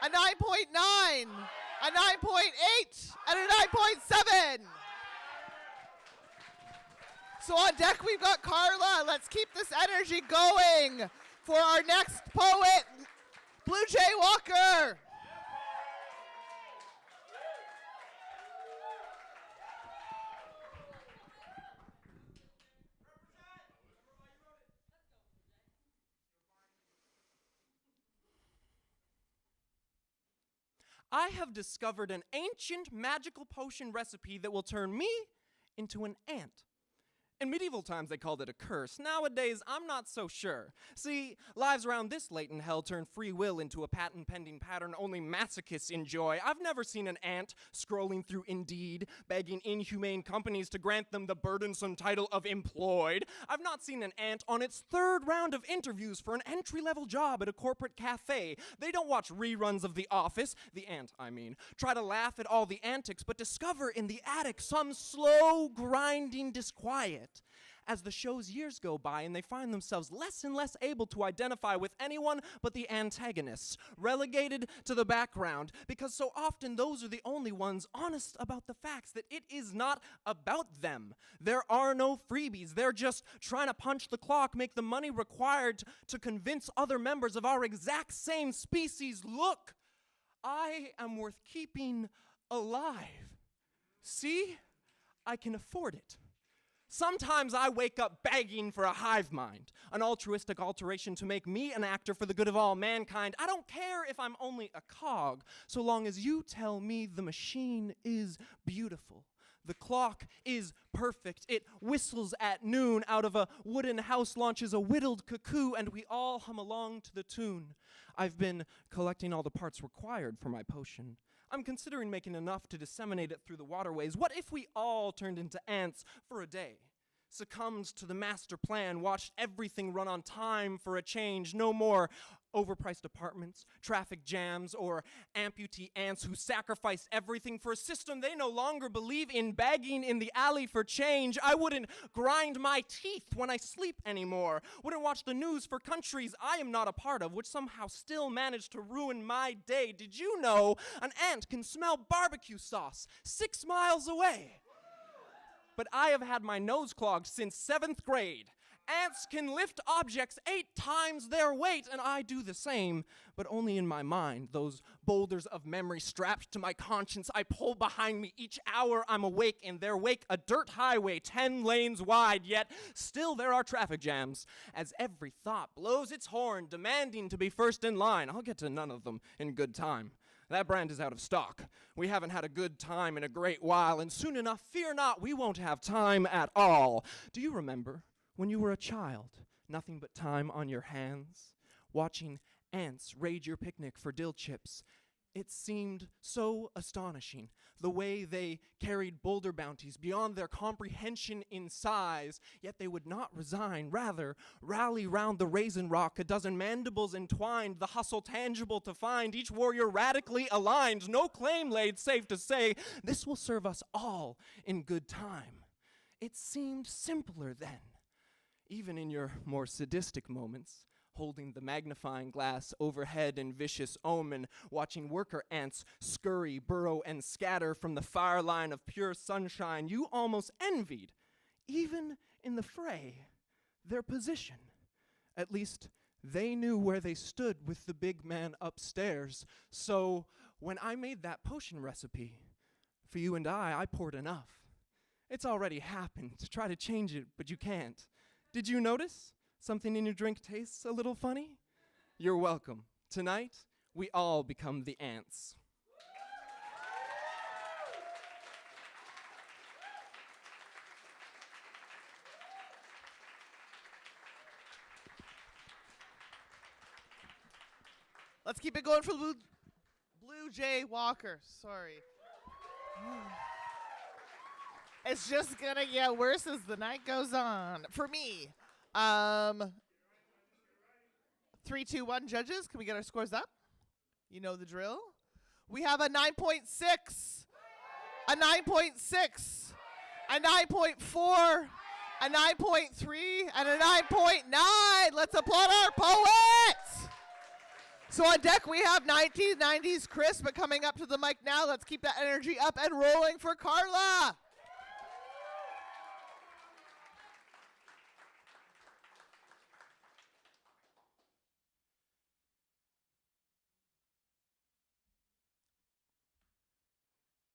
a 9.9, a 9.8, and a 9.7. So on deck, we've got Carla. Let's keep this energy going for our next poet, Blue Jay Walker. I have discovered an ancient magical potion recipe that will turn me into an ant. In medieval times, they called it a curse. Nowadays, I'm not so sure. See, lives around this latent hell turn free will into a patent-pending pattern only masochists enjoy. I've never seen an ant scrolling through Indeed, begging inhumane companies to grant them the burdensome title of employed. I've not seen an ant on its third round of interviews for an entry-level job at a corporate cafe. They don't watch reruns of The Office, the ant, I mean, try to laugh at all the antics, but discover in the attic some slow, grinding disquiet. As the show's years go by and they find themselves less and less able to identify with anyone but the antagonists, relegated to the background, because so often those are the only ones honest about the facts that it is not about them. There are no freebies. They're just trying to punch the clock, make the money required to convince other members of our exact same species, look, I am worth keeping alive. See, I can afford it. Sometimes I wake up begging for a hive mind, an altruistic alteration to make me an actor for the good of all mankind. I don't care if I'm only a cog, so long as you tell me the machine is beautiful. The clock is perfect. It whistles at noon. Out of a wooden house launches a whittled cuckoo, and we all hum along to the tune. I've been collecting all the parts required for my potion. I'm considering making enough to disseminate it through the waterways. What if we all turned into ants for a day? Succumbed to the master plan, watched everything run on time for a change. No more overpriced apartments, traffic jams, or amputee ants who sacrifice everything for a system they no longer believe in, begging in the alley for change. I wouldn't grind my teeth when I sleep anymore. Wouldn't watch the news for countries I am not a part of, which somehow still manage to ruin my day. Did you know an ant can smell barbecue sauce 6 miles away? But I have had my nose clogged since 7th grade. Ants can lift objects 8 times their weight, and I do the same, but only in my mind. Those boulders of memory strapped to my conscience I pull behind me each hour I'm awake. In their wake, a dirt highway 10 lanes wide, yet still there are traffic jams, as every thought blows its horn, demanding to be first in line. I'll get to none of them in good time. That brand is out of stock. We haven't had a good time in a great while, and soon enough, fear not, we won't have time at all. Do you remember when you were a child, nothing but time on your hands, watching ants raid your picnic for dill chips? It seemed so astonishing, the way they carried boulder bounties beyond their comprehension in size, yet they would not resign, rather rally round the raisin rock, a dozen mandibles entwined, the hustle tangible to find, each warrior radically aligned, no claim laid, safe to say, this will serve us all in good time. It seemed simpler then. Even in your more sadistic moments, holding the magnifying glass overhead in vicious omen, watching worker ants scurry, burrow, and scatter from the fire line of pure sunshine, you almost envied, even in the fray, their position. At least they knew where they stood with the big man upstairs. So when I made that potion recipe, for you and I poured enough. It's already happened. Try to change it, but you can't. Did you notice? Something in your drink tastes a little funny? You're welcome. Tonight, we all become the ants. Let's keep it going for Blue Jay Walker. Sorry. It's just gonna get worse as the night goes on. For me, 3, 2, 1, judges, can we get our scores up? You know the drill. We have a 9.6, a 9.6, a 9.4, a 9.3, and a 9.9. Let's applaud our poets. So on deck we have 1990s Chris, but coming up to the mic now, let's keep that energy up and rolling for Carla.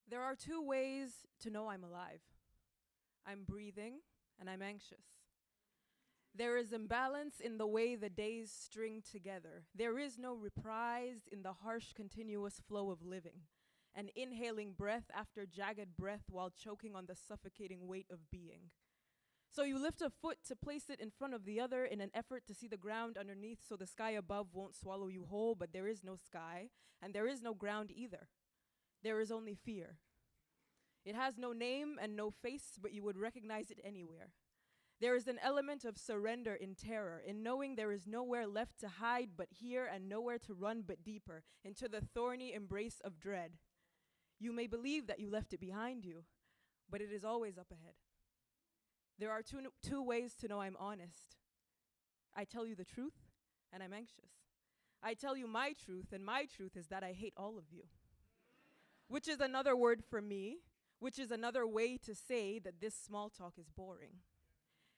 There are two ways to know I'm alive. I'm breathing and I'm anxious. There is imbalance in the way the days string together. There is no reprise in the harsh, continuous flow of living. An inhaling breath after jagged breath while choking on the suffocating weight of being. So you lift a foot to place it in front of the other in an effort to see the ground underneath so the sky above won't swallow you whole, but there is no sky, and there is no ground either. There is only fear. It has no name and no face, but you would recognize it anywhere. There is an element of surrender in terror, in knowing there is nowhere left to hide but here and nowhere to run but deeper, into the thorny embrace of dread. You may believe that you left it behind you, but it is always up ahead. There are two ways to know I'm honest. I tell you the truth, and I'm anxious. I tell you my truth, and my truth is that I hate all of you. Which is another word for me, which is another way to say that this small talk is boring.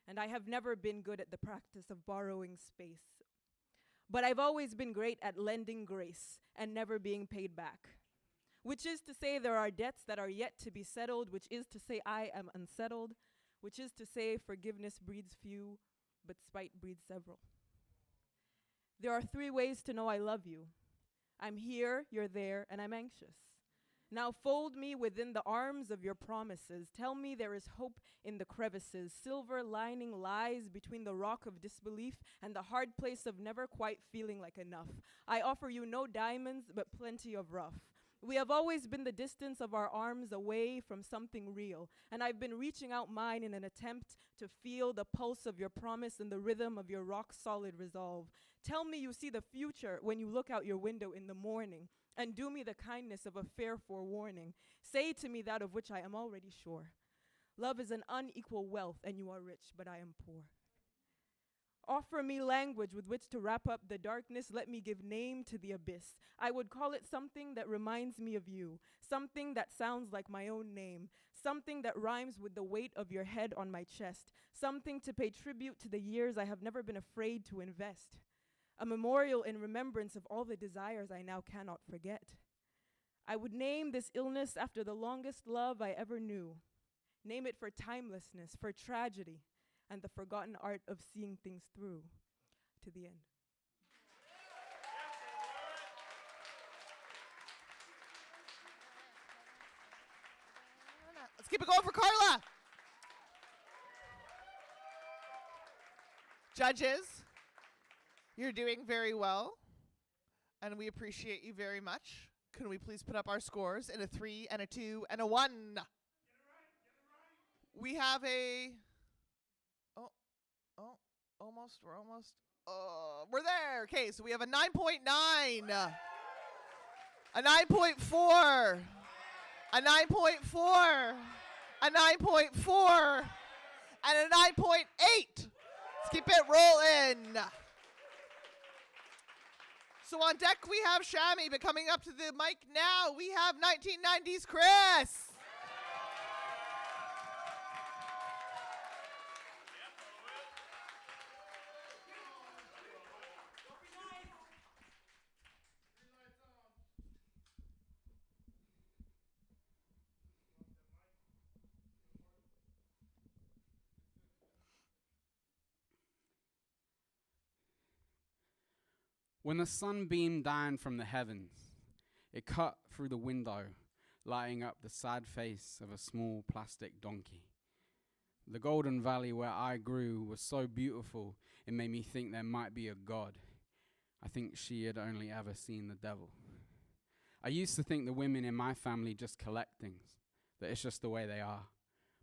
And I have never been good at the practice of borrowing space. But I've always been great at lending grace and never being paid back. Which is to say there are debts that are yet to be settled, which is to say I am unsettled, which is to say forgiveness breeds few, but spite breeds several. There are three ways to know I love you. I'm here, you're there, and I'm anxious. Now fold me within the arms of your promises. Tell me there is hope in the crevices. Silver lining lies between the rock of disbelief and the hard place of never quite feeling like enough. I offer you no diamonds, but plenty of rough. We have always been the distance of our arms away from something real, and I've been reaching out mine in an attempt to feel the pulse of your promise and the rhythm of your rock-solid resolve. Tell me you see the future when you look out your window in the morning, and do me the kindness of a fair forewarning. Say to me that of which I am already sure. Love is an unequal wealth, and you are rich, but I am poor. Offer me language with which to wrap up the darkness. Let me give name to the abyss. I would call it something that reminds me of you, something that sounds like my own name, something that rhymes with the weight of your head on my chest, something to pay tribute to the years I have never been afraid to invest, a memorial in remembrance of all the desires I now cannot forget. I would name this illness after the longest love I ever knew. Name it for timelessness, for tragedy, and the forgotten art of seeing things through to the end. Let's keep it going for Carla. Judges, you're doing very well, and we appreciate you very much. Can we please put up our scores in a 3 and a 2 and a 1? Get it right. We have a... We're almost. We're there. Okay, so we have a 9.9, a 9.4, a 9.4, a 9.4, and a 9.8. Let's keep it rolling. So on deck we have Shami, but coming up to the mic now, we have 1990s Chris. When the sun beamed down from the heavens, it cut through the window, lighting up the sad face of a small plastic donkey. The golden valley where I grew was so beautiful, it made me think there might be a God. I think she had only ever seen the devil. I used to think the women in my family just collect things, that it's just the way they are.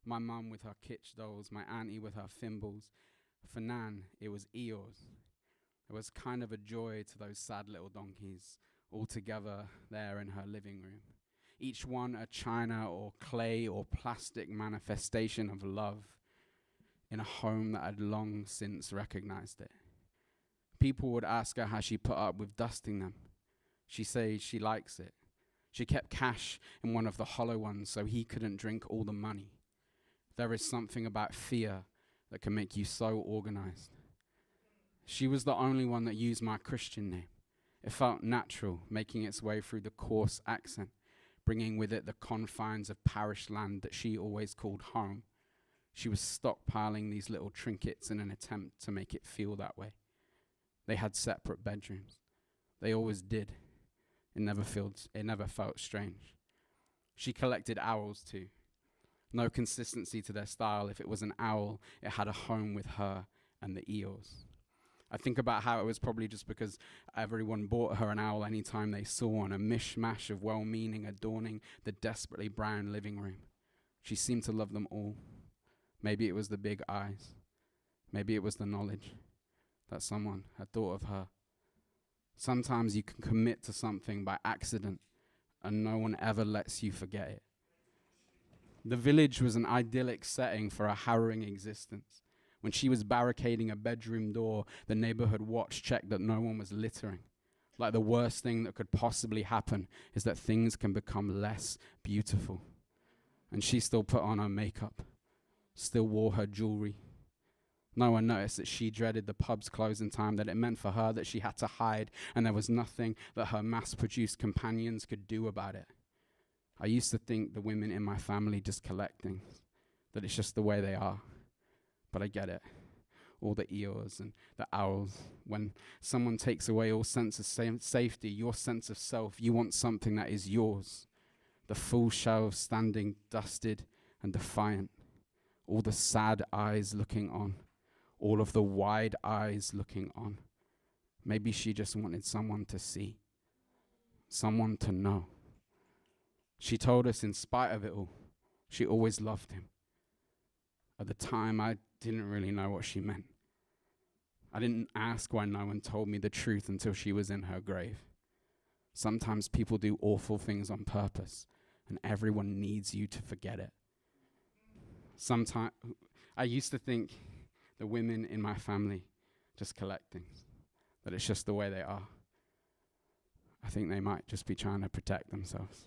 My mum with her kitsch dolls, my auntie with her thimbles. For Nan, it was Eeyores. There was kind of a joy to those sad little donkeys, all together there in her living room. Each one a china or clay or plastic manifestation of love in a home that had long since recognized it. People would ask her how she put up with dusting them. She says she likes it. She kept cash in one of the hollow ones so he couldn't drink all the money. There is something about fear that can make you so organized. She was the only one that used my Christian name. It felt natural, making its way through the coarse accent, bringing with it the confines of parish land that she always called home. She was stockpiling these little trinkets in an attempt to make it feel that way. They had separate bedrooms. They always did. It never felt strange. She collected owls too. No consistency to their style. If it was an owl, it had a home with her and the eels. I think about how it was probably just because everyone bought her an owl anytime they saw one, a mishmash of well-meaning adorning the desperately brown living room. She seemed to love them all. Maybe it was the big eyes. Maybe it was the knowledge that someone had thought of her. Sometimes you can commit to something by accident and no one ever lets you forget it. The village was an idyllic setting for a harrowing existence. When she was barricading a bedroom door, the neighborhood watch checked that no one was littering. Like the worst thing that could possibly happen is that things can become less beautiful. And she still put on her makeup, still wore her jewelry. No one noticed that she dreaded the pub's closing time, that it meant for her that she had to hide, and there was nothing that her mass-produced companions could do about it. I used to think the women in my family just collect things, that it's just the way they are. But I get it. All the eels and the owls. When someone takes away all sense of safety, your sense of self, you want something that is yours. The full shelves standing dusted and defiant. All the sad eyes looking on. All of the wide eyes looking on. Maybe she just wanted someone to see. Someone to know. She told us in spite of it all, she always loved him. At the time, I didn't really know what she meant. I didn't ask why no one told me the truth until she was in her grave. Sometimes people do awful things on purpose, and everyone needs you to forget it. Sometimes I used to think the women in my family just collect things, that it's just the way they are. I think they might just be trying to protect themselves.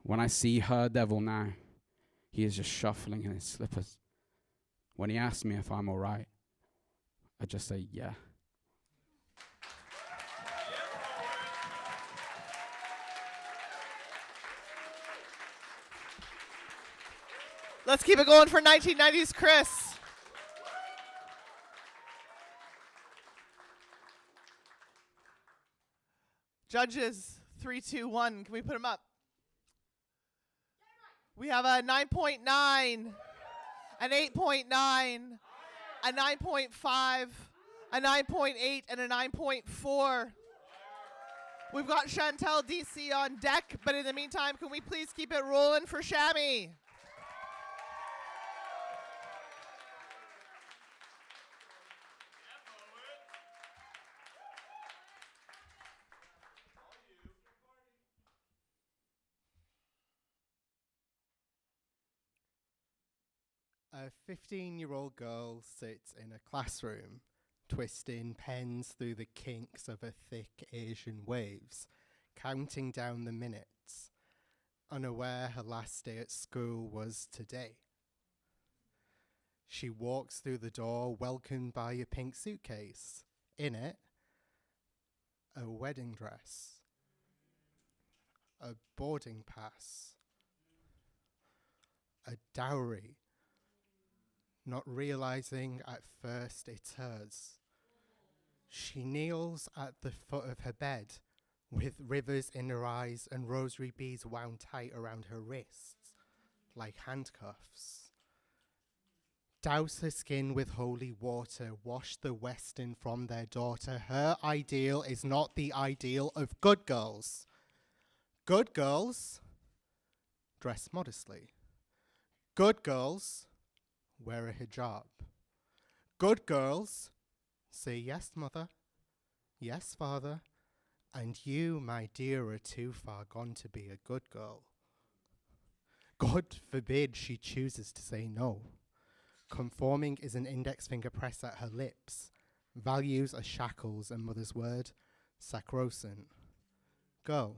When I see her devil now, he is just shuffling in his slippers. When he asks me if I'm all right, I just say, yeah. Let's keep it going for 1990s Chris. Judges, 3, 2, 1. Can we put them up? We have a 9.9, an 8.9, a 9.5, a 9.8, and a 9.4. We've got Chantel DC on deck, but in the meantime, can we please keep it rolling for Shammy? A 15-year-old girl sits in a classroom, twisting pens through the kinks of her thick Asian waves, counting down the minutes, unaware her last day at school was today. She walks through the door, welcomed by a pink suitcase. In it, a wedding dress, a boarding pass, a dowry, not realizing at first it's hers. She kneels at the foot of her bed, with rivers in her eyes and rosary beads wound tight around her wrists, like handcuffs. Douse her skin with holy water, wash the western from their daughter. Her ideal is not the ideal of good girls. Good girls dress modestly. Good girls wear a hijab. Good girls say yes, mother, yes, father, And you, my dear, are too far gone to be a good girl. God forbid she chooses to say no. Conforming is an index finger press at her lips. Values are shackles, and mother's word, sacrosanct. Go.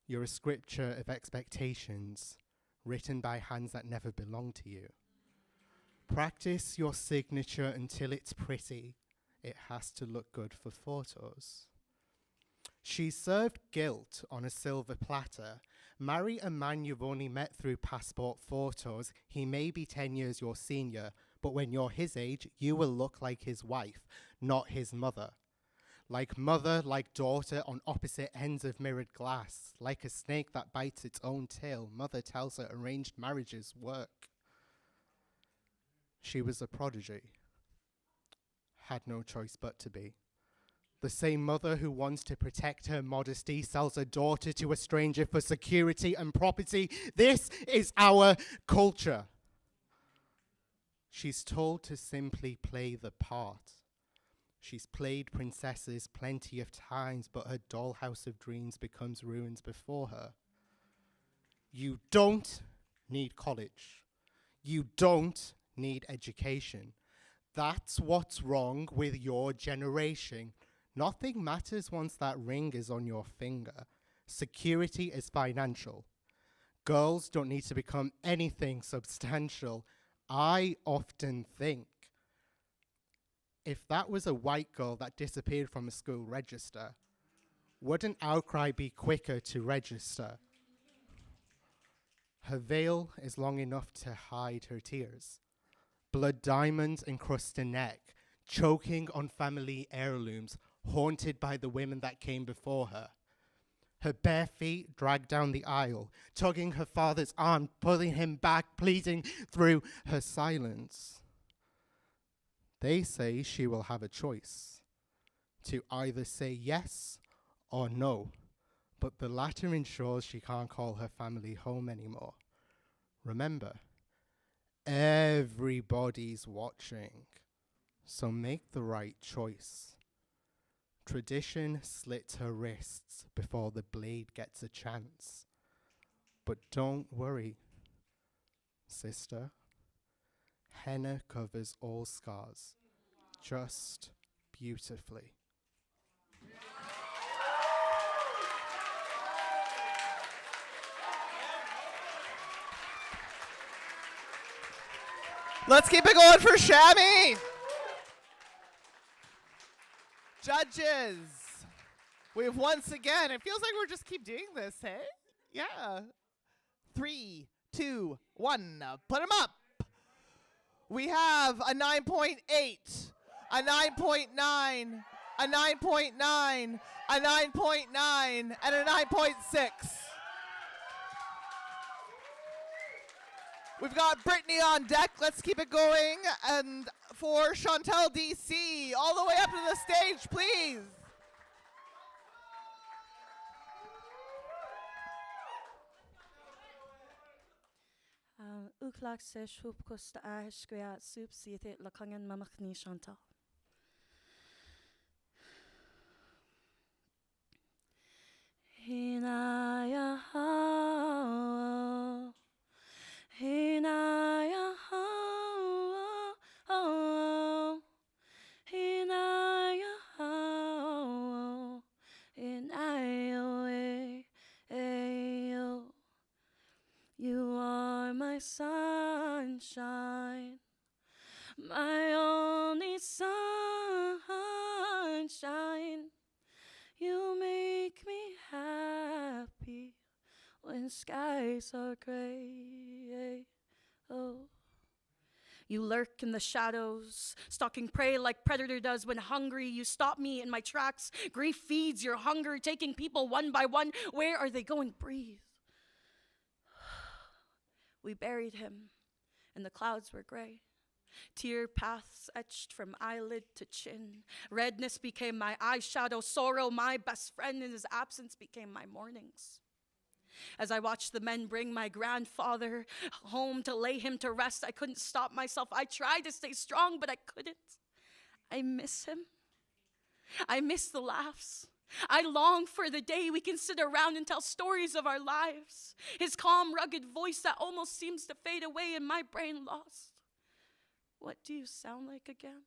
You're a scripture of expectations, written by hands that never belonged to you. Practice your signature until it's pretty. It has to look good for photos. She served guilt on a silver platter. Marry a man you've only met through passport photos. He may be 10 years your senior, but when you're his age, you will look like his wife, not his mother. Like mother, like daughter, on opposite ends of mirrored glass. Like a snake that bites its own tail, mother tells her arranged marriages work. She was a prodigy. Had no choice but to be. The same mother who wants to protect her modesty sells her daughter to a stranger for security and property. This is our culture. She's told to simply play the part. She's played princesses plenty of times, but her dollhouse of dreams becomes ruins before her. You don't need college. You don't need education. That's what's wrong with your generation. Nothing matters once that ring is on your finger. Security is financial. Girls don't need to become anything substantial. I often think, if that was a white girl that disappeared from a school register, wouldn't outcry be quicker to register? Her veil is long enough to hide her tears. Blood diamonds encrust her neck, choking on family heirlooms, haunted by the women that came before her. Her bare feet drag down the aisle, tugging her father's arm, pulling him back, pleading through her silence. They say she will have a choice, to either say yes or no, but the latter ensures she can't call her family home anymore. Remember, everybody's watching, so make the right choice. Tradition slits her wrists before the blade gets a chance. But don't worry, sister. Henna covers all scars, just beautifully. Let's keep it going for Shammy. Judges, we've once again, it feels like we're just keep doing this, hey? Yeah. 3, 2, 1, put them up. We have a 9.8, a 9.9, a 9.9, a 9.9, and a 9.6. We've got Brittany on deck. Let's keep it going. And for Chantel DC, all the way up to the stage, please. Uklak se shub kosta ashkria soup siete lakangan mamachni Chantal. Hinaya ho, hinaya ho, hinaya ho, hinaya ayo. You are my sunshine, my only sunshine. You make me happy when skies are gray. Oh. You lurk in the shadows, stalking prey like predator does when hungry. You stop me in my tracks. Grief feeds your hunger, taking people one by one. Where are they going? Breathe. We buried him, and the clouds were gray. Tear paths etched from eyelid to chin. Redness became my eyeshadow. Sorrow, my best friend in his absence, became my mornings. As I watched the men bring my grandfather home to lay him to rest, I couldn't stop myself. I tried to stay strong, but I couldn't. I miss him. I miss the laughs, I long for the day we can sit around and tell stories of our lives. His calm, rugged voice that almost seems to fade away in my brain lost. What do you sound like again?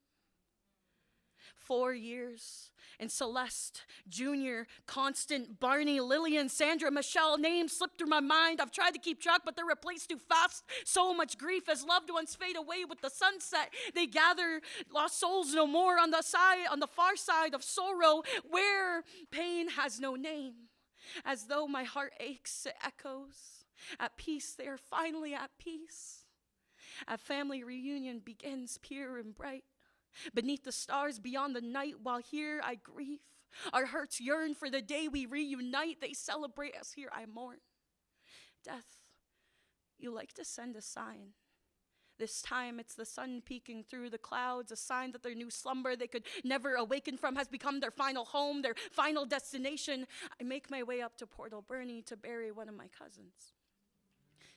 4 years. And Celeste, Junior, Constant, Barney, Lillian, Sandra, Michelle, names slip through my mind. I've tried to keep track, but they're replaced too fast. So much grief as loved ones fade away with the sunset. They gather lost souls no more on the far side of sorrow, where pain has no name. As though my heart aches, it echoes. At peace, they are finally at peace. A family reunion begins pure and bright. Beneath the stars, beyond the night, while here I grieve. Our hearts yearn for the day we reunite. They celebrate as here I mourn. Death, you like to send a sign. This time it's the sun peeking through the clouds, a sign that their new slumber they could never awaken from has become their final home, their final destination. I make my way up to Port Alberni to bury one of my cousins.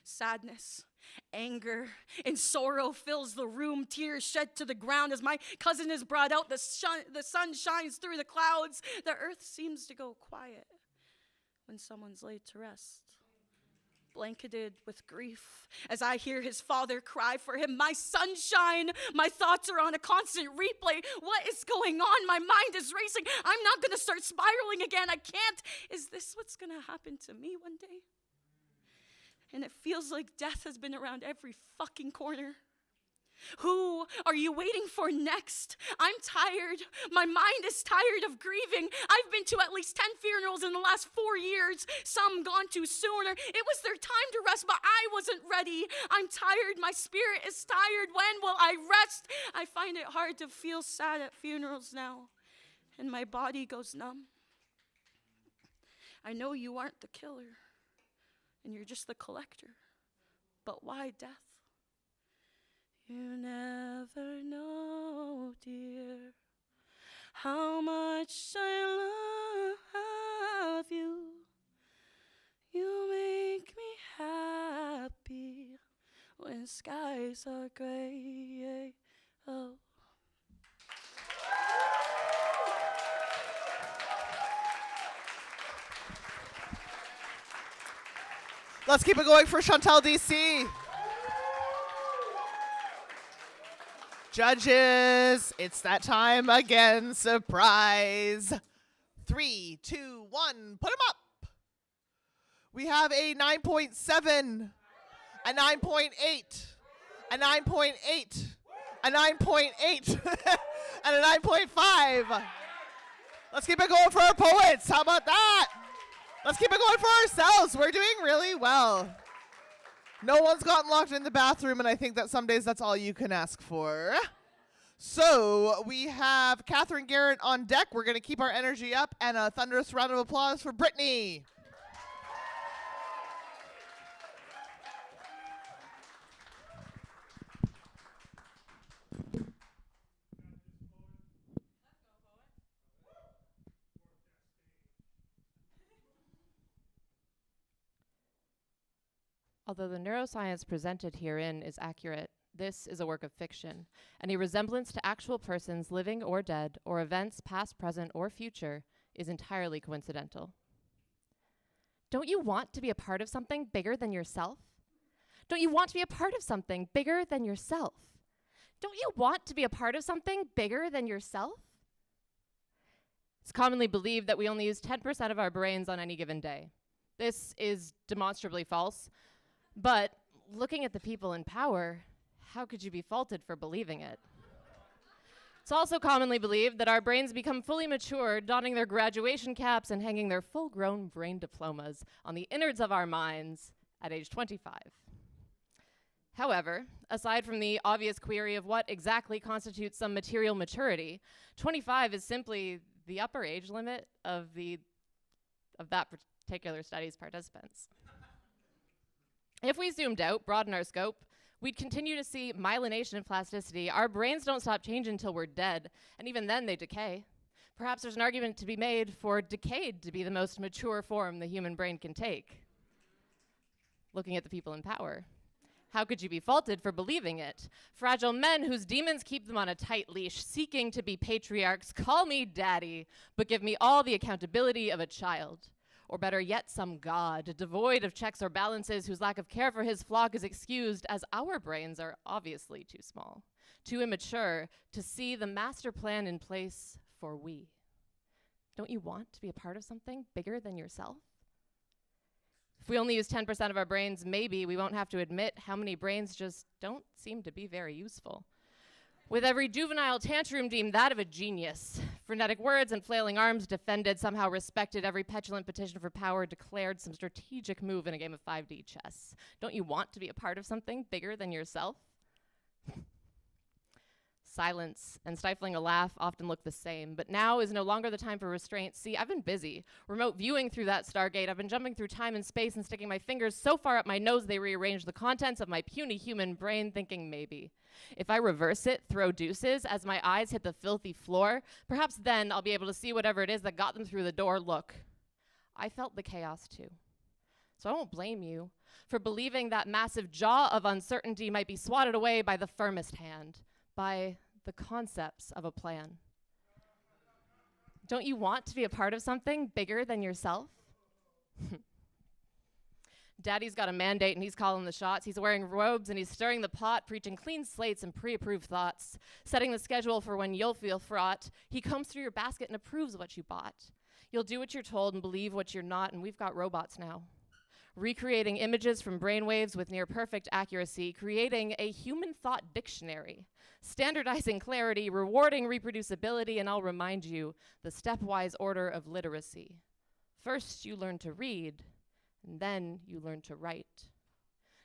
Sadness, anger, and sorrow fills the room. Tears shed to the ground as my cousin is brought out. The sun shines through the clouds. The earth seems to go quiet when someone's laid to rest. Blanketed with grief as I hear his father cry for him, my sunshine. My thoughts are on a constant replay. What is going on? My mind is racing. I'm not going to start spiraling again. I can't. Is this what's going to happen to me one day? And it feels like death has been around every fucking corner. Who are you waiting for next? I'm tired. My mind is tired of grieving. I've been to at least 10 funerals in the last 4 years, some gone too sooner. It was their time to rest, but I wasn't ready. I'm tired. My spirit is tired. When will I rest? I find it hard to feel sad at funerals now, and my body goes numb. I know you aren't the killer, and you're just the collector. But why death? You never know, dear, how much I love you. You make me happy when skies are gray. Oh. Let's keep it going for Chantal DC. Judges, it's that time again. Surprise. 3, 2, 1, put them up. We have a 9.7, a 9.8, a 9.8, a 9.8, and a 9.5. Let's keep it going for our poets. How about that? Let's keep it going for ourselves. We're doing really well. No one's gotten locked in the bathroom, and I think that some days that's all you can ask for. So we have Catherine Garrett on deck. We're going to keep our energy up, and a thunderous round of applause for Brittany. Although the neuroscience presented herein is accurate, this is a work of fiction. Any resemblance to actual persons living or dead, or events past, present, or future, is entirely coincidental. Don't you want to be a part of something bigger than yourself? Don't you want to be a part of something bigger than yourself? Don't you want to be a part of something bigger than yourself? It's commonly believed that we only use 10% of our brains on any given day. This is demonstrably false. But looking at the people in power, how could you be faulted for believing it? It's also commonly believed that our brains become fully mature, donning their graduation caps and hanging their full-grown brain diplomas on the innards of our minds at age 25. However, aside from the obvious query of what exactly constitutes some material maturity, 25 is simply the upper age limit of that particular study's participants. If we zoomed out, broaden our scope, we'd continue to see myelination and plasticity. Our brains don't stop changing until we're dead, and even then they decay. Perhaps there's an argument to be made for decayed to be the most mature form the human brain can take. Looking at the people in power. How could you be faulted for believing it? Fragile men whose demons keep them on a tight leash, seeking to be patriarchs, call me daddy, but give me all the accountability of a child. Or better yet, some god, devoid of checks or balances, whose lack of care for his flock is excused, as our brains are obviously too small, too immature to see the master plan in place for we. Don't you want to be a part of something bigger than yourself? If we only use 10% of our brains, maybe we won't have to admit how many brains just don't seem to be very useful. With every juvenile tantrum deemed that of a genius, frenetic words and flailing arms defended, somehow respected, every petulant petition for power declared, some strategic move in a game of 5D chess. Don't you want to be a part of something bigger than yourself? Silence and stifling a laugh often look the same, but now is no longer the time for restraint. See, I've been busy. Remote viewing through that Stargate. I've been jumping through time and space and sticking my fingers so far up my nose they rearrange the contents of my puny human brain, thinking maybe. If I reverse it, throw deuces, as my eyes hit the filthy floor, perhaps then I'll be able to see whatever it is that got them through the door. Look, I felt the chaos too. So I won't blame you for believing that massive jaw of uncertainty might be swatted away by the firmest hand, by the concepts of a plan. Don't you want to be a part of something bigger than yourself? Daddy's got a mandate and he's calling the shots. He's wearing robes and he's stirring the pot, preaching clean slates and pre-approved thoughts, setting the schedule for when you'll feel fraught. He combs through your basket and approves what you bought. You'll do what you're told and believe what you're not, and we've got robots now. Recreating images from brainwaves with near perfect accuracy, creating a human thought dictionary, standardizing clarity, rewarding reproducibility, and I'll remind you, the stepwise order of literacy. First, you learn to read, and then you learn to write.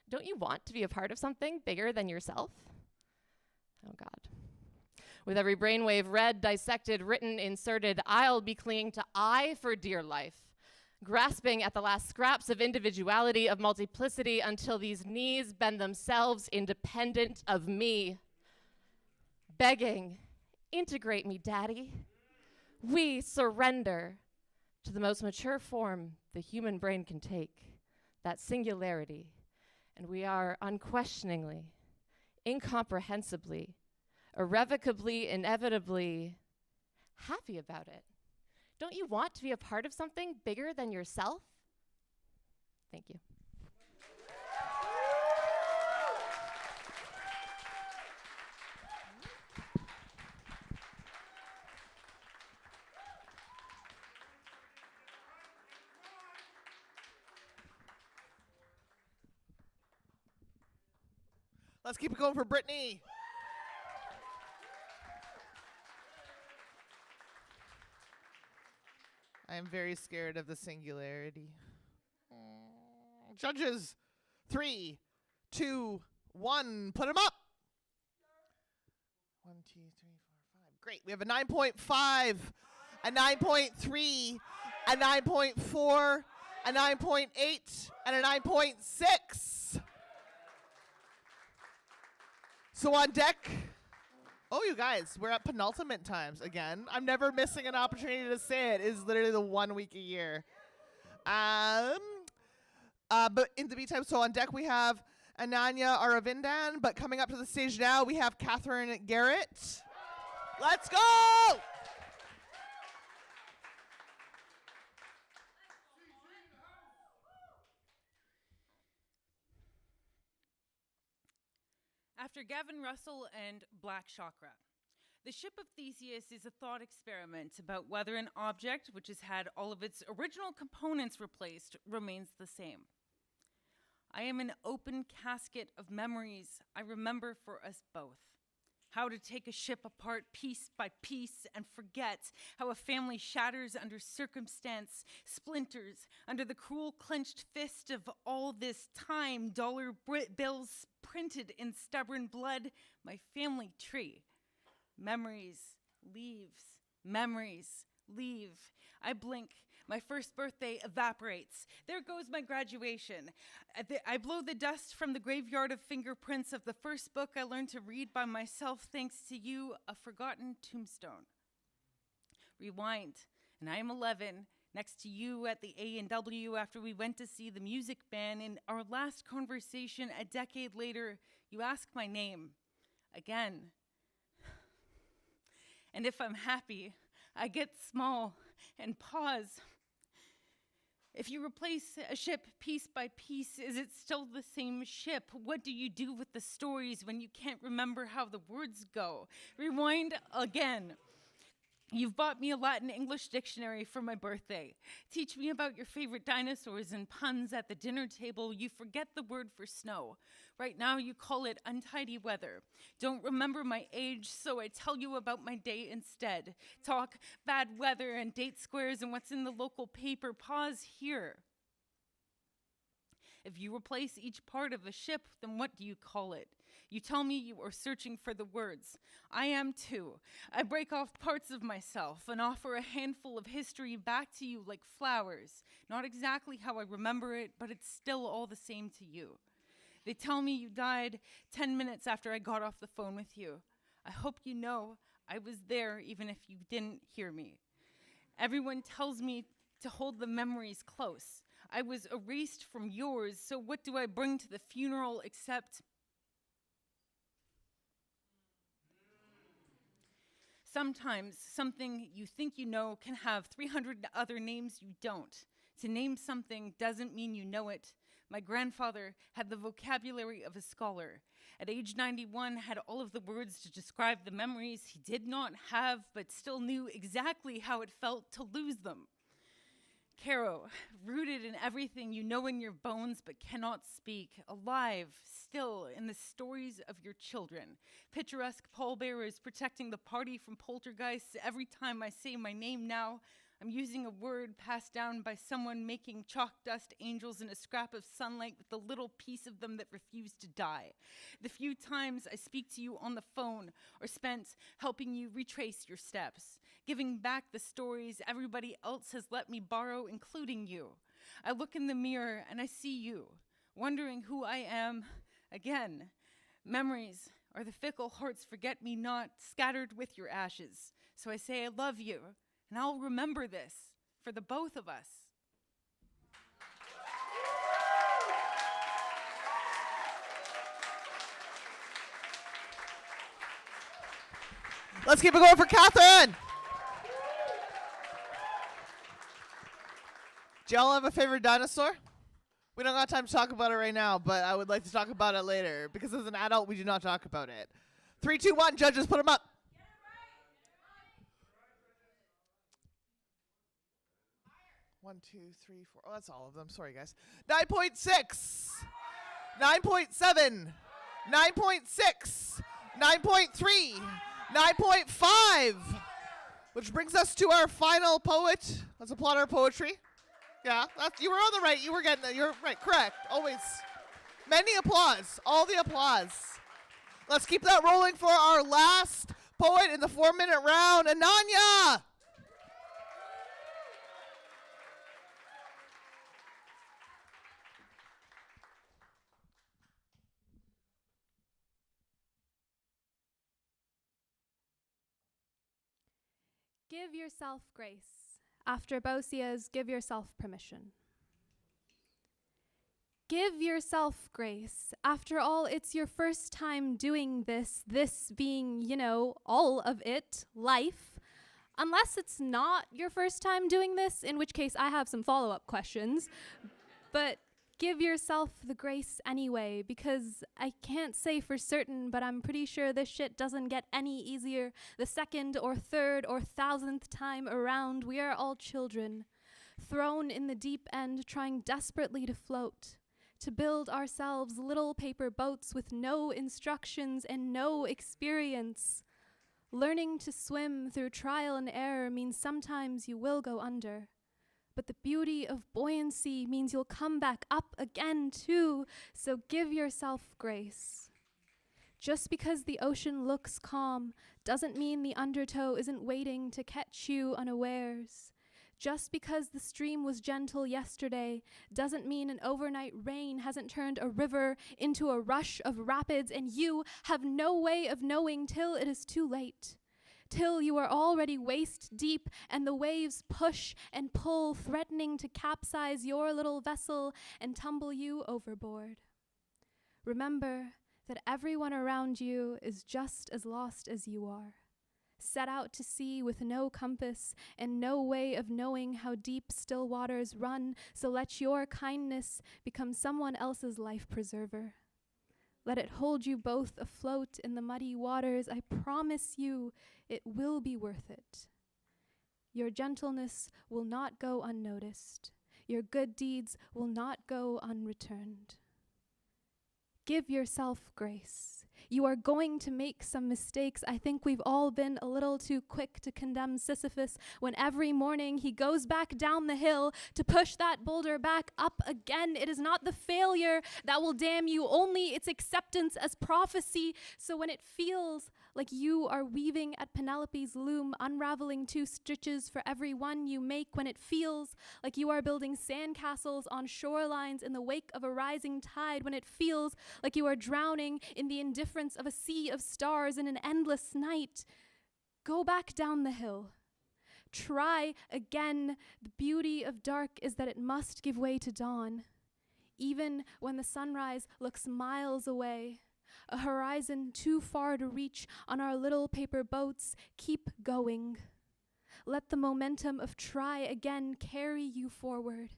Don't you want to be a part of something bigger than yourself? Oh, God. With every brainwave read, dissected, written, inserted, I'll be clinging to I for dear life, grasping at the last scraps of individuality, of multiplicity, until these knees bend themselves independent of me. Begging, integrate me, Daddy. We surrender to the most mature form the human brain can take, that singularity, and we are unquestioningly, incomprehensibly, irrevocably, inevitably happy about it. Don't you want to be a part of something bigger than yourself? Thank you. Let's keep it going for Brittany. I am very scared of the singularity. Judges, 3, 2, 1, put them up. 1, 2, 3, 4, 5. Great. We have a 9.5, a 9.3, a 9.4, a 9.8, and a 9.6. So on deck, oh, you guys, we're at penultimate times again. I'm never missing an opportunity to say it. It's literally the 1 week a year. But in the meantime, so on deck we have Ananya Aravindan, but coming up to the stage now, we have Catherine Garrett. Let's go! After Gavin Russell and Black Chakra, the ship of Theseus is a thought experiment about whether an object which has had all of its original components replaced remains the same. I am an open casket of memories I remember for us both. How to take a ship apart piece by piece and forget how a family shatters under circumstance, splinters under the cruel clenched fist of all this time, dollar bills printed in stubborn blood, my family tree. Memories, leaves, memories, leave. I blink. My first birthday evaporates. There goes my graduation. I blow the dust from the graveyard of fingerprints of the first book I learned to read by myself thanks to you, a forgotten tombstone. Rewind, and I am 11, next to you at the A&W after we went to see the music band. In our last conversation a decade later, you ask my name again. And if I'm happy, I get small and pause. If you replace a ship piece by piece, is it still the same ship? What do you do with the stories when you can't remember how the words go? Rewind again. You've bought me a Latin English dictionary for my birthday. Teach me about your favorite dinosaurs and puns at the dinner table. You forget the word for snow. Right now you call it untidy weather. Don't remember my age, so I tell you about my day instead. Talk bad weather and date squares and what's in the local paper. Pause here. If you replace each part of a ship, then what do you call it? You tell me you are searching for the words. I am too. I break off parts of myself and offer a handful of history back to you like flowers. Not exactly how I remember it, but it's still all the same to you. They tell me you died 10 minutes after I got off the phone with you. I hope you know I was there even if you didn't hear me. Everyone tells me to hold the memories close. I was erased from yours, so what do I bring to the funeral except sometimes something you think you know can have 300 other names you don't. To name something doesn't mean you know it. My grandfather had the vocabulary of a scholar. At age 91, had all of the words to describe the memories he did not have, but still knew exactly how it felt to lose them. Caro, rooted in everything you know in your bones but cannot speak, alive, still in the stories of your children. Picturesque pallbearers protecting the party from poltergeists. Every time I say my name now, I'm using a word passed down by someone making chalk dust angels in a scrap of sunlight with the little piece of them that refused to die. The few times I speak to you on the phone or spent helping you retrace your steps, giving back the stories everybody else has let me borrow, including you. I look in the mirror and I see you, wondering who I am again. Memories are the fickle heart's forget-me-not scattered with your ashes. So I say I love you. And I'll remember this for the both of us. Let's keep it going for Catherine. Do y'all have a favorite dinosaur? We don't got time to talk about it right now, but I would like to talk about it later because as an adult, we do not talk about it. 3, 2, 1, judges, put them up. 1, 2, 3, 4. Oh, that's all of them. Sorry, guys. 9.6, 9.7, 9.6, 9.3, 9.5. Which brings us to our final poet. Let's applaud our poetry. Yeah, you were on the right. You were getting it. You're right. Correct. Always. Many applause. All the applause. Let's keep that rolling for our last poet in the 4-minute round, Ananya. Give yourself grace. After Boutsia's Give Yourself Permission. Give yourself grace. After all, it's your first time doing this being, all of it, life. Unless it's not your first time doing this, in which case I have some follow-up questions. But give yourself the grace anyway, because I can't say for certain, but I'm pretty sure this shit doesn't get any easier the second or third or 1000th time around. We are all children, thrown in the deep end, trying desperately to float, to build ourselves little paper boats with no instructions and no experience. Learning to swim through trial and error means sometimes you will go under. But the beauty of buoyancy means you'll come back up again too, so give yourself grace. Just because the ocean looks calm doesn't mean the undertow isn't waiting to catch you unawares. Just because the stream was gentle yesterday doesn't mean an overnight rain hasn't turned a river into a rush of rapids and you have no way of knowing till it is too late. till you are already waist deep and the waves push and pull, threatening to capsize your little vessel and tumble you overboard. Remember that everyone around you is just as lost as you are, set out to sea with no compass and no way of knowing how deep still waters run, so let your kindness become someone else's life preserver. Let it hold you both afloat in the muddy waters. I promise you it will be worth it. Your gentleness will not go unnoticed. Your good deeds will not go unreturned. Give yourself grace. You are going to make some mistakes. I think we've all been a little too quick to condemn Sisyphus when every morning he goes back down the hill to push that boulder back up again. It is not the failure that will damn you, only its acceptance as prophecy. So when it feels like you are weaving at Penelope's loom, unraveling 2 stitches for every one you make, when it feels like you are building sandcastles on shorelines in the wake of a rising tide, when it feels like you are drowning in the indifference of a sea of stars in an endless night, go back down the hill. Try again. The beauty of dark is that it must give way to dawn. Even when the sunrise looks miles away, a horizon too far to reach on our little paper boats, keep going. Let the momentum of try again carry you forward.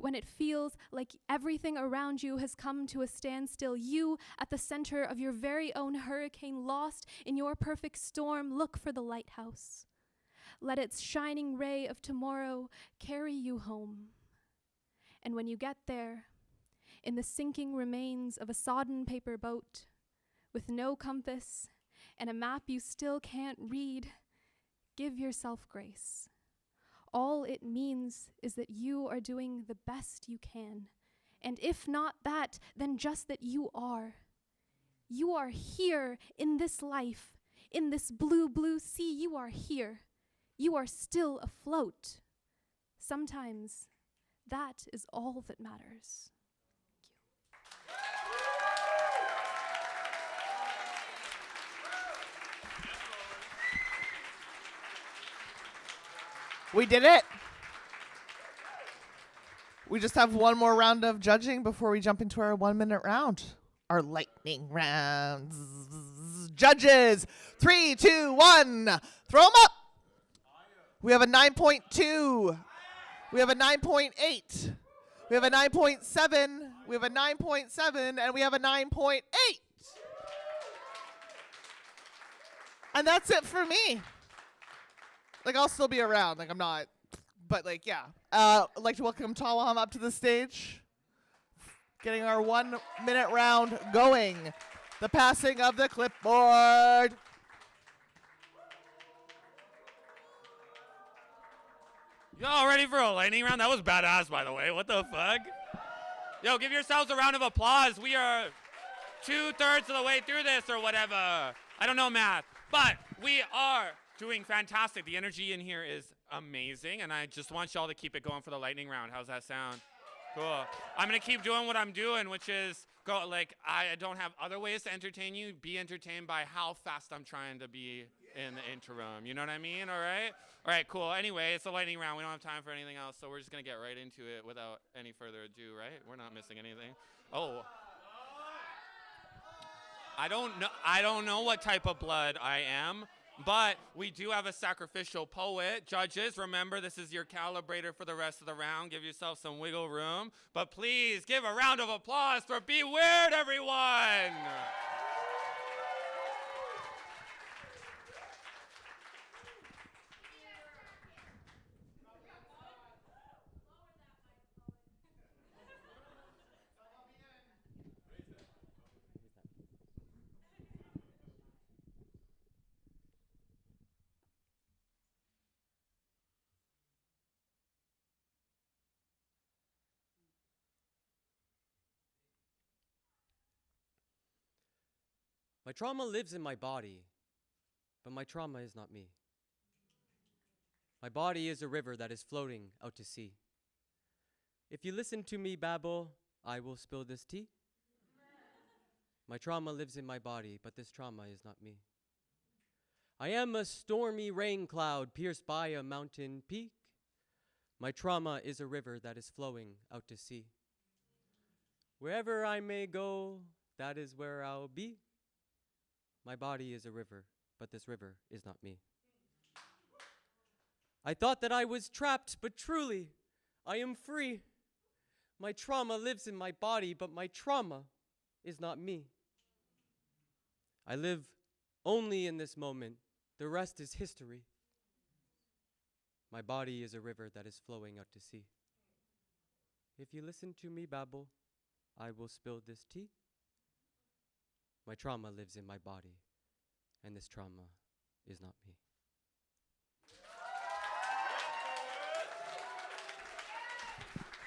When it feels like everything around you has come to a standstill, you at the center of your very own hurricane, lost in your perfect storm, look for the lighthouse. Let its shining ray of tomorrow carry you home. And when you get there, in the sinking remains of a sodden paper boat, with no compass and a map you still can't read, give yourself grace. All it means is that you are doing the best you can. And if not that, then just that you are. You are here in this life, in this blue, blue sea. You are here. You are still afloat. Sometimes that is all that matters. We did it. We just have one more round of judging before we jump into our 1-minute round. Our lightning rounds. Judges, 3, 2, 1. Throw them up. We have a 9.2. We have a 9.8. We have a 9.7. We have a 9.7. And we have a 9.8. And that's it for me. Like, I'll still be around. Like, I'm not. But, like, yeah. I'd like to welcome Tawaham up to the stage. Getting our 1-minute round going. The passing of the clipboard. Y'all ready for a lightning round? That was badass, by the way. What the fuck? Yo, give yourselves a round of applause. We are 2/3 of the way through this or whatever. I don't know math. But we are doing fantastic. The energy in here is amazing, and I just want y'all to keep it going for the lightning round. How's that sound? Cool. I'm going to keep doing what I'm doing, which is go, like, I don't have other ways to entertain you. Be entertained by how fast I'm trying to be in the interim. You know what I mean? All right? All right, cool. Anyway, it's a lightning round. We don't have time for anything else, so we're just going to get right into it without any further ado, right? We're not missing anything. Oh. I don't know what type of blood I am, but we do have a sacrificial poet. Judges, remember, this is your calibrator for the rest of the round. Give yourself some wiggle room. But please give a round of applause for Be Weird, everyone. My trauma lives in my body, but my trauma is not me. My body is a river that is floating out to sea. If you listen to me babble, I will spill this tea. My trauma lives in my body, but this trauma is not me. I am a stormy rain cloud pierced by a mountain peak. My trauma is a river that is flowing out to sea. Wherever I may go, that is where I'll be. My body is a river, but this river is not me. I thought that I was trapped, but truly, I am free. My trauma lives in my body, but my trauma is not me. I live only in this moment. The rest is history. My body is a river that is flowing out to sea. If you listen to me babble, I will spill this tea. My trauma lives in my body, and this trauma is not me.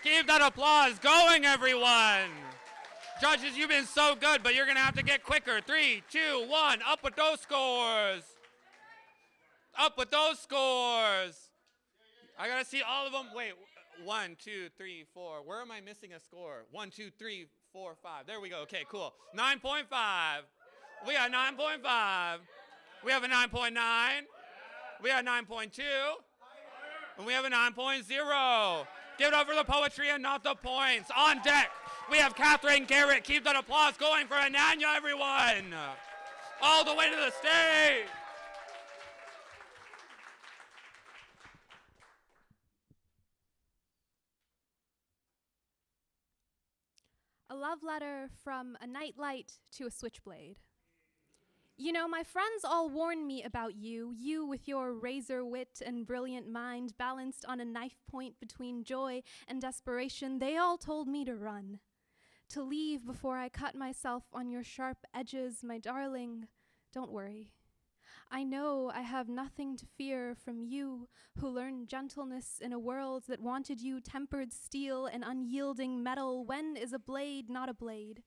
Keep that applause going, everyone. Judges, you've been so good, but you're going to have to get quicker. 3, 2, 1, up with those scores. Up with those scores. I got to see all of them. Wait, 1, 2, 3, 4. Where am I missing a score? 1, 2, 3, 4, 5. There we go. Okay, cool. 9.5. We got 9.5. We have a 9.9. We have 9.2. And we have a 9.0. Give it up for the poetry and not the points. On deck, we have Catherine Garrett. Keep that applause going for Ananya, everyone. All the way to the stage. A love letter from a nightlight to a switchblade. You know, my friends all warn me about you, you with your razor wit and brilliant mind balanced on a knife point between joy and desperation. They all told me to run, to leave before I cut myself on your sharp edges. My darling, don't worry. I know I have nothing to fear from you who learned gentleness in a world that wanted you tempered steel and unyielding metal. When is a blade not a blade?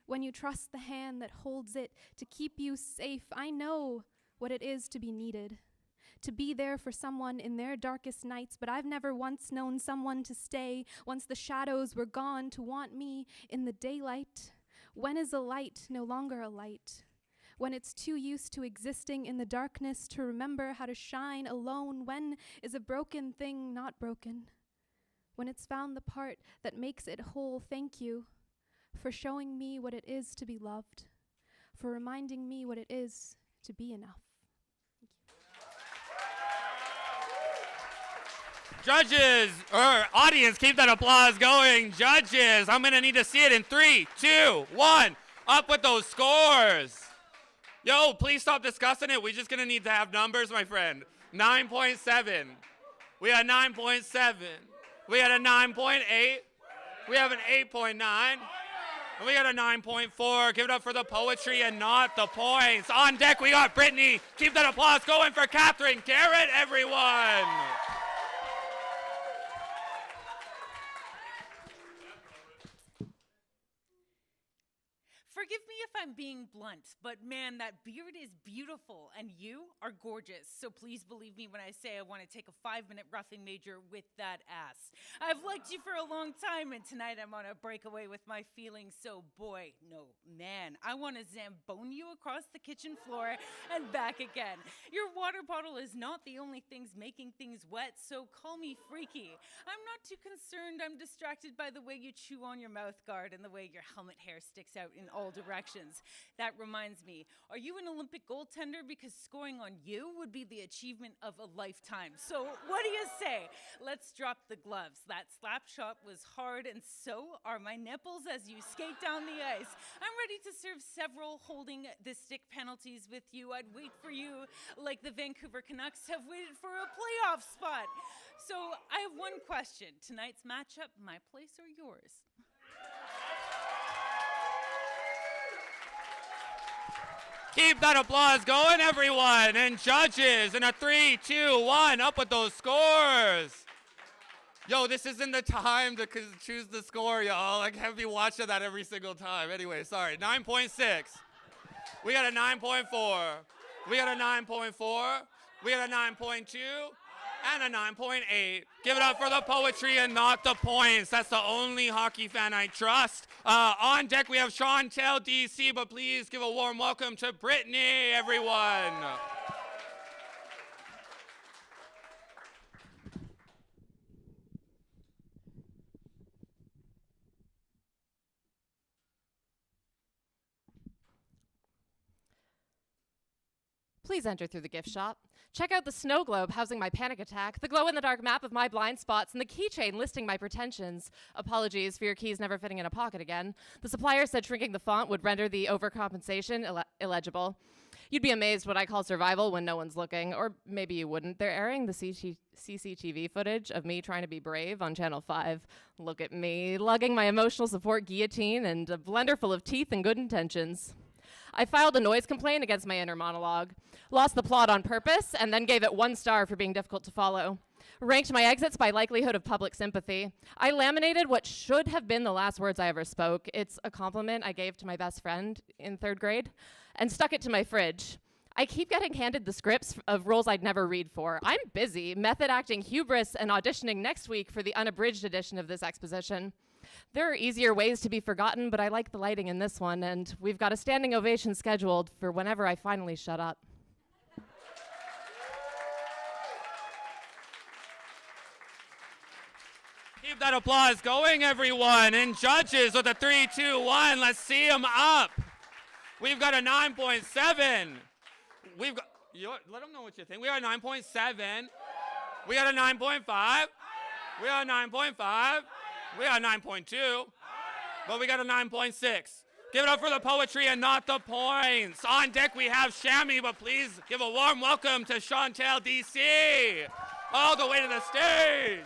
When you trust the hand that holds it to keep you safe. I know what it is to be needed, to be there for someone in their darkest nights, but I've never once known someone to stay once the shadows were gone, to want me in the daylight. When is a light no longer a light? When it's too used to existing in the darkness to remember how to shine alone. When is a broken thing not broken? When it's found the part that makes it whole. Thank you for showing me what it is to be loved, for reminding me what it is to be enough. Judges, or audience, keep that applause going. Judges, I'm going to need to see it in 3, 2, 1. Up with those scores. Yo, please stop discussing it. We're just going to need to have numbers, my friend. 9.7. We had 9.7. We had a 9.8. We have an 8.9. And we got a 9.4. Give it up for the poetry and not the points. On deck, we got Brittany. Keep that applause going for Catherine Garrett, everyone. Forgive me if I'm being blunt, but man, that beard is beautiful, and you are gorgeous. So please believe me when I say I want to take a 5-minute roughing major with that ass. I've liked you for a long time, and tonight I'm on a breakaway with my feelings. So boy, no, man, I want to zambone you across the kitchen floor and back again. Your water bottle is not the only things making things wet, so call me freaky. I'm not too concerned. I'm distracted by the way you chew on your mouth guard and the way your helmet hair sticks out in all directions. That reminds me, are you an Olympic goaltender? Because scoring on you would be the achievement of a lifetime. So what do you say? Let's drop the gloves. That slap shot was hard, and so are my nipples as you skate down the ice. I'm ready to serve several holding the stick penalties with you. I'd wait for you like the Vancouver Canucks have waited for a playoff spot. So I have one question. Tonight's matchup, my place or yours? Keep that applause going, everyone. And judges, in a 3, 2, 1, up with those scores. Yo, this isn't the time to choose the score, y'all. Like, have you watching that every single time? Anyway, sorry. 9.6. We got a 9.4. We got a 9.4. We got a 9.2. And a 9.8. Give it up for the poetry and not the points. That's the only hockey fan I trust. On deck, we have Chantel DC, but please give a warm welcome to Brittany, everyone. please enter through the gift shop. Check out the snow globe housing my panic attack, the glow-in-the-dark map of my blind spots, and the keychain listing my pretensions. Apologies for your keys never fitting in a pocket again. The supplier said shrinking the font would render the overcompensation illegible. You'd be amazed what I call survival when no one's looking, or maybe you wouldn't. They're airing the CCTV footage of me trying to be brave on Channel 5. Look at me, lugging my emotional support guillotine and a blender full of teeth and good intentions. I filed a noise complaint against my inner monologue, lost the plot on purpose, and then gave it 1 star for being difficult to follow. Ranked my exits by likelihood of public sympathy. I laminated what should have been the last words I ever spoke. It's a compliment I gave to my best friend in 3rd grade, and stuck it to my fridge. I keep getting handed the scripts of roles I'd never read for. I'm busy method acting hubris and auditioning next week for the unabridged edition of this exposition. There are easier ways to be forgotten, but I like the lighting in this one, and we've got a standing ovation scheduled for whenever I finally shut up. Keep that applause going, everyone. And judges with a 3, 2, 1, let's see them up. We've got a 9.7. We've got, let them know what you think. We got a 9.7. We got a 9.5. We got a 9.5. We got a 9.2. But we got a 9.6. Give it up for the poetry and not the points. On deck we have Shammy, but please give a warm welcome to Chantel DC. All the way to the stage.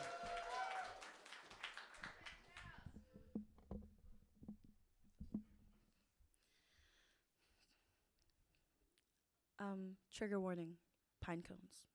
Trigger warning, pine cones.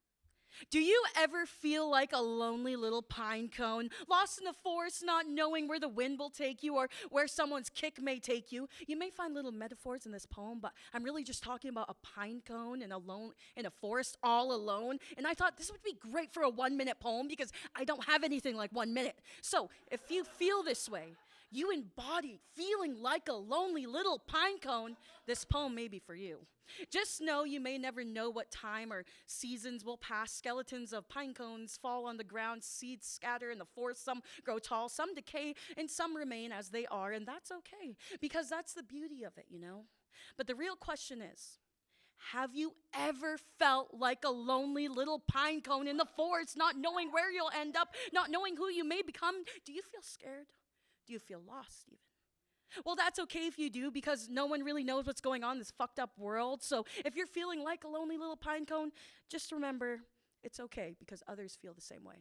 Do you ever feel like a lonely little pine cone, lost in the forest, not knowing where the wind will take you or where someone's kick may take you? You may find little metaphors in this poem, but I'm really just talking about a pine cone and alone in a forest all alone. And I thought this would be great for a 1-minute poem because I don't have anything like 1 minute. So if you feel this way, you embody feeling like a lonely little pine cone, this poem may be for you. Just know you may never know what time or seasons will pass. Skeletons of pine cones fall on the ground, seeds scatter in the forest. Some grow tall, some decay, and some remain as they are, and that's okay, because that's the beauty of it, you know? But the real question is, have you ever felt like a lonely little pine cone in the forest, not knowing where you'll end up, not knowing who you may become? Do you feel scared? Do you feel lost even? Well, that's okay if you do, because no one really knows what's going on in this fucked up world. So if you're feeling like a lonely little pine cone, just remember it's okay, because others feel the same way.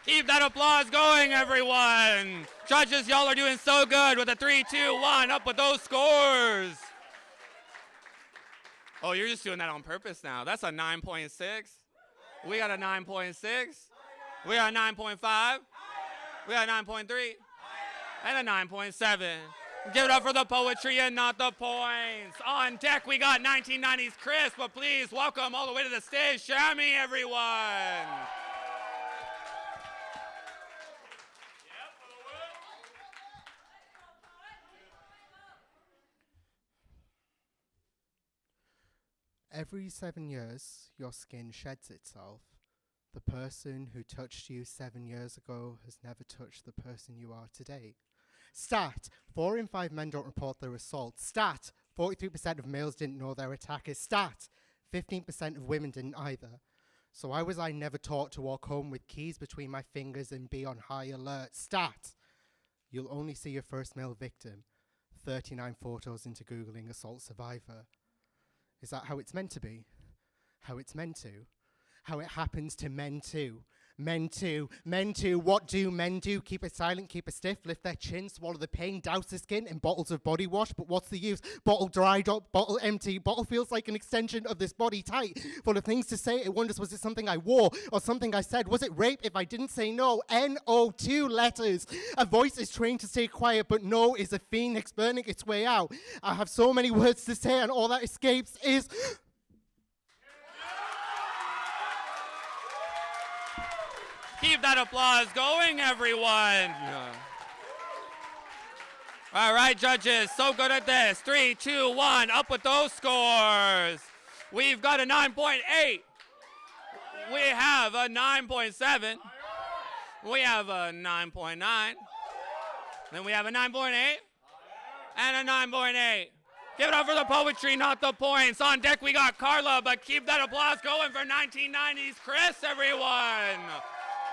Keep that applause going, everyone. Judges, y'all are doing so good with a 3, 2, 1. Up with those scores. Oh, you're just doing that on purpose now. That's a 9.6. We got a 9.6. We got a 9.5. We got a 9.3. And a 9.7. Give it up for the poetry and not the points. On deck, we got 1990s Chris, but please welcome all the way to the stage, Shammy, everyone. Every 7 years, your skin sheds itself. The person who touched you 7 years ago has never touched the person you are today. Stat, 4 in 5 men don't report their assault. Stat, 43% of males didn't know their attackers. Stat, 15% of women didn't either. So why was I never taught to walk home with keys between my fingers and be on high alert? Stat, you'll only see your first male victim 39 photos into Googling assault survivor. Is that how it's meant to be? How it's meant to? How it happens to men too? Men too, men too. What do men do? Keep it silent, keep it stiff, lift their chin, swallow the pain, douse the skin in bottles of body wash. But what's the use? Bottle dried up, bottle empty. Bottle feels like an extension of this body tight, full of things to say. It wonders, was it something I wore or something I said? Was it rape if I didn't say no? N-O, 2 letters. A voice is trained to stay quiet, but no is a phoenix burning its way out. I have so many words to say, and all that escapes is... Keep that applause going, everyone. Yeah. All right, judges, so good at this. 3, 2, 1, up with those scores. We've got a 9.8. We have a 9.7. We have a 9.9. Then we have a 9.8. And a 9.8. Give it up for the poetry, not the points. On deck we got Carla, but keep that applause going for 1990s Chris, everyone.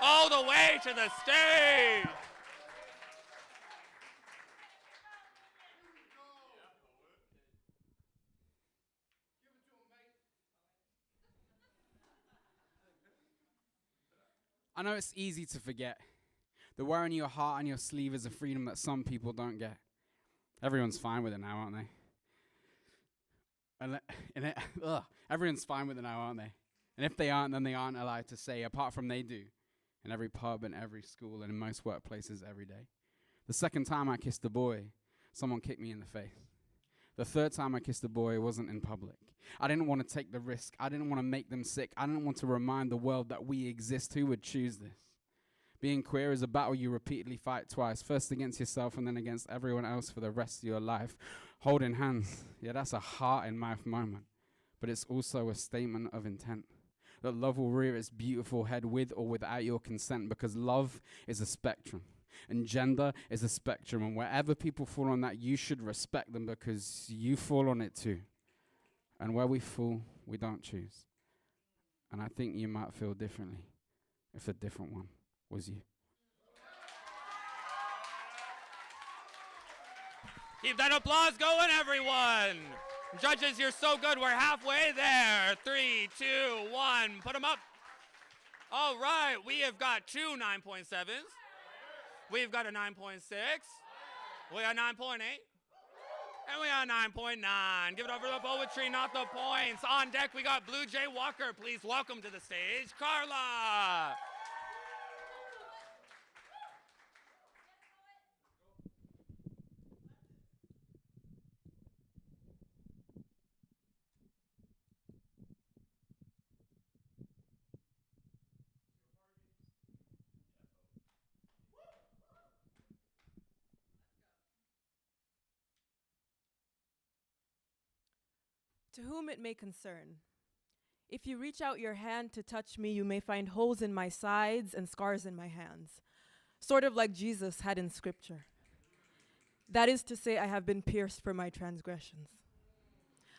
All the way to the stage. I know it's easy to forget that wearing your heart on your sleeve is a freedom that some people don't get. Everyone's fine with it now, aren't they? Everyone's fine with it now, aren't they? And if they aren't, then they aren't allowed to say, apart from they do, in every pub and every school and in most workplaces every day. The second time I kissed a boy, someone kicked me in the face. The third time I kissed a boy wasn't in public. I didn't want to take the risk. I didn't want to make them sick. I didn't want to remind the world that we exist. Who would choose this? Being queer is a battle you repeatedly fight twice, first against yourself and then against everyone else for the rest of your life. Holding hands, yeah, that's a heart-in-mouth moment. But it's also a statement of intent. That love will rear its beautiful head with or without your consent, because love is a spectrum. And gender is a spectrum. And wherever people fall on that, you should respect them because you fall on it too. And where we fall, we don't choose. And I think you might feel differently if a different one was you. Keep that applause going, everyone. Judges, you're so good. We're halfway there. 3, 2, 1. Put them up. All right. We have got 2 9.7s. We've got a 9.6. We got 9.8. And we got 9.9. Give it up for the poetry, not the points. On deck, we got Blue Jay Walker. Please welcome to the stage, Carla. To whom it may concern, if you reach out your hand to touch me, you may find holes in my sides and scars in my hands, sort of like Jesus had in scripture. That is to say, I have been pierced for my transgressions.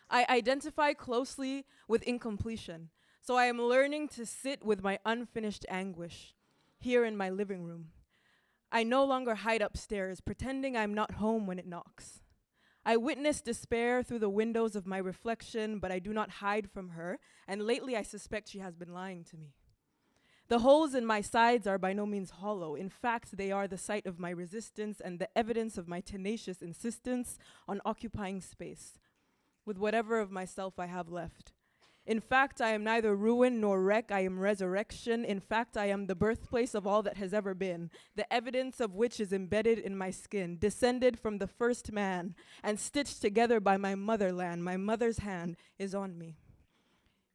I identify closely with incompletion, so I am learning to sit with my unfinished anguish here in my living room. I no longer hide upstairs, pretending I'm not home when it knocks. I witness despair through the windows of my reflection, but I do not hide from her, and lately I suspect she has been lying to me. The holes in my sides are by no means hollow. In fact, they are the site of my resistance and the evidence of my tenacious insistence on occupying space with whatever of myself I have left. In fact, I am neither ruin nor wreck, I am resurrection. In fact, I am the birthplace of all that has ever been, the evidence of which is embedded in my skin, descended from the first man, and stitched together by my motherland. My mother's hand is on me,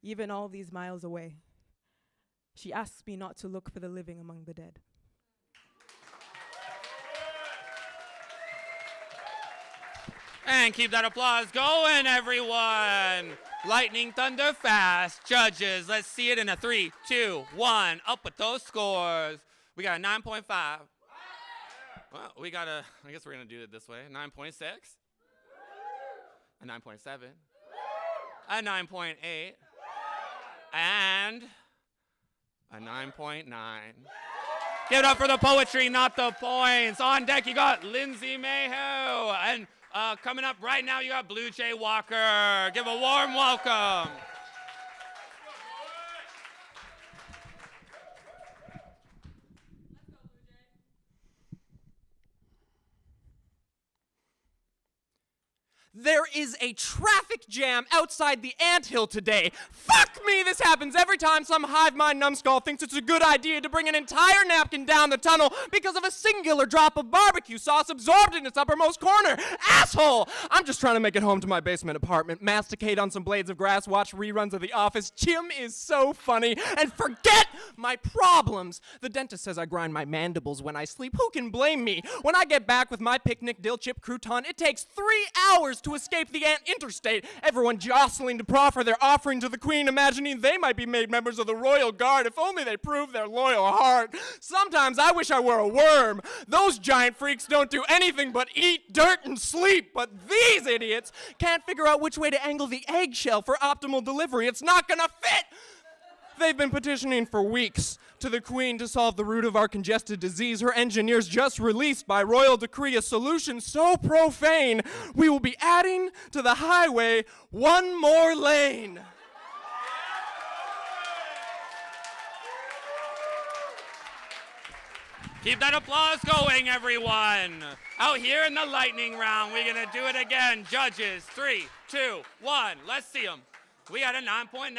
even all these miles away. She asks me not to look for the living among the dead. And keep that applause going, everyone. Lightning, thunder, fast. Judges, let's see it in a 3, 2, 1. Up with those scores. We got a 9.5. Well, we got a, I guess we're going to do it this way. 9.6. A 9.7. A 9.8. And a 9.9. Give it up for the poetry, not the points. On deck, you got Lindsay Mayhew. And coming up right now, you got Blue Jay Walker. Give a warm welcome. There is a traffic jam outside the anthill today. Fuck me, this happens every time some hive mind numbskull thinks it's a good idea to bring an entire napkin down the tunnel because of a singular drop of barbecue sauce absorbed in its uppermost corner. Asshole! I'm just trying to make it home to my basement apartment, masticate on some blades of grass, watch reruns of The Office. Jim is so funny, and forget my problems. The dentist says I grind my mandibles when I sleep. Who can blame me? When I get back with my picnic dill chip crouton, it takes 3 hours to escape the ant interstate. Everyone jostling to proffer their offering to the queen, imagining they might be made members of the royal guard if only they proved their loyal heart. Sometimes I wish I were a worm. Those giant freaks don't do anything but eat dirt and sleep, but these idiots can't figure out which way to angle the eggshell for optimal delivery. It's not gonna fit! They've been petitioning for weeks to the Queen to solve the root of our congested disease. Her engineers just released by royal decree a solution so profane, we will be adding to the highway one more lane. Keep that applause going, everyone. Out here in the lightning round, we're going to do it again. Judges, 3, 2, 1. Let's see them. We got a 9.9.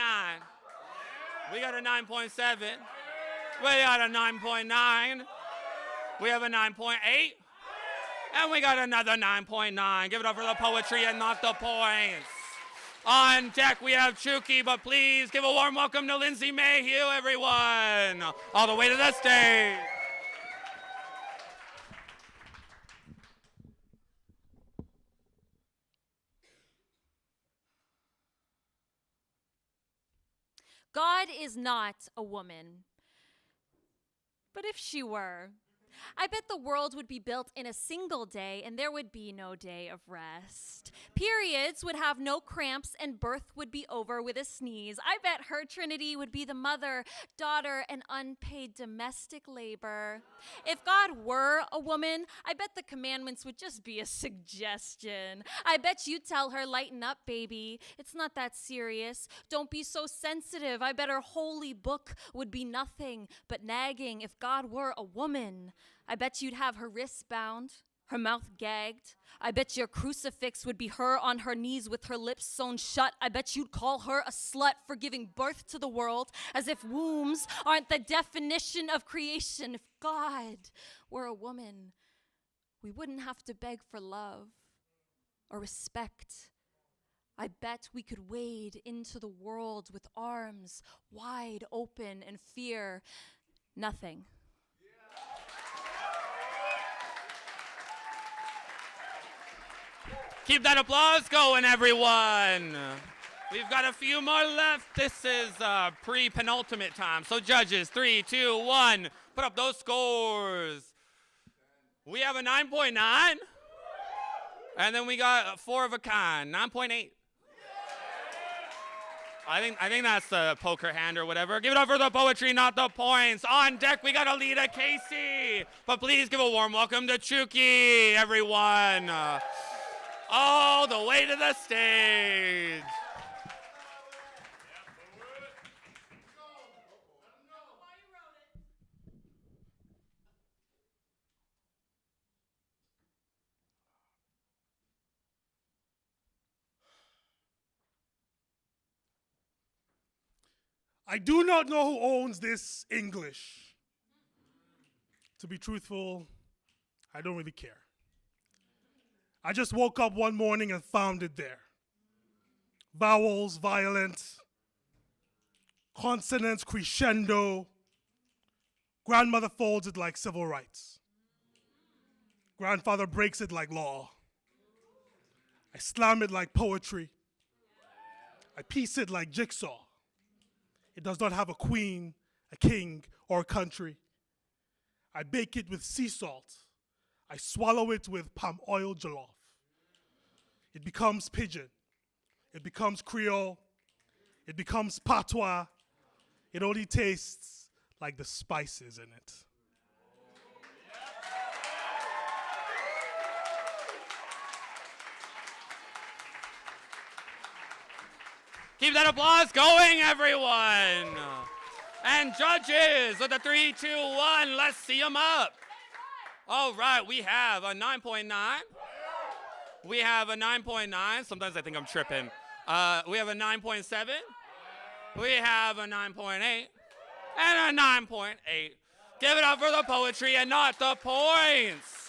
We got a 9.7. We got a 9.9. We have a 9.8. And we got another 9.9. Give it up for the poetry and not the points. On deck, we have Chuki, but please give a warm welcome to Lindsay Mayhew, everyone. All the way to the stage. God is not a woman. But if she were, I bet the world would be built in a single day and there would be no day of rest. Periods would have no cramps and birth would be over with a sneeze. I bet her trinity would be the mother, daughter, and unpaid domestic labor. If God were a woman, I bet the commandments would just be a suggestion. I bet you'd tell her, lighten up, baby. It's not that serious. Don't be so sensitive. I bet her holy book would be nothing but nagging. If God were a woman, I bet you'd have her wrists bound, her mouth gagged. I bet your crucifix would be her on her knees with her lips sewn shut. I bet you'd call her a slut for giving birth to the world, as if wombs aren't the definition of creation. If God were a woman, we wouldn't have to beg for love or respect. I bet we could wade into the world with arms wide open and fear nothing. Keep that applause going, everyone. We've got a few more left. This is pre-penultimate time. So judges, 3, 2, 1. Put up those scores. We have a 9.9. And then we got a 4 of a kind, 9.8. I think that's the poker hand or whatever. Give it up for the poetry, not the points. On deck, we got Aaliyah Casey. But please give a warm welcome to Chuki, everyone. All the way to the stage. I do not know who owns this English. To be truthful, I don't really care. I just woke up one morning and found it there. Vowels, violent, consonants, crescendo. Grandmother folds it like civil rights. Grandfather breaks it like law. I slam it like poetry. I piece it like jigsaw. It does not have a queen, a king, or a country. I bake it with sea salt. I swallow it with palm oil jollof. It becomes pidgin. It becomes Creole. It becomes patois. It only tastes like the spices in it. Keep that applause going, everyone. And judges, with a 3, 2, 1, let's see them up. All right, we have a 9.9. We have a 9.9. Sometimes I think I'm tripping. We have a 9.7. We have a 9.8. And a 9.8. Give it up for the poetry and not the points.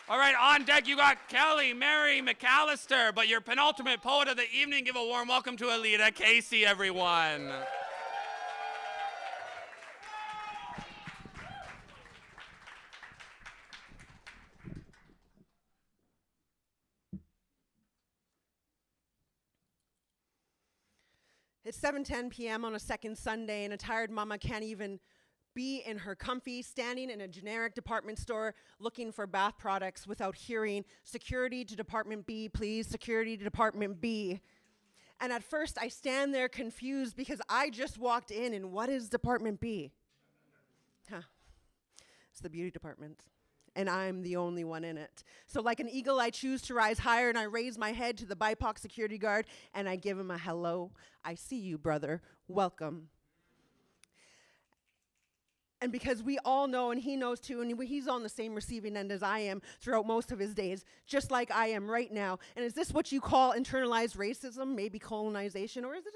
All right, on deck you got Kelly, Mary, McAllister, but your penultimate poet of the evening, give a warm welcome to Aaliyah Casey, everyone. It's 7:10 p.m. on a second Sunday, and a tired mama can't even be in her comfy, standing in a generic department store looking for bath products without hearing, "Security to Department B, please, security to Department B." And at first, I stand there confused because I just walked in, and what is Department B? It's the beauty department, and I'm the only one in it. So like an eagle, I choose to rise higher, and I raise my head to the BIPOC security guard, and I give him a hello. "I see you, brother. Welcome." And because we all know, and he knows too, and he's on the same receiving end as I am throughout most of his days, just like I am right now. And is this what you call internalized racism, maybe colonization, or is it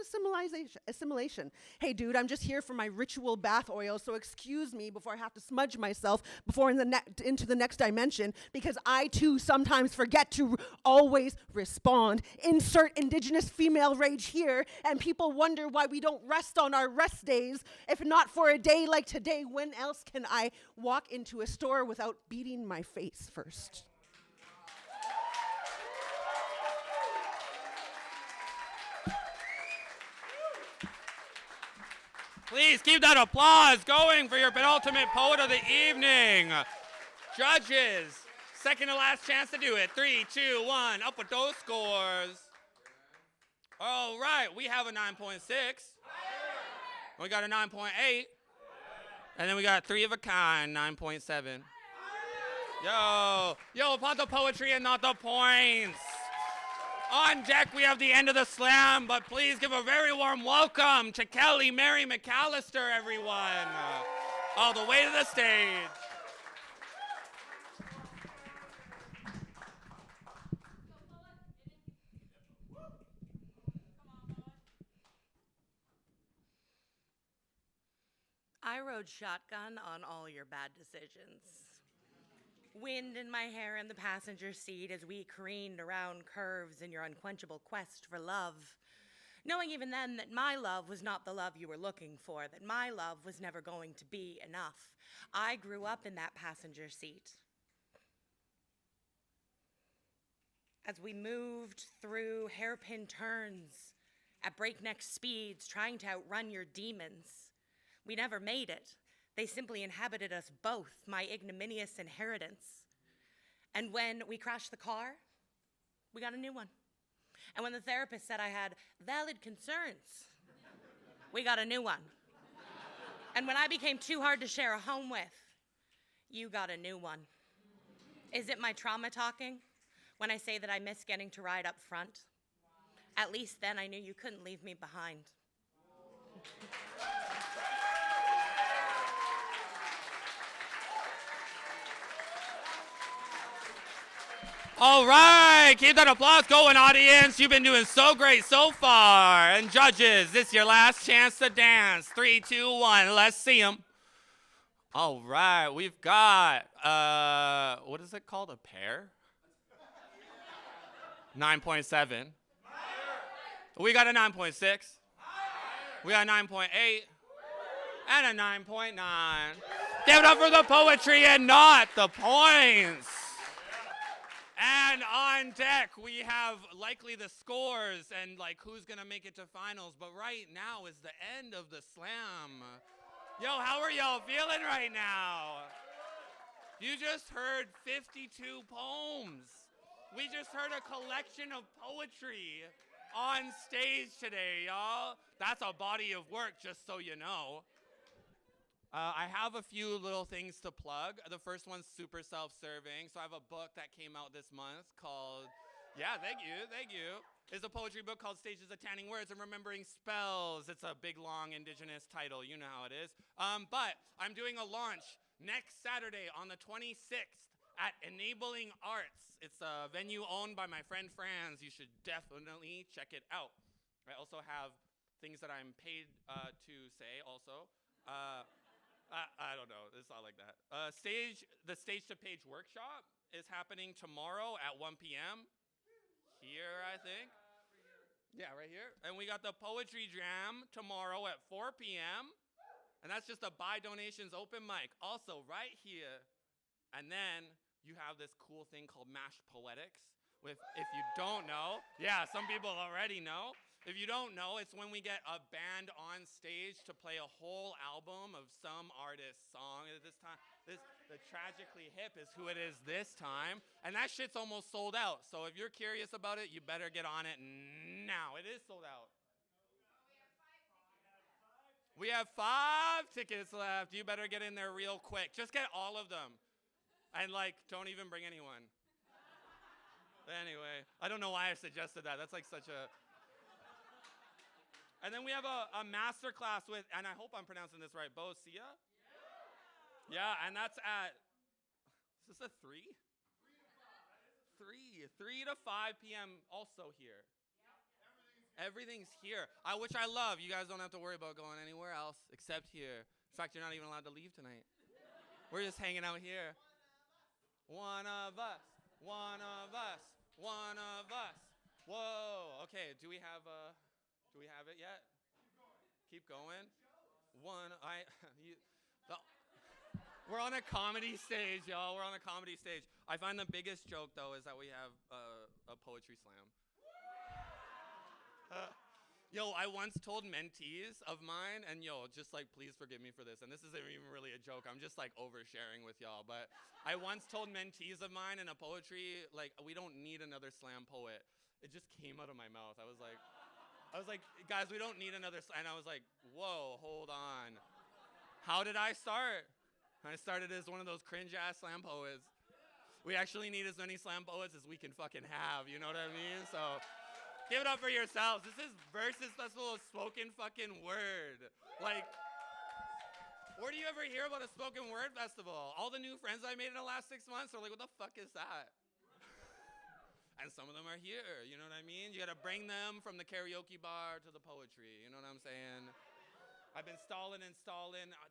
assimilation? Hey, dude, I'm just here for my ritual bath oil, so excuse me before I have to smudge myself before into the next dimension, because I too sometimes forget to always respond. Insert indigenous female rage here, and people wonder why we don't rest on our rest days. If not for a day like today, when else can I walk into a store without beating my face first? Please keep that applause going for your penultimate poet of the evening. Judges, second to last chance to do it. 3, 2, 1, up with those scores. All right, we have a 9.6. We got a 9.8. And then we got 3 of a kind, 9.7. Yo, upon the poetry and not the points. On deck, we have the end of the slam, but please give a very warm welcome to Kelly Mary McAllister, everyone. All the way to the stage. I rode shotgun on all your bad decisions. Wind in my hair in the passenger seat as we careened around curves in your unquenchable quest for love. Knowing even then that my love was not the love you were looking for, that my love was never going to be enough. I grew up in that passenger seat. As we moved through hairpin turns at breakneck speeds, trying to outrun your demons, we never made it. They simply inhabited us both, my ignominious inheritance. And when we crashed the car, we got a new one. And when the therapist said I had valid concerns, we got a new one. And when I became too hard to share a home with, you got a new one. Is it my trauma talking when I say that I miss getting to ride up front? At least then I knew you couldn't leave me behind. All right, keep that applause going, audience. You've been doing so great so far. And judges, this is your last chance to dance. 3, 2, 1, let's see them. All right, we've got, what is it called, a pair? 9.7. We got a 9.6. We got a 9.8. And a 9.9. Give it up for the poetry and not the points. And on deck, we have likely the scores and like who's gonna make it to finals. But right now is the end of the slam. Yo, how are y'all feeling right now? You just heard 52 poems. We just heard a collection of poetry on stage today, y'all. That's a body of work, just so you know. I have a few little things to plug. The first one's super self-serving. So I have a book that came out this month called, thank you. It's a poetry book called Stages of Tanning Words and Remembering Spells. It's a big, long indigenous title. You know how it is. But I'm doing a launch next Saturday on the 26th at Enabling Arts. It's a venue owned by my friend Franz. You should definitely check it out. I also have things that I'm paid to say also. I don't know. It's not like that. The Stage to Page workshop is happening tomorrow at 1 p.m. Here, I think. Yeah, right here. And we got the Poetry Jam tomorrow at 4 p.m. And that's just a buy donations open mic. Also right here. And then you have this cool thing called Mashed Poetics. If you don't know, some people already know. If you don't know, it's when we get a band on stage to play a whole album of some artist's song. At this time, the Tragically Hip is who it is this time. And that shit's almost sold out. So if you're curious about it, you better get on it now. It is sold out. We have 5 tickets left. You better get in there real quick. Just get all of them. And, like, don't even bring anyone. Anyway, I don't know why I suggested that. That's like such a... And then we have a master class with, and I hope I'm pronouncing this right, Bouts. Yeah, and that's at, is this a 3? 3 to 5 p.m. also here. Everything's here, which I love. You guys don't have to worry about going anywhere else except here. In fact, you're not even allowed to leave tonight. We're just hanging out here. One of us, one of us, one of us. Whoa, okay, do we have it yet? Keep going. We're on a comedy stage, y'all. We're on a comedy stage. I find the biggest joke, though, is that we have a poetry slam. Yo, I once told mentees of mine, and just like, please forgive me for this, and this isn't even really a joke, I'm just like oversharing with y'all, but I once told mentees of mine in a poetry, like, we don't need another slam poet. It just came out of my mouth. I was like, guys, we don't need another slam, and I was like, whoa, hold on. How did I start? I started as one of those cringe-ass slam poets. We actually need as many slam poets as we can fucking have, you know what I mean? So, give it up for yourselves. This is Versus Festival of Spoken fucking Word. Like, where do you ever hear about a spoken word festival? All the new friends I made in the last 6 months are like, what the fuck is that? And some of them are here, you know what I mean? You gotta bring them from the karaoke bar to the poetry, you know what I'm saying? I've been stalling.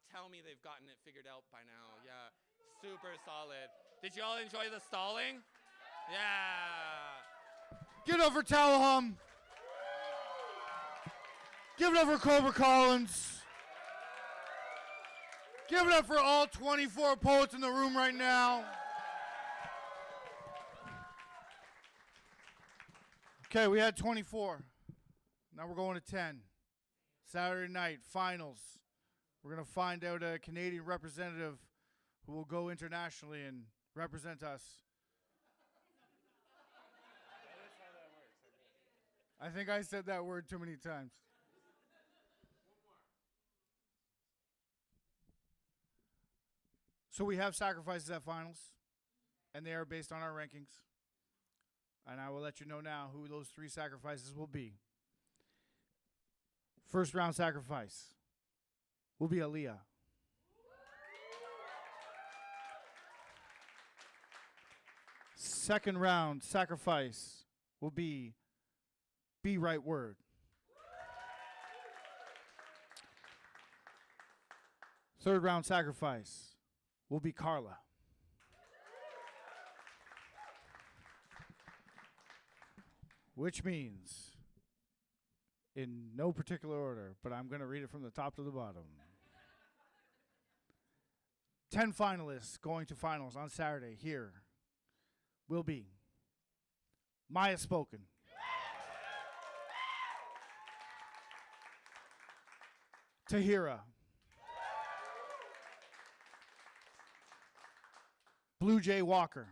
Tell me they've gotten it figured out by now. Yeah, super solid. Did you all enjoy the stalling? Yeah. Give it up for Tallahum. Give it up for Cobra Collins. Give it up for all 24 poets in the room right now. Okay, we had 24. Now we're going to 10. Saturday night, finals. We're going to find out a Canadian representative who will go internationally and represent us. I think I said that word too many times. So we have sacrifices at finals, and they are based on our rankings. And I will let you know now who those 3 sacrifices will be. First round sacrifice will be Aaliyah. Second round sacrifice will be Right Word. Third round sacrifice will be Carla. Which means, in no particular order, but I'm going to read it from the top to the bottom. 10 finalists going to finals on Saturday here will be Maya Spoken, Tahhira, Blue Jay Walker,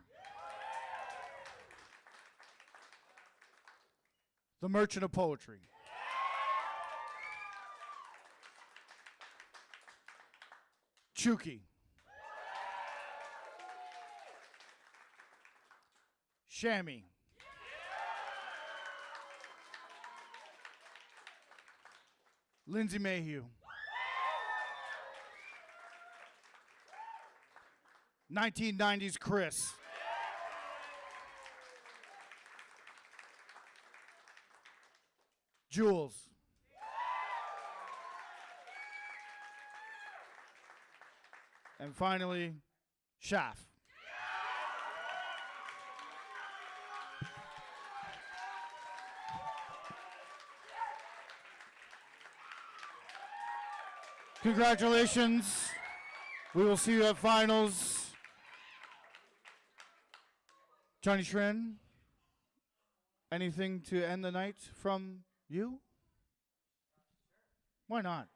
The Merchant of Poetry, Chuki, Shammy, Lindsay Mayhew, 1990s Chris, Jules, and finally, Shaf. Congratulations. We will see you at finals. Johnny Shren, anything to end the night from you? Why not?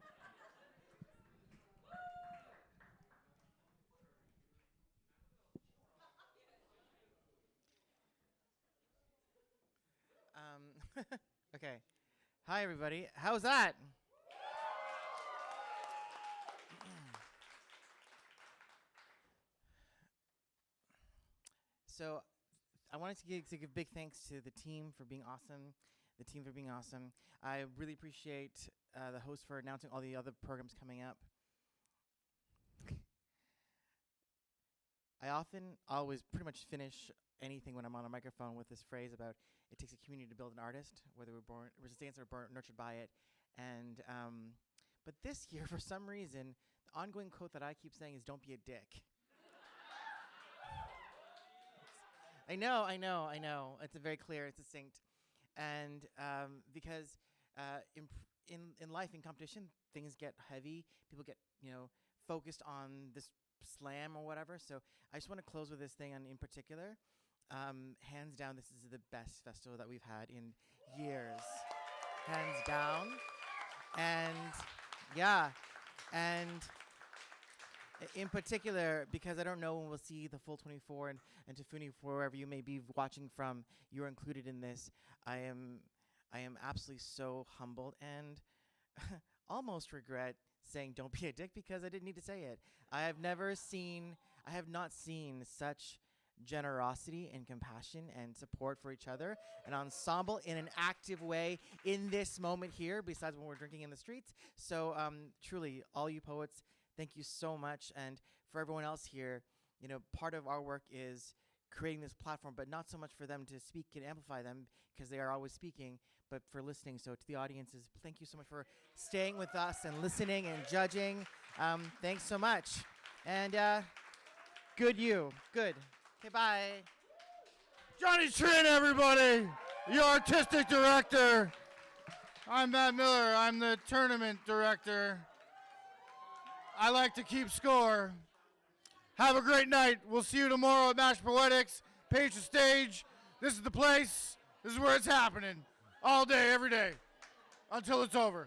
Okay. Hi, everybody. How's that? So, I wanted to give big thanks to the team for being awesome. I really appreciate the host for announcing all the other programs coming up. I always pretty much finish anything when I'm on a microphone with this phrase about it takes a community to build an artist, whether we're born resistance or nurtured by it. And but this year, for some reason, the ongoing quote that I keep saying is "Don't be a dick." I know. It's very clear. It's succinct, and because in life, in competition, things get heavy. People get focused on this slam or whatever. So I just want to close with this thing in particular. Hands down, this is the best festival that we've had in years. Hands down. And yeah, and in particular, because I don't know when we'll see the full 24 and Tofini, wherever you may be watching from, you're included in this. I am absolutely so humbled and almost regret saying "don't be a dick" because I didn't need to say it. I have not seen such generosity and compassion and support for each other, an ensemble in an active way in this moment here, besides when we're drinking in the streets. So truly, all you poets, thank you so much. And for everyone else here, part of our work is creating this platform, but not so much for them to speak and amplify them, because they are always speaking, but for listening. So to the audiences, thank you so much for staying with us and listening and judging. Thanks so much. And good. Okay, bye. Johnny Trin, everybody, your artistic director. I'm Matt Miller. I'm the tournament director. I like to keep score. Have a great night. We'll see you tomorrow at Mash Poetics. Page the stage. This is the place. This is where it's happening. All day, every day, until it's over.